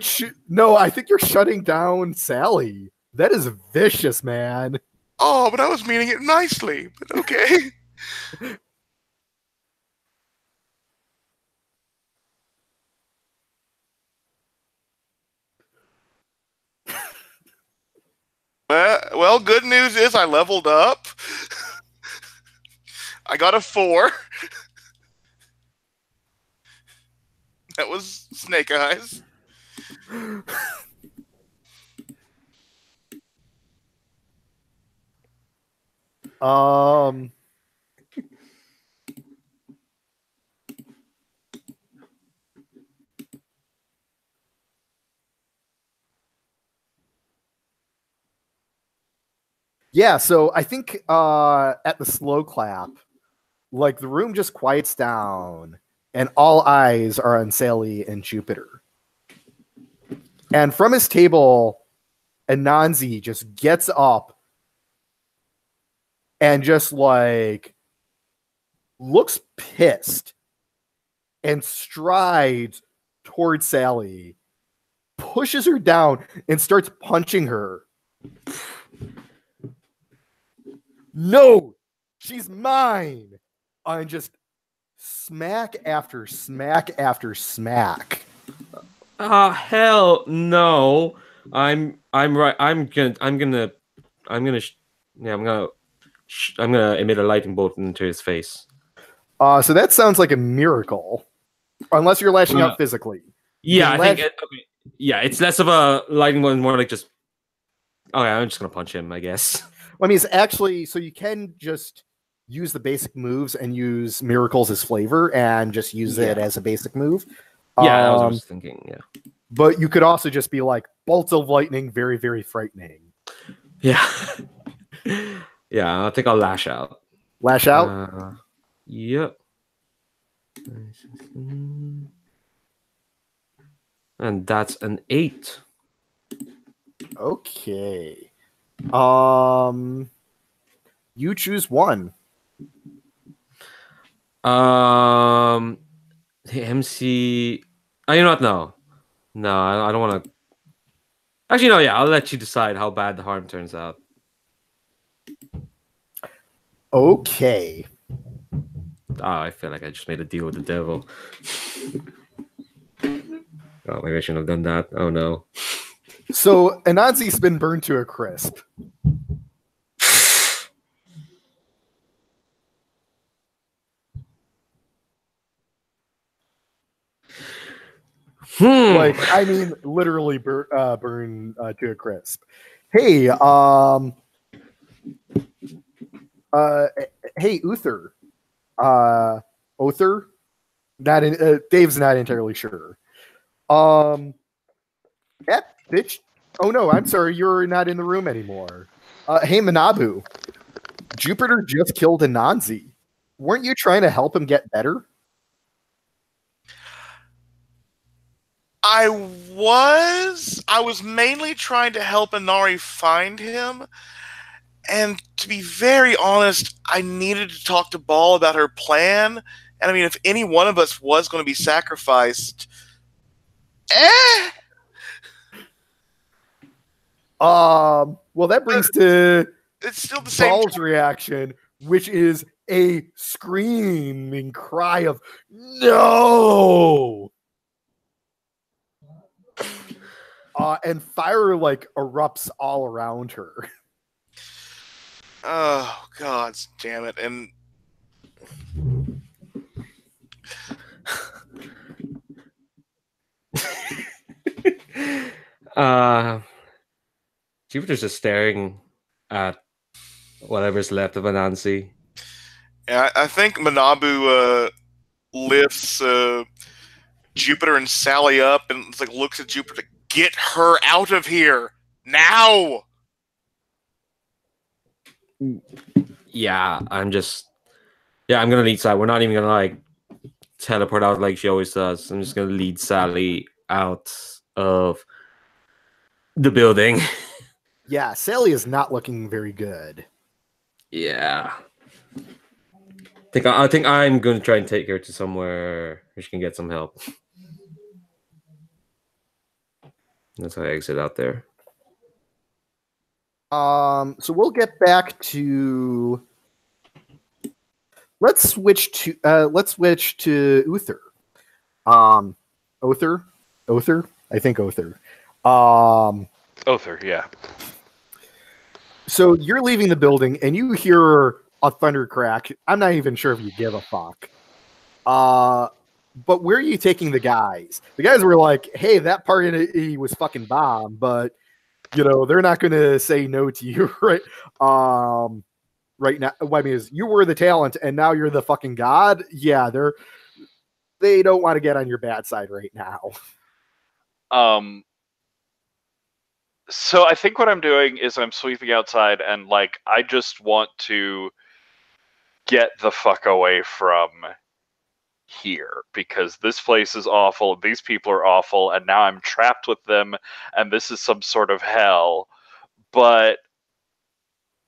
No, I think you're shutting down Sally. That is vicious, man. Oh, but I was meaning it nicely. But okay. Well, good news is I leveled up. I got a 4. That was Snake Eyes. Yeah, so I think at the slow clap, like the room just quiets down and all eyes are on Sally and Jupiter. And from his table, Anansi just gets up and just like looks pissed and strides towards Sally, pushes her down, and starts punching her. No, she's mine. And just smack after smack after smack. Hell no. I'm right. I'm gonna emit a lightning bolt into his face. So that sounds like a miracle. Unless you're lashing out physically. Yeah, I think it's less of a lightning bolt and more like just okay, I'm just gonna punch him, I guess. I mean, it's actually so you can just use the basic moves and use miracles as flavor and just use it as a basic move. Yeah, that was what I was thinking. Yeah, but you could also just be like bolts of lightning, very, very frightening. Yeah, yeah. I think I'll lash out. Lash out. Yep. And that's an 8. Okay. You choose one. The MC. Oh, you know what? No, I don't want to. Actually, no. Yeah, I'll let you decide how bad the harm turns out. Okay. Oh, I feel like I just made a deal with the devil. Oh, maybe I shouldn't have done that. Oh no. So Anansi's been burned to a crisp. Like, I mean, literally burn to a crisp. Hey, hey, Uther. Uther? Dave's not entirely sure. Bitch. Oh no, I'm sorry, you're not in the room anymore. Hey, Manabu. Jupiter just killed Anansi. Weren't you trying to help him get better? I was mainly trying to help Inari find him. And to be very honest, I needed to talk to Ball about her plan. And I mean, if any one of us was going to be sacrificed, Well, that brings to it's still the same. Ball's reaction, which is a screaming cry of no. And fire like erupts all around her. Oh, God damn it. And Jupiter's just staring at whatever's left of Anansi. yeah, I think Manabu lifts Jupiter and Sally up and like looks at Jupiter to get her out of here now. Yeah, I'm gonna lead Sally. We're not even gonna like teleport out like she always does. I'm just gonna lead Sally out of the building. Yeah, Sally is not looking very good. Yeah. I think I'm gonna try and take her to somewhere where she can get some help. That's how I exit out there. So we'll get back to. Let's switch to Uther. Uther. I think Uther. Other, yeah. So you're leaving the building and you hear a thunder crack. I'm not even sure if you give a fuck. But where are you taking the guys? The guys were like, "Hey, that party was fucking bomb," but they're not going to say no to you, right? Right now, I mean, you were the talent, and now you're the fucking god. Yeah, they don't want to get on your bad side right now. So I think what I'm doing is I'm sweeping outside, and like I just want to get the fuck away from here because this place is awful, these people are awful, and now I'm trapped with them, and this is some sort of hell. But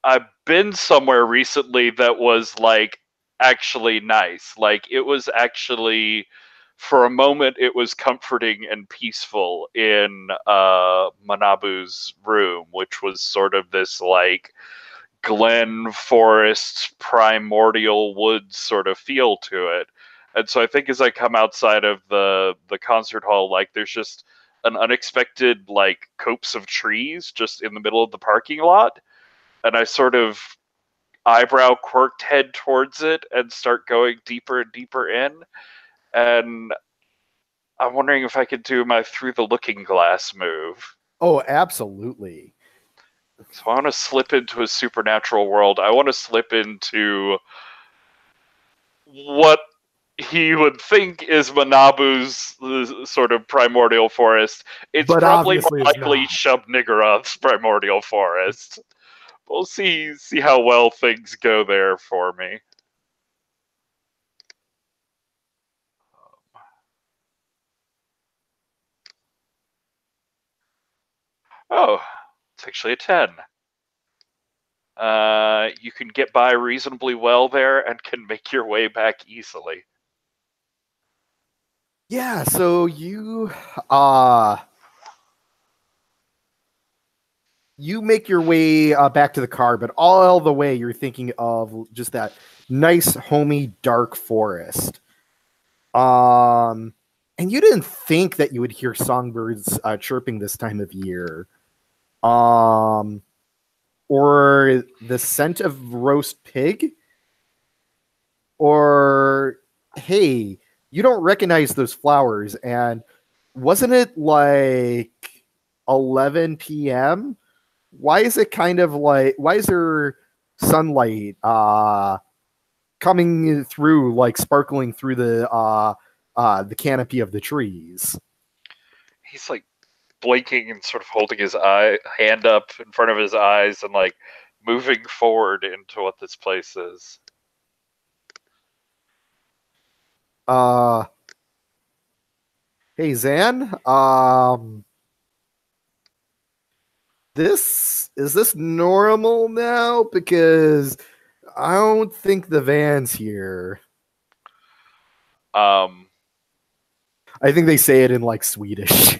I've been somewhere recently that was like actually nice. Like it was actually, for a moment, it was comforting and peaceful in Manabu's room, which was sort of this like Glen Forest primordial woods sort of feel to it. And so I think as I come outside of the concert hall, like there's just an unexpected like copse of trees just in the middle of the parking lot. And I sort of eyebrow quirked head towards it and start going deeper and deeper in. And I'm wondering if I could do my through the looking glass move. Oh, absolutely. So I want to slip into a supernatural world. I want to slip into what he would think is Manabu's sort of primordial forest. It's But probably obviously more it's likely not. Shub Niggeroth's primordial forest. We'll see how well things go there for me. Oh, it's actually a 10. You can get by reasonably well there and can make your way back easily. Yeah, so you make your way back to the car, but all the way you're thinking of just that nice, homey, dark forest. And you didn't think that you would hear songbirds chirping this time of year. Or the scent of roast pig. Or, hey, you don't recognize those flowers, and wasn't it like 11 p.m.? Why is it kind of like, why is there sunlight coming through, like sparkling through the canopy of the trees? He's like blinking and sort of holding his hand up in front of his eyes and like moving forward into what this place is. Hey Zan, is this normal now? Because I don't think the van's here. Um, I think they say it in like Swedish.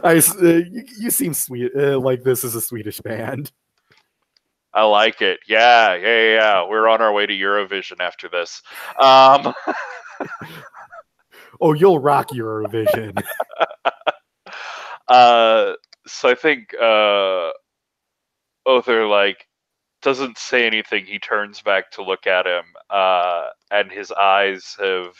You seem sweet. Like this is a Swedish band. I like it. Yeah. We're on our way to Eurovision after this. Oh, you'll rock Eurovision. So I think Other like doesn't say anything. He turns back to look at him, and his eyes have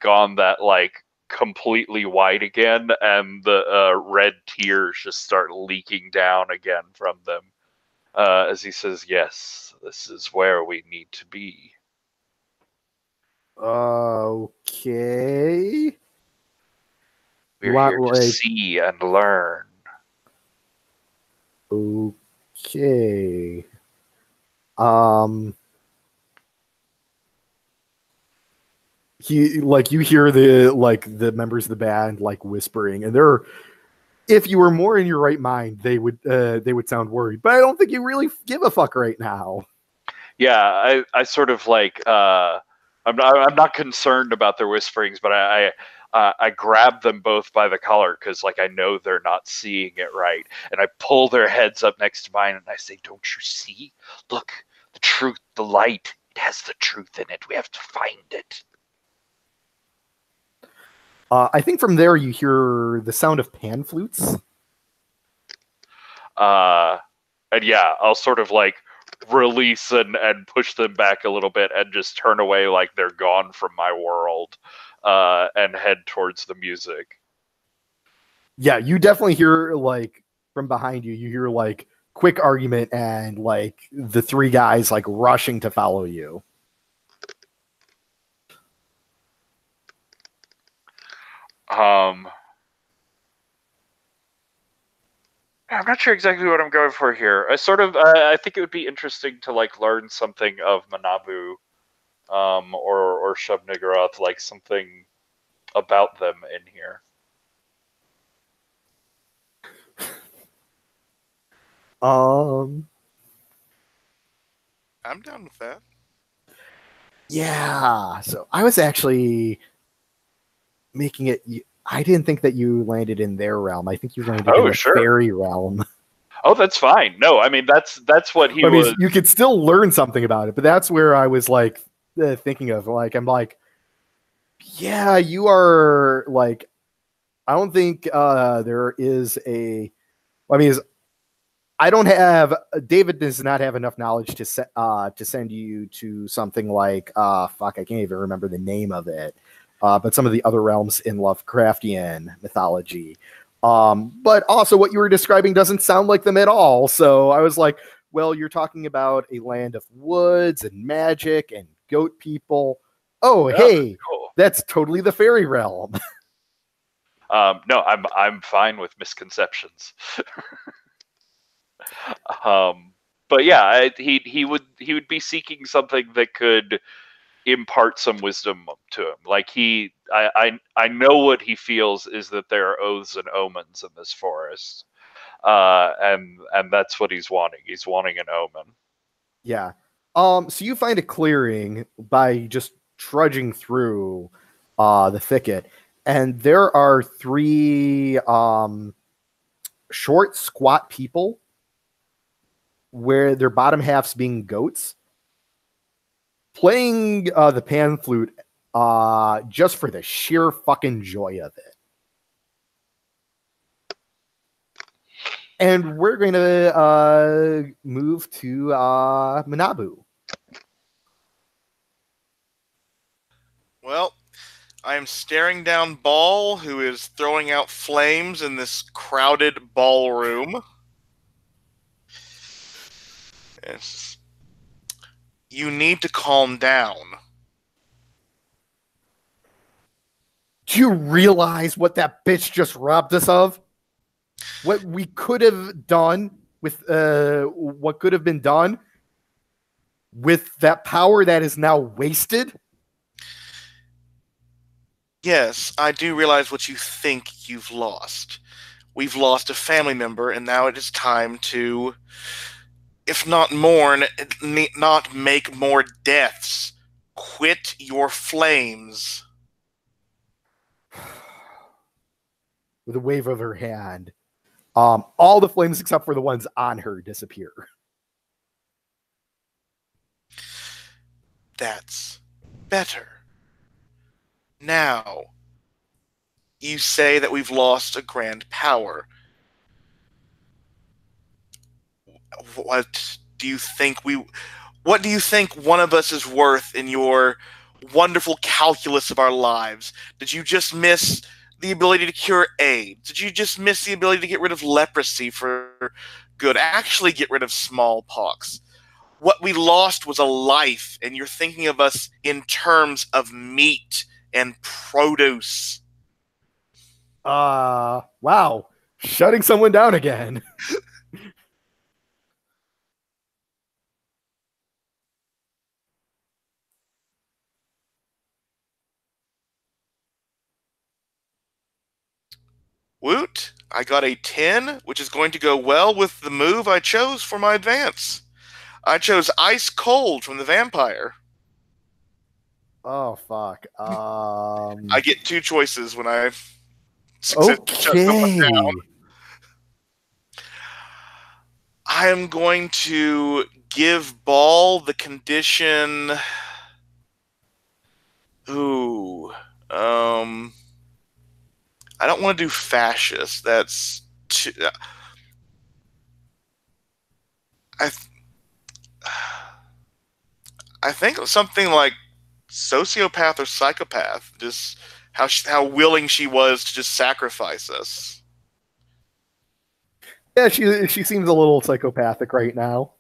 gone that like completely white again, and the red tears just start leaking down again from them as he says, "Yes, this is where we need to be." Okay. We're here to see and learn. Okay. You hear the members of the band like whispering, and they're, if you were more in your right mind, they would sound worried, but I don't think you really give a fuck right now. Yeah, I sort of like I'm not concerned about their whisperings, but I grab them both by the collar because like I know they're not seeing it right, and I pull their heads up next to mine and I say, "Don't you see? Look, the truth, the light. It has the truth in it. We have to find it." I think from there you hear the sound of pan flutes. And yeah, I'll sort of like release and push them back a little bit and just turn away like they're gone from my world, and head towards the music. Yeah, you definitely hear like from behind you, you hear like quick argument and like the three guys like rushing to follow you. I'm not sure exactly what I'm going for here. I think it would be interesting to like learn something of Manabu, or Shub-Niggurath, like something about them in here. I'm down with that. Yeah, so I was actually making it. I didn't think that you landed in their realm. I think you landed in the fairy realm. Oh, that's fine. No, I mean that's what he was. You could still learn something about it, but that's where I was like thinking of. Like I'm like, yeah, you are like. I don't think there is a. I mean, I don't have. David does not have enough knowledge to send you to something like fuck. I can't even remember the name of it. But some of the other realms in Lovecraftian mythology. But also what you were describing doesn't sound like them at all. So I was like, well, you're talking about a land of woods and magic and goat people. Oh, yeah, hey, cool. That's totally the fairy realm. No, I'm fine with misconceptions. But yeah, he would be seeking something that could impart some wisdom to him. Like I know what he feels is that there are oaths and omens in this forest, and that's what he's wanting. He's wanting an omen. Yeah. So you find a clearing by just trudging through the thicket, and there are three short, squat people, where their bottom halves being goats, playing the pan flute just for the sheer fucking joy of it. And we're going to move to Manabu. Well, I am staring down Ball, who is throwing out flames in this crowded ballroom. It's, you need to calm down. Do you realize what that bitch just robbed us of? What we could have done with what could have been done with that power that is now wasted? Yes, I do realize what you think you've lost. We've lost a family member, and now it is time to, if not mourn, not make more deaths. Quit your flames. With a wave of her hand, all the flames except for the ones on her disappear. That's better. Now, you say that we've lost a grand power. What do you think one of us is worth in your wonderful calculus of our lives? Did you just miss the ability to cure AIDS? Did you just miss the ability to get rid of leprosy for good? Actually get rid of smallpox? What we lost was a life, and you're thinking of us in terms of meat and produce. Wow. Shutting someone down again. Woot! I got a 10, which is going to go well with the move I chose for my advance. I chose Ice Cold from the Vampire. Oh, fuck. I get 2 choices when I shut someone Okay. down. I am going to give Ball the condition. Ooh. I don't want to do fascist. That's too, I think something like sociopath or psychopath. Just how willing she was to just sacrifice us. Yeah, she seems a little psychopathic right now.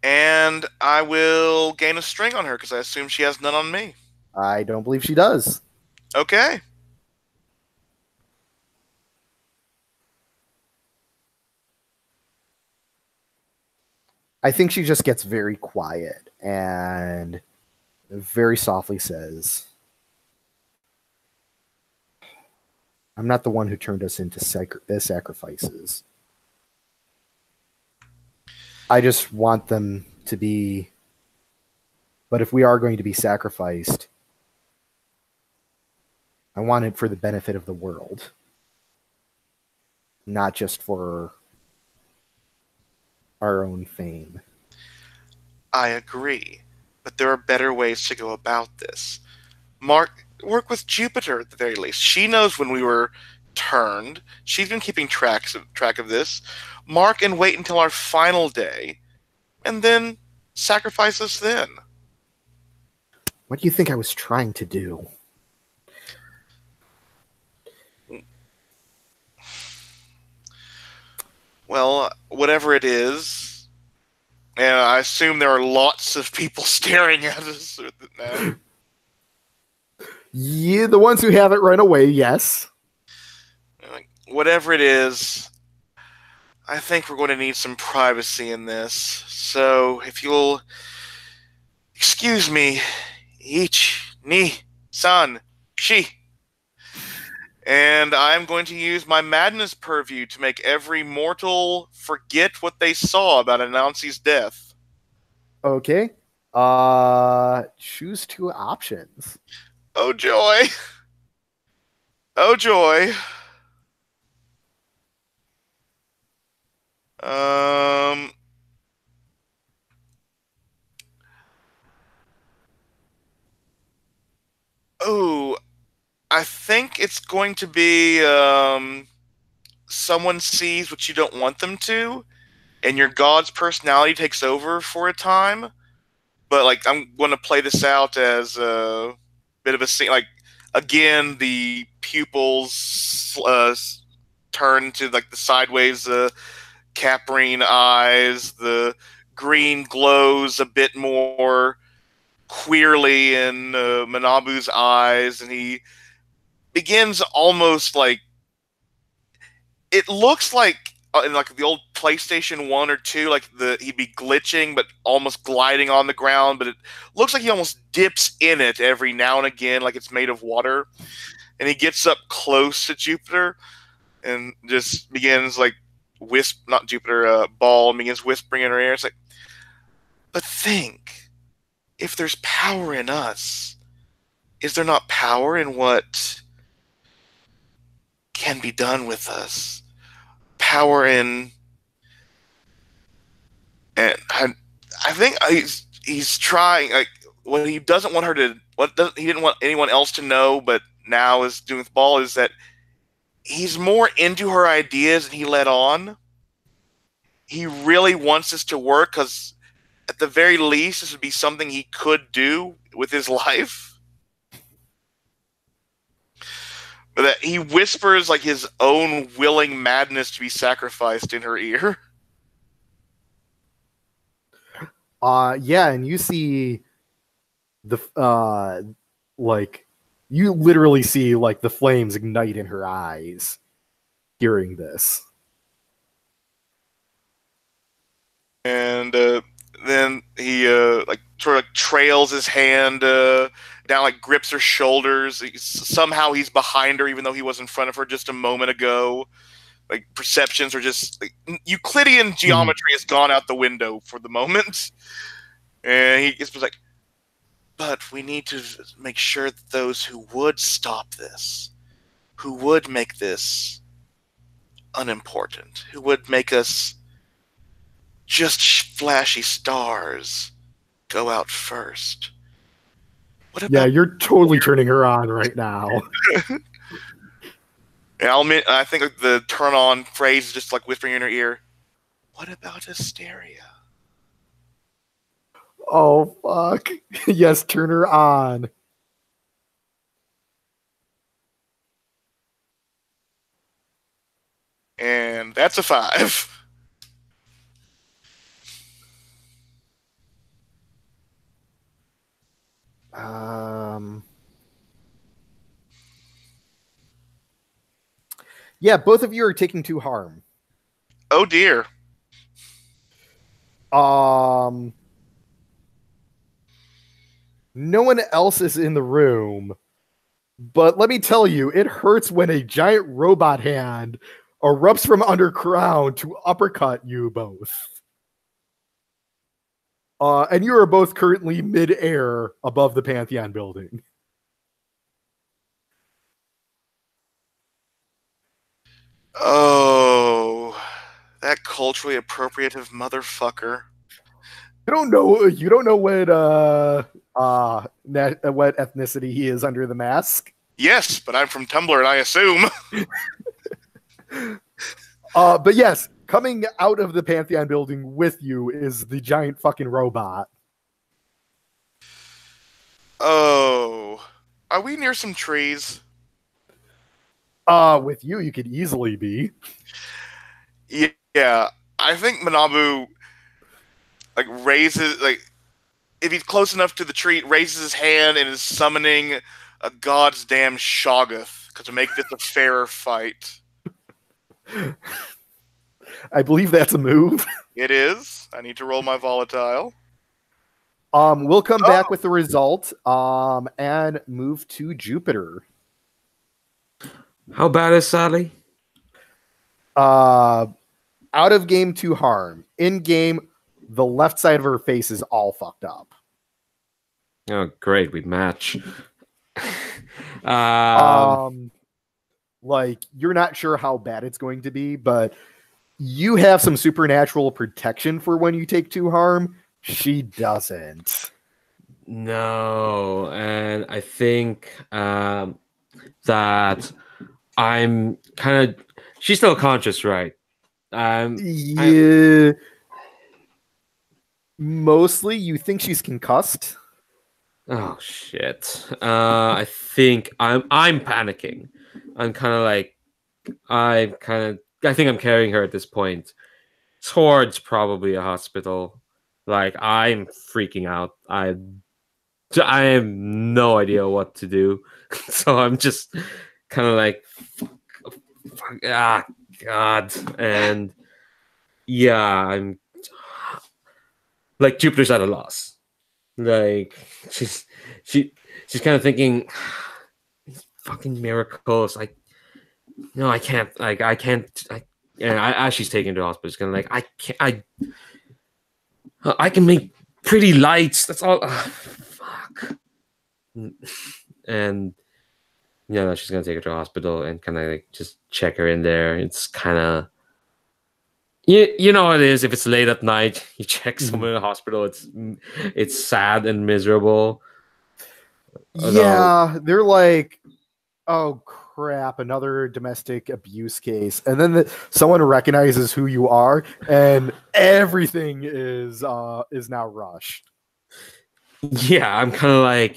And I will gain a string on her because I assume she has none on me. I don't believe she does. Okay. I think she just gets very quiet and very softly says, I'm not the one who turned us into sacrifices. I just want them to be. But if we are going to be sacrificed, I want it for the benefit of the world, not just for our own fame. I agree, but there are better ways to go about this. Mark, work with Jupiter at the very least. She knows when we were turned. She's been keeping track of this. Mark and wait until our final day, and then sacrifice us then. What do you think I was trying to do? Well, whatever it is, and I assume there are lots of people staring at us now. Yeah, the ones who haven't run away, yes. Whatever it is, I think we're going to need some privacy in this. So, if you'll excuse me, Ich, ni, san, shi. And I'm going to use my madness purview to make every mortal forget what they saw about Anansi's death. Okay. Choose 2 options. Oh joy. Oh joy. Oh, I think it's going to be someone sees what you don't want them to, and your god's personality takes over for a time. But like, I'm going to play this out as a bit of a scene. Like, again, the pupils turn to like the sideways caprine eyes. The green glows a bit more queerly in Manabu's eyes, and he begins almost like it looks like in like the old PlayStation 1 or 2, like he'd be glitching but almost gliding on the ground, but it looks like he almost dips in it every now and again, like it's made of water. And he gets up close to Jupiter and just begins like not Jupiter, Ball, and begins whispering in her ear. It's like, but think, if there's power in us, is there not power in what can be done with us? Power in, and I think he's trying, like, what he doesn't want her to, he didn't want anyone else to know, but now is doing with Ball, is that he's more into her ideas than he let on. He really wants this to work because at the very least this would be something he could do with his life. But that he whispers like his own willing madness to be sacrificed in her ear. Yeah, and you see the like you literally see like the flames ignite in her eyes hearing this. And then he like sort of trails his hand down, like grips her shoulders. Somehow he's behind her, even though he was in front of her just a moment ago. Like perceptions are just like, Euclidean geometry has gone out the window for the moment. And he just was like, but we need to make sure that those who would stop this, who would make this unimportant, who would make us just flashy stars, go out first. What about? Yeah, you're totally turning her on right now. And I think like the turn on phrase is just like whispering in her ear. What about hysteria? Oh fuck! Yes, turn her on. And that's a 5. Yeah, both of you are taking 2 harm. Oh dear. No one else is in the room, but let me tell you, it hurts when a giant robot hand erupts from underground to uppercut you both. And you are both currently mid-air above the Pantheon building. Oh, that culturally appropriative motherfucker. You don't know what ethnicity he is under the mask. Yes, but I'm from Tumblr, and I assume. But yes, coming out of the Pantheon building with you is the giant fucking robot. Oh, are we near some trees? With you could easily be. Yeah, I think Manabu like raises, like, if he's close enough to the tree, raises his hand and is summoning a god's damn Shoggoth to make this a fairer fight. I believe that's a move. It is. I need to roll my volatile. We'll come back with the result and move to Jupiter. How bad is Sally? Out of game 2 harm. In game, the left side of her face is all fucked up. Oh, great. We match. Like, you're not sure how bad it's going to be, but you have some supernatural protection for when you take 2 harm. She doesn't. No, and I think that I'm kind of... She's still conscious, right? Mostly, you think she's concussed. Oh shit. I think I'm panicking. I'm kind of like I think I'm carrying her at this point towards probably a hospital. Like I'm freaking out. I have no idea what to do. So I'm just kind of like God. And yeah, I'm like Jupiter's at a loss. Like she's she she's kind of thinking fucking miracles. Like no, I can't. Like I can't. As she's taken to the hospital, it's kind of like I can't. I can make pretty lights. That's all. Fuck. And yeah, she's gonna take her to the hospital and kind of like just check her in there. It's kind of you know what it is. If it's late at night, you check someone in the hospital. It's sad and miserable. Yeah, they're like, oh crap, another domestic abuse case, and then someone recognizes who you are, and everything is now rushed. Yeah, I'm kind of like,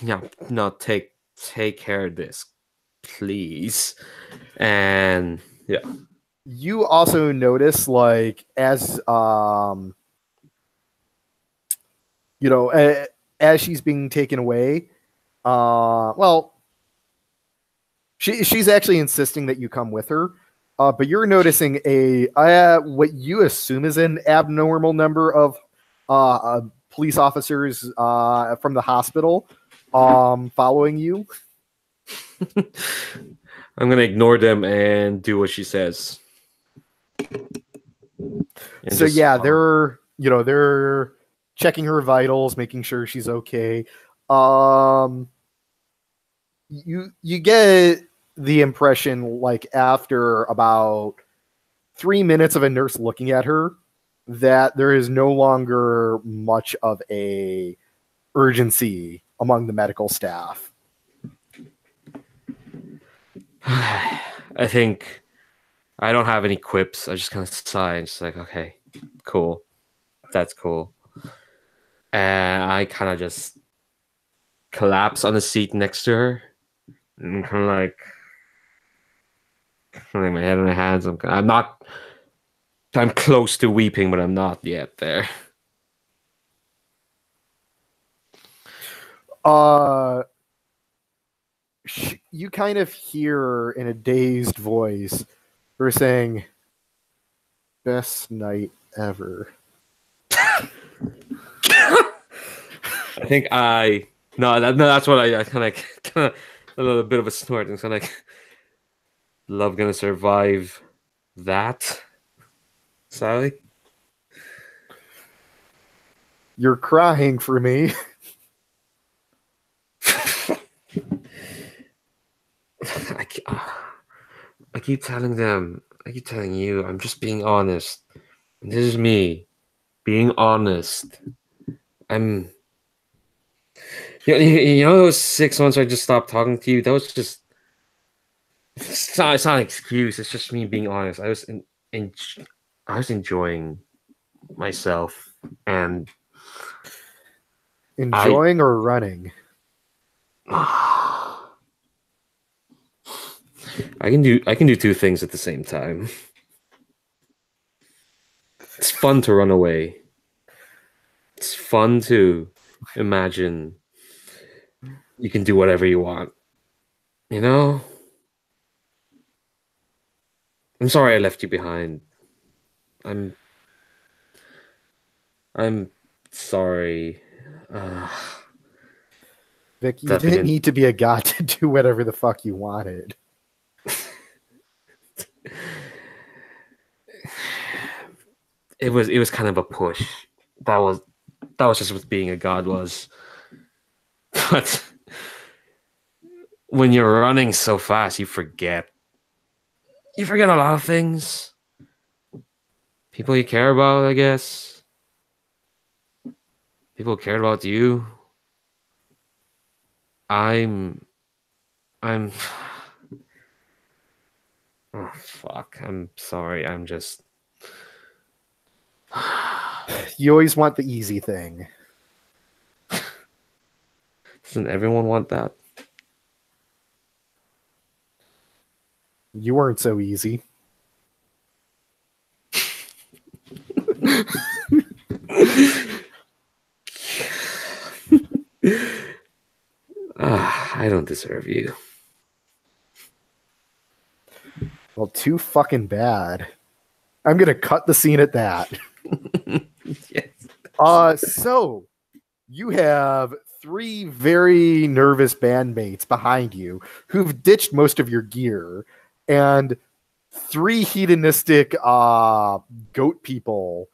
no, take care of this, please. And yeah, you also notice, like, as as she's being taken away, well, she's actually insisting that you come with her, but you're noticing what you assume is an abnormal number of police officers from the hospital following you. I'm gonna ignore them and do what she says. So yeah, they're checking her vitals, making sure she's okay. You get the impression, like, after about 3 minutes of a nurse looking at her, that there is no longer much of a urgency among the medical staff. I think I don't have any quips. I just kind of sigh and just like, okay, cool, that's cool. And I kind of just collapse on the seat next to her, and kind of like putting my head in my hands. I'm close to weeping, but I'm not yet there. You kind of hear in a dazed voice her saying, "Best night ever." I think that's what I kind of a little bit of a snort and kind of like, love gonna survive that, Sally. You're crying for me. I keep telling them, I keep telling you, I'm just being honest. And this is me being honest. You know those 6 months I just stopped talking to you? That was just, it's not an excuse. It's just me being honest. I was enjoying myself and enjoying or running. I can do two things at the same time. It's fun to run away. It's fun to imagine you can do whatever you want. You know? I'm sorry I left you behind. I'm sorry. Vic, you didn't need to be a god to do whatever the fuck you wanted. It was kind of a push. That was just what being a god was. But when you're running so fast, you forget. You forget a lot of things. People you care about, I guess. People cared about you. I'm oh fuck. I'm sorry. I'm just You always want the easy thing. Doesn't everyone want that? You weren't so easy. I don't deserve you. Well, too fucking bad. I'm gonna cut the scene at that. Yes. So you have 3 very nervous bandmates behind you who've ditched most of your gear, and 3 hedonistic goat people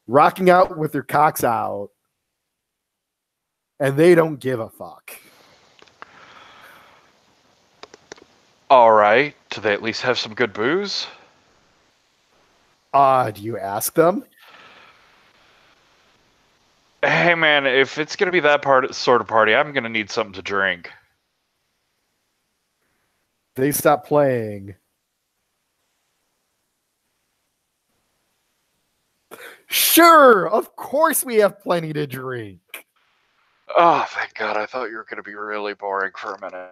rocking out with their cocks out, and they don't give a fuck. All right. Do they at least have some good booze? Do you ask them? Hey, man, if it's going to be that sort of party, I'm going to need something to drink. They stop playing. Sure, of course we have plenty to drink. Oh, thank God. I thought you were going to be really boring for a minute.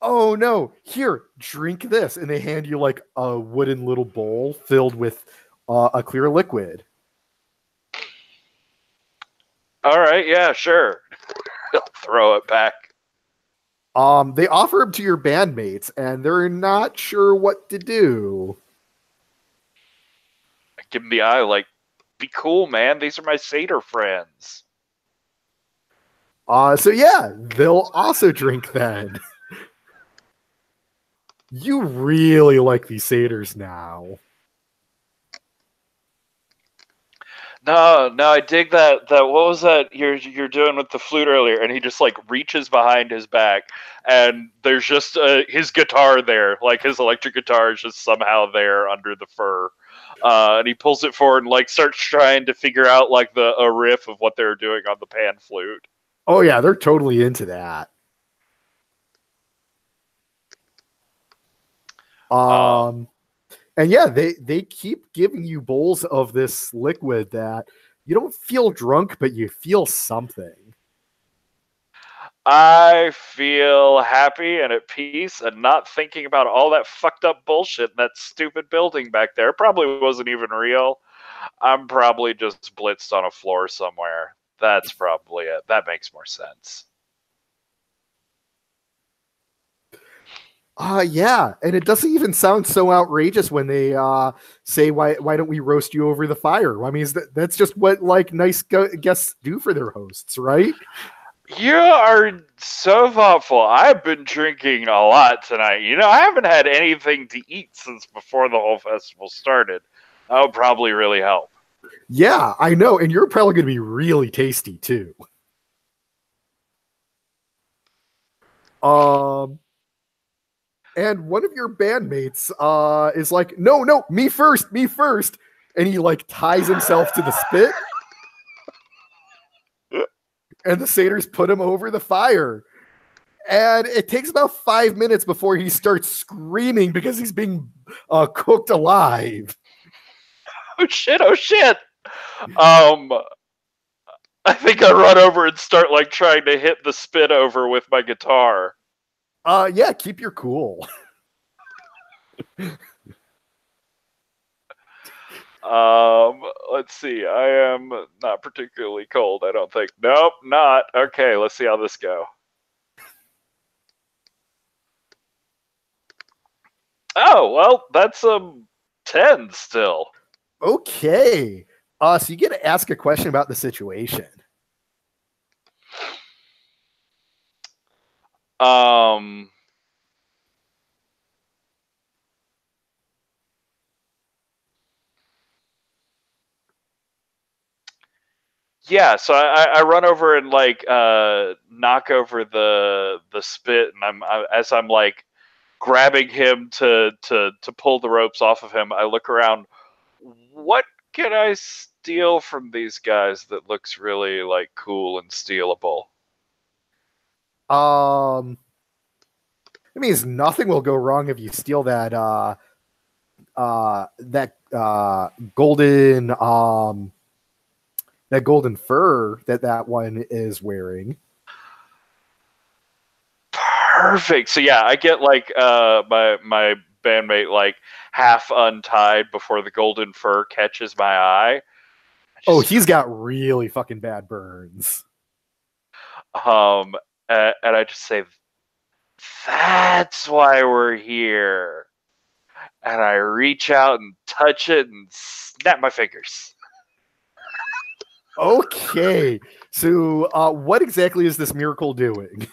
Oh no, here, drink this. And they hand you like a wooden little bowl filled with a clear liquid. All right, yeah, sure. He'll throw it back. They offer them to your bandmates, and they're not sure what to do. I give him the eye, like, be cool, man. These are my satyr friends. So yeah, they'll also drink then. You really like these satyrs now. No, I dig that. What was that you're doing with the flute earlier? And he just like reaches behind his back, and there's just his guitar there, like his electric guitar is just somehow there under the fur. And he pulls it forward and like starts trying to figure out like a riff of what they're doing on the pan flute. Oh yeah, they're totally into that. And yeah, they keep giving you bowls of this liquid that you don't feel drunk, but you feel something. I feel happy and at peace and not thinking about all that fucked up bullshit in that stupid building back there. Probably wasn't even real. I'm probably just blitzed on a floor somewhere. That's probably it. That makes more sense. Yeah, and it doesn't even sound so outrageous when they say, why don't we roast you over the fire? I mean, that's just what like nice guests do for their hosts, right? You are so thoughtful. I've been drinking a lot tonight. You know, I haven't had anything to eat since before the whole festival started. That would probably really help. Yeah, I know, and you're probably going to be really tasty too. And one of your bandmates is like, no, me first. And he like ties himself to the spit. And the satyrs put him over the fire. And it takes about 5 minutes before he starts screaming because he's being cooked alive. Oh shit. I think I run over and start like trying to hit the spit over with my guitar. Yeah, keep your cool. Let's see. I am not particularly cold, I don't think. Nope, not. Okay, let's see how this go. Oh, well, that's 10 still. Okay. So you get to ask a question about the situation. Yeah, so I run over and like knock over the spit, and as I'm like grabbing him to pull the ropes off of him, I look around. What can I steal from these guys that looks really like cool and stealable? It means nothing will go wrong if you steal that golden that golden fur that one is wearing. Perfect. So yeah, I get like my bandmate like half untied before the golden fur catches my eye. Oh, he's got really fucking bad burns. And I just say, that's why we're here. And I reach out and touch it and snap my fingers. Okay. So what exactly is this miracle doing?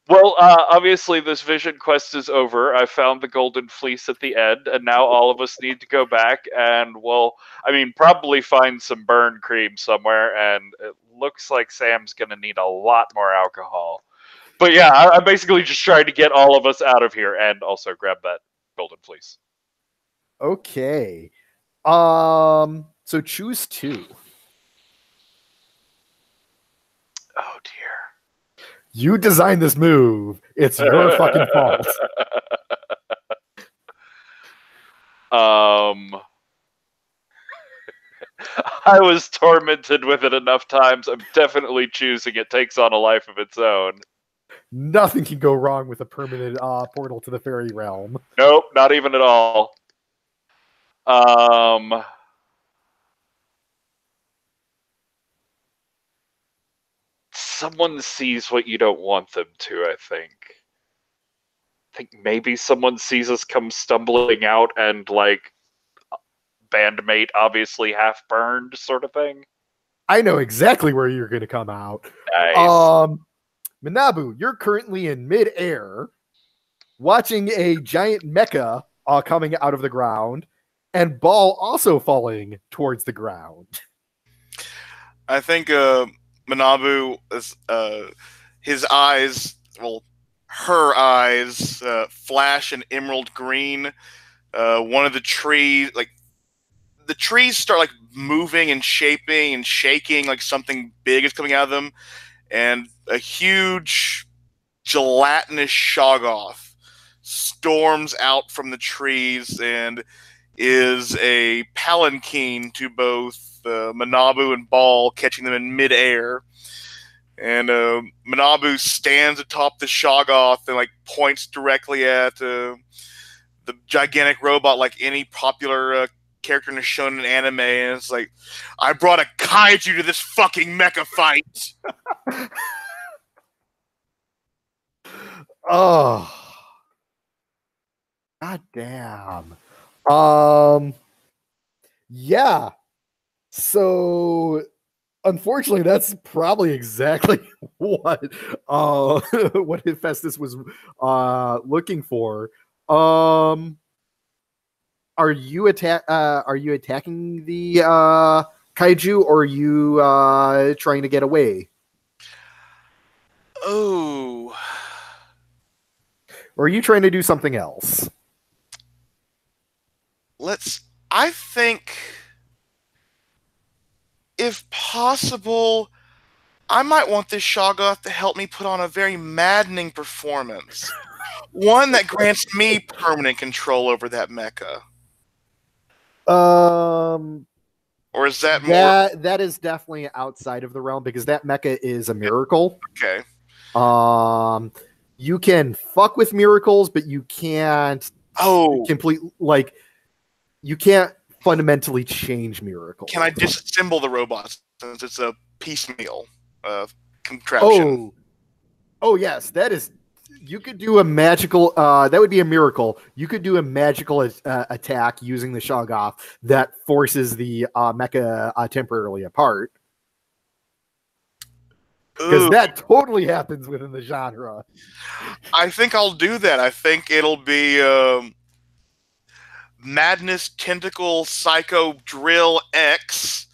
Well, obviously this vision quest is over. I found the golden fleece at the end, and now all of us need to go back and, well, I mean, probably find some burn cream somewhere, and it looks like Sam's going to need a lot more alcohol. But yeah, I'm basically just trying to get all of us out of here and also grab that golden fleece. Okay. So choose 2. Oh, dear. You designed this move. It's your fucking fault. I was tormented with it enough times. I'm definitely choosing it takes on a life of its own. Nothing can go wrong with a permanent portal to the fairy realm. Nope, not even at all. Someone sees what you don't want them to, I think. I think maybe someone sees us come stumbling out and, like, bandmate obviously half burned sort of thing. I know exactly where you're going to come out. Nice. Manabu, you're currently in midair, watching a giant mecha coming out of the ground, and Ball also falling towards the ground. I think Manabu is his eyes, well, her eyes flash an emerald green. One of the trees, like the trees, start like moving and shaping and shaking, like something big is coming out of them, and a huge gelatinous Shoggoth storms out from the trees and is a palanquin to both Manabu and Ball, catching them in midair. And Manabu stands atop the Shoggoth and like points directly at the gigantic robot, like any popular character in a shonen anime, and it's like, I brought a kaiju to this fucking mecha fight. Oh, god damn. Yeah. So unfortunately, that's probably exactly what what Hephaestus was looking for. Are you attacking the kaiju, or are you trying to get away? Oh. Or are you trying to do something else? I think, if possible, I might want this Shoggoth to help me put on a very maddening performance. One that grants me permanent control over that mecha. Or is that more? That is definitely outside of the realm, because that mecha is a miracle. Okay. You can fuck with miracles, but you can't you can't fundamentally change miracles. Can I disassemble the robots since it's a piecemeal contraption? Oh yes, that is. You could do a magical. That would be a miracle. You could do a magical attack using the Shoggoth that forces the mecha temporarily apart. Because that totally happens within the genre. I think I'll do that. I think it'll be Madness Tentacle Psycho Drill X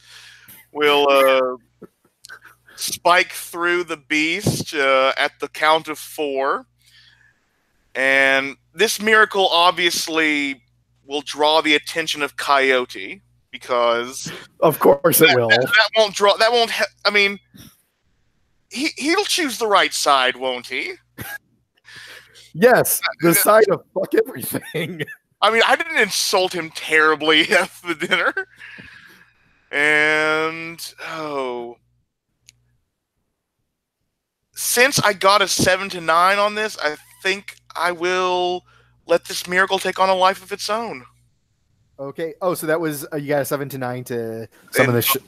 will spike through the beast at the count of 4. And this miracle obviously will draw the attention of Coyote, because of course it will. That won't draw. That won't. I mean, he'll choose the right side, won't he? Yes, the side of fuck everything. I mean, I didn't insult him terribly at the dinner. And since I got a 7 to 9 on this, I think I will let this miracle take on a life of its own. Okay. Oh, so that was you got a 7 to 9 to some of the.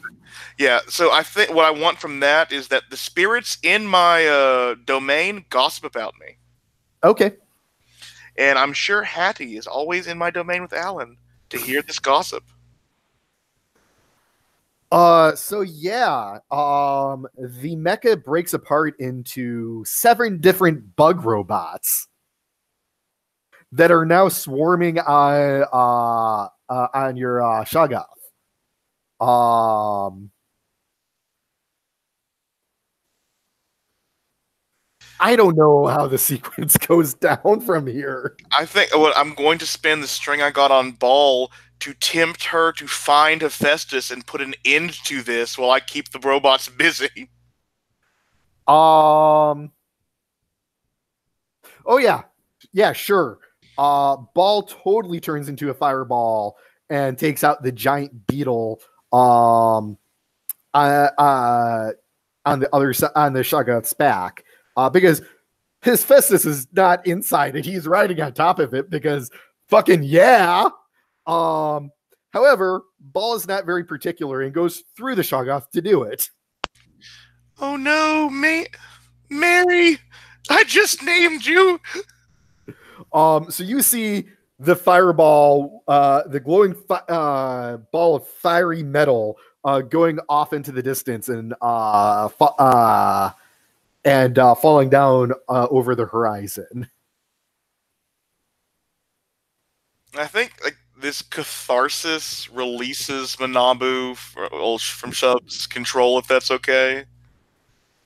Yeah. So I think what I want from that is that the spirits in my domain gossip about me, Okay. and I'm sure Hattie is always in my domain with Alan to hear this gossip. So yeah, the mecha breaks apart into 7 different bug robots that are now swarming on your Shoggoth. I don't know how the sequence goes down from here. I think I'm going to spend the string I got on Ball to tempt her to find Hephaestus and put an end to this while I keep the robots busy. Oh yeah. Yeah, sure. Ball totally turns into a fireball and takes out the giant beetle on the other side on the Shoggoth's back. Because his Festus is not inside it. He's riding on top of it because fucking yeah. However, Ball is not very particular and goes through the Shoggoth to do it. Oh no, Mary! I just named you! So you see the fireball, the glowing ball of fiery metal going off into the distance and falling down over the horizon. I think like this catharsis releases Manabu from Shub's control, if that's okay.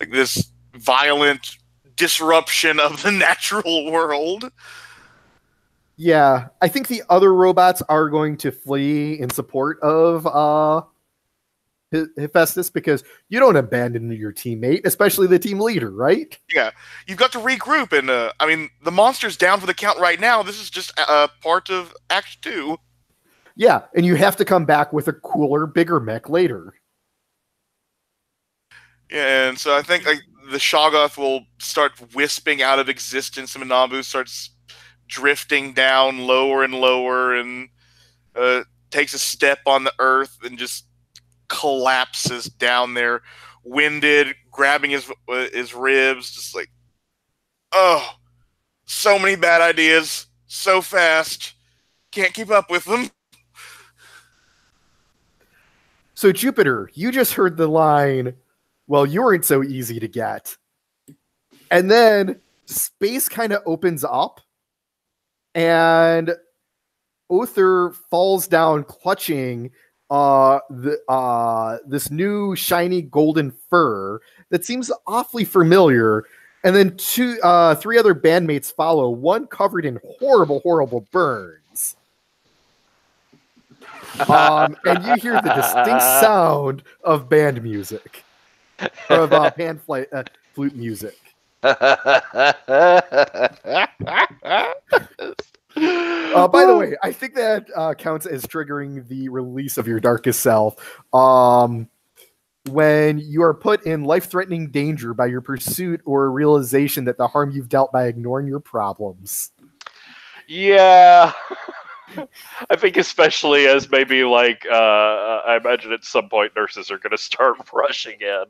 Like this violent disruption of the natural world. Yeah, I think the other robots are going to flee in support of Hephaestus because you don't abandon your teammate, especially the team leader, right? Yeah, you've got to regroup, and I mean, the monster's down for the count right now. This is just part of Act 2. Yeah, and you have to come back with a cooler, bigger mech later. Yeah, and so I think like the Shoggoth will start wisping out of existence, and Manabu starts drifting down lower and lower, and takes a step on the earth and just collapses down there, winded, grabbing his ribs, just like, oh, so many bad ideas, so fast, can't keep up with them. So Jupiter, you just heard the line, well, you weren't so easy to get. And then space kind of opens up and Uther falls down clutching this new shiny golden fur that seems awfully familiar. And then three other bandmates follow, one covered in horrible burns. And you hear the distinct sound of band music, of pan flute music. By the way, I think that counts as triggering the release of your darkest self. When you are put in life-threatening danger by your pursuit or realization that the harm you've dealt by ignoring your problems. Yeah. I think especially as maybe like I imagine at some point nurses are going to start rushing in.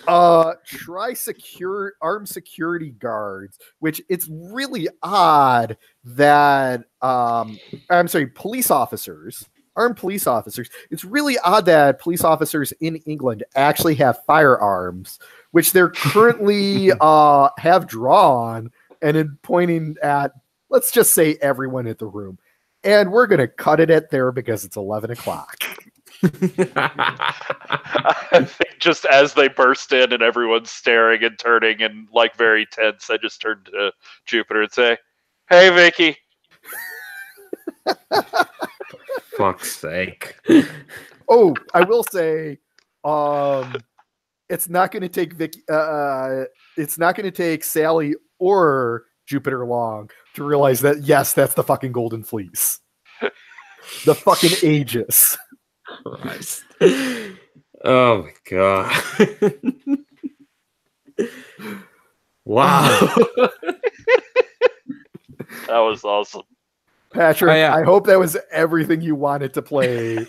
Try armed security guards, which it's really odd that police officers, armed police officers. It's really odd that police officers in England actually have firearms, which they're currently have drawn and in pointing at, let's just say, everyone in the room. And we're gonna cut it at there because it's 11 o'clock. I think just as they burst in and everyone's staring and turning and like very tense, I just turned to Jupiter and say, "Hey, Vicky." Fuck's sake. Oh, I will say, it's not going to take Vicky. It's not going to take Sally or Jupiter long to realize that yes, that's the fucking Golden Fleece, the fucking Aegis. Christ. Oh my god. Wow. That was awesome. Patrick, Oh, yeah. I hope that was everything you wanted to play.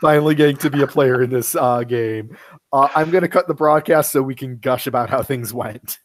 Finally getting to be a player in this game. I'm going to cut the broadcast so we can gush about how things went.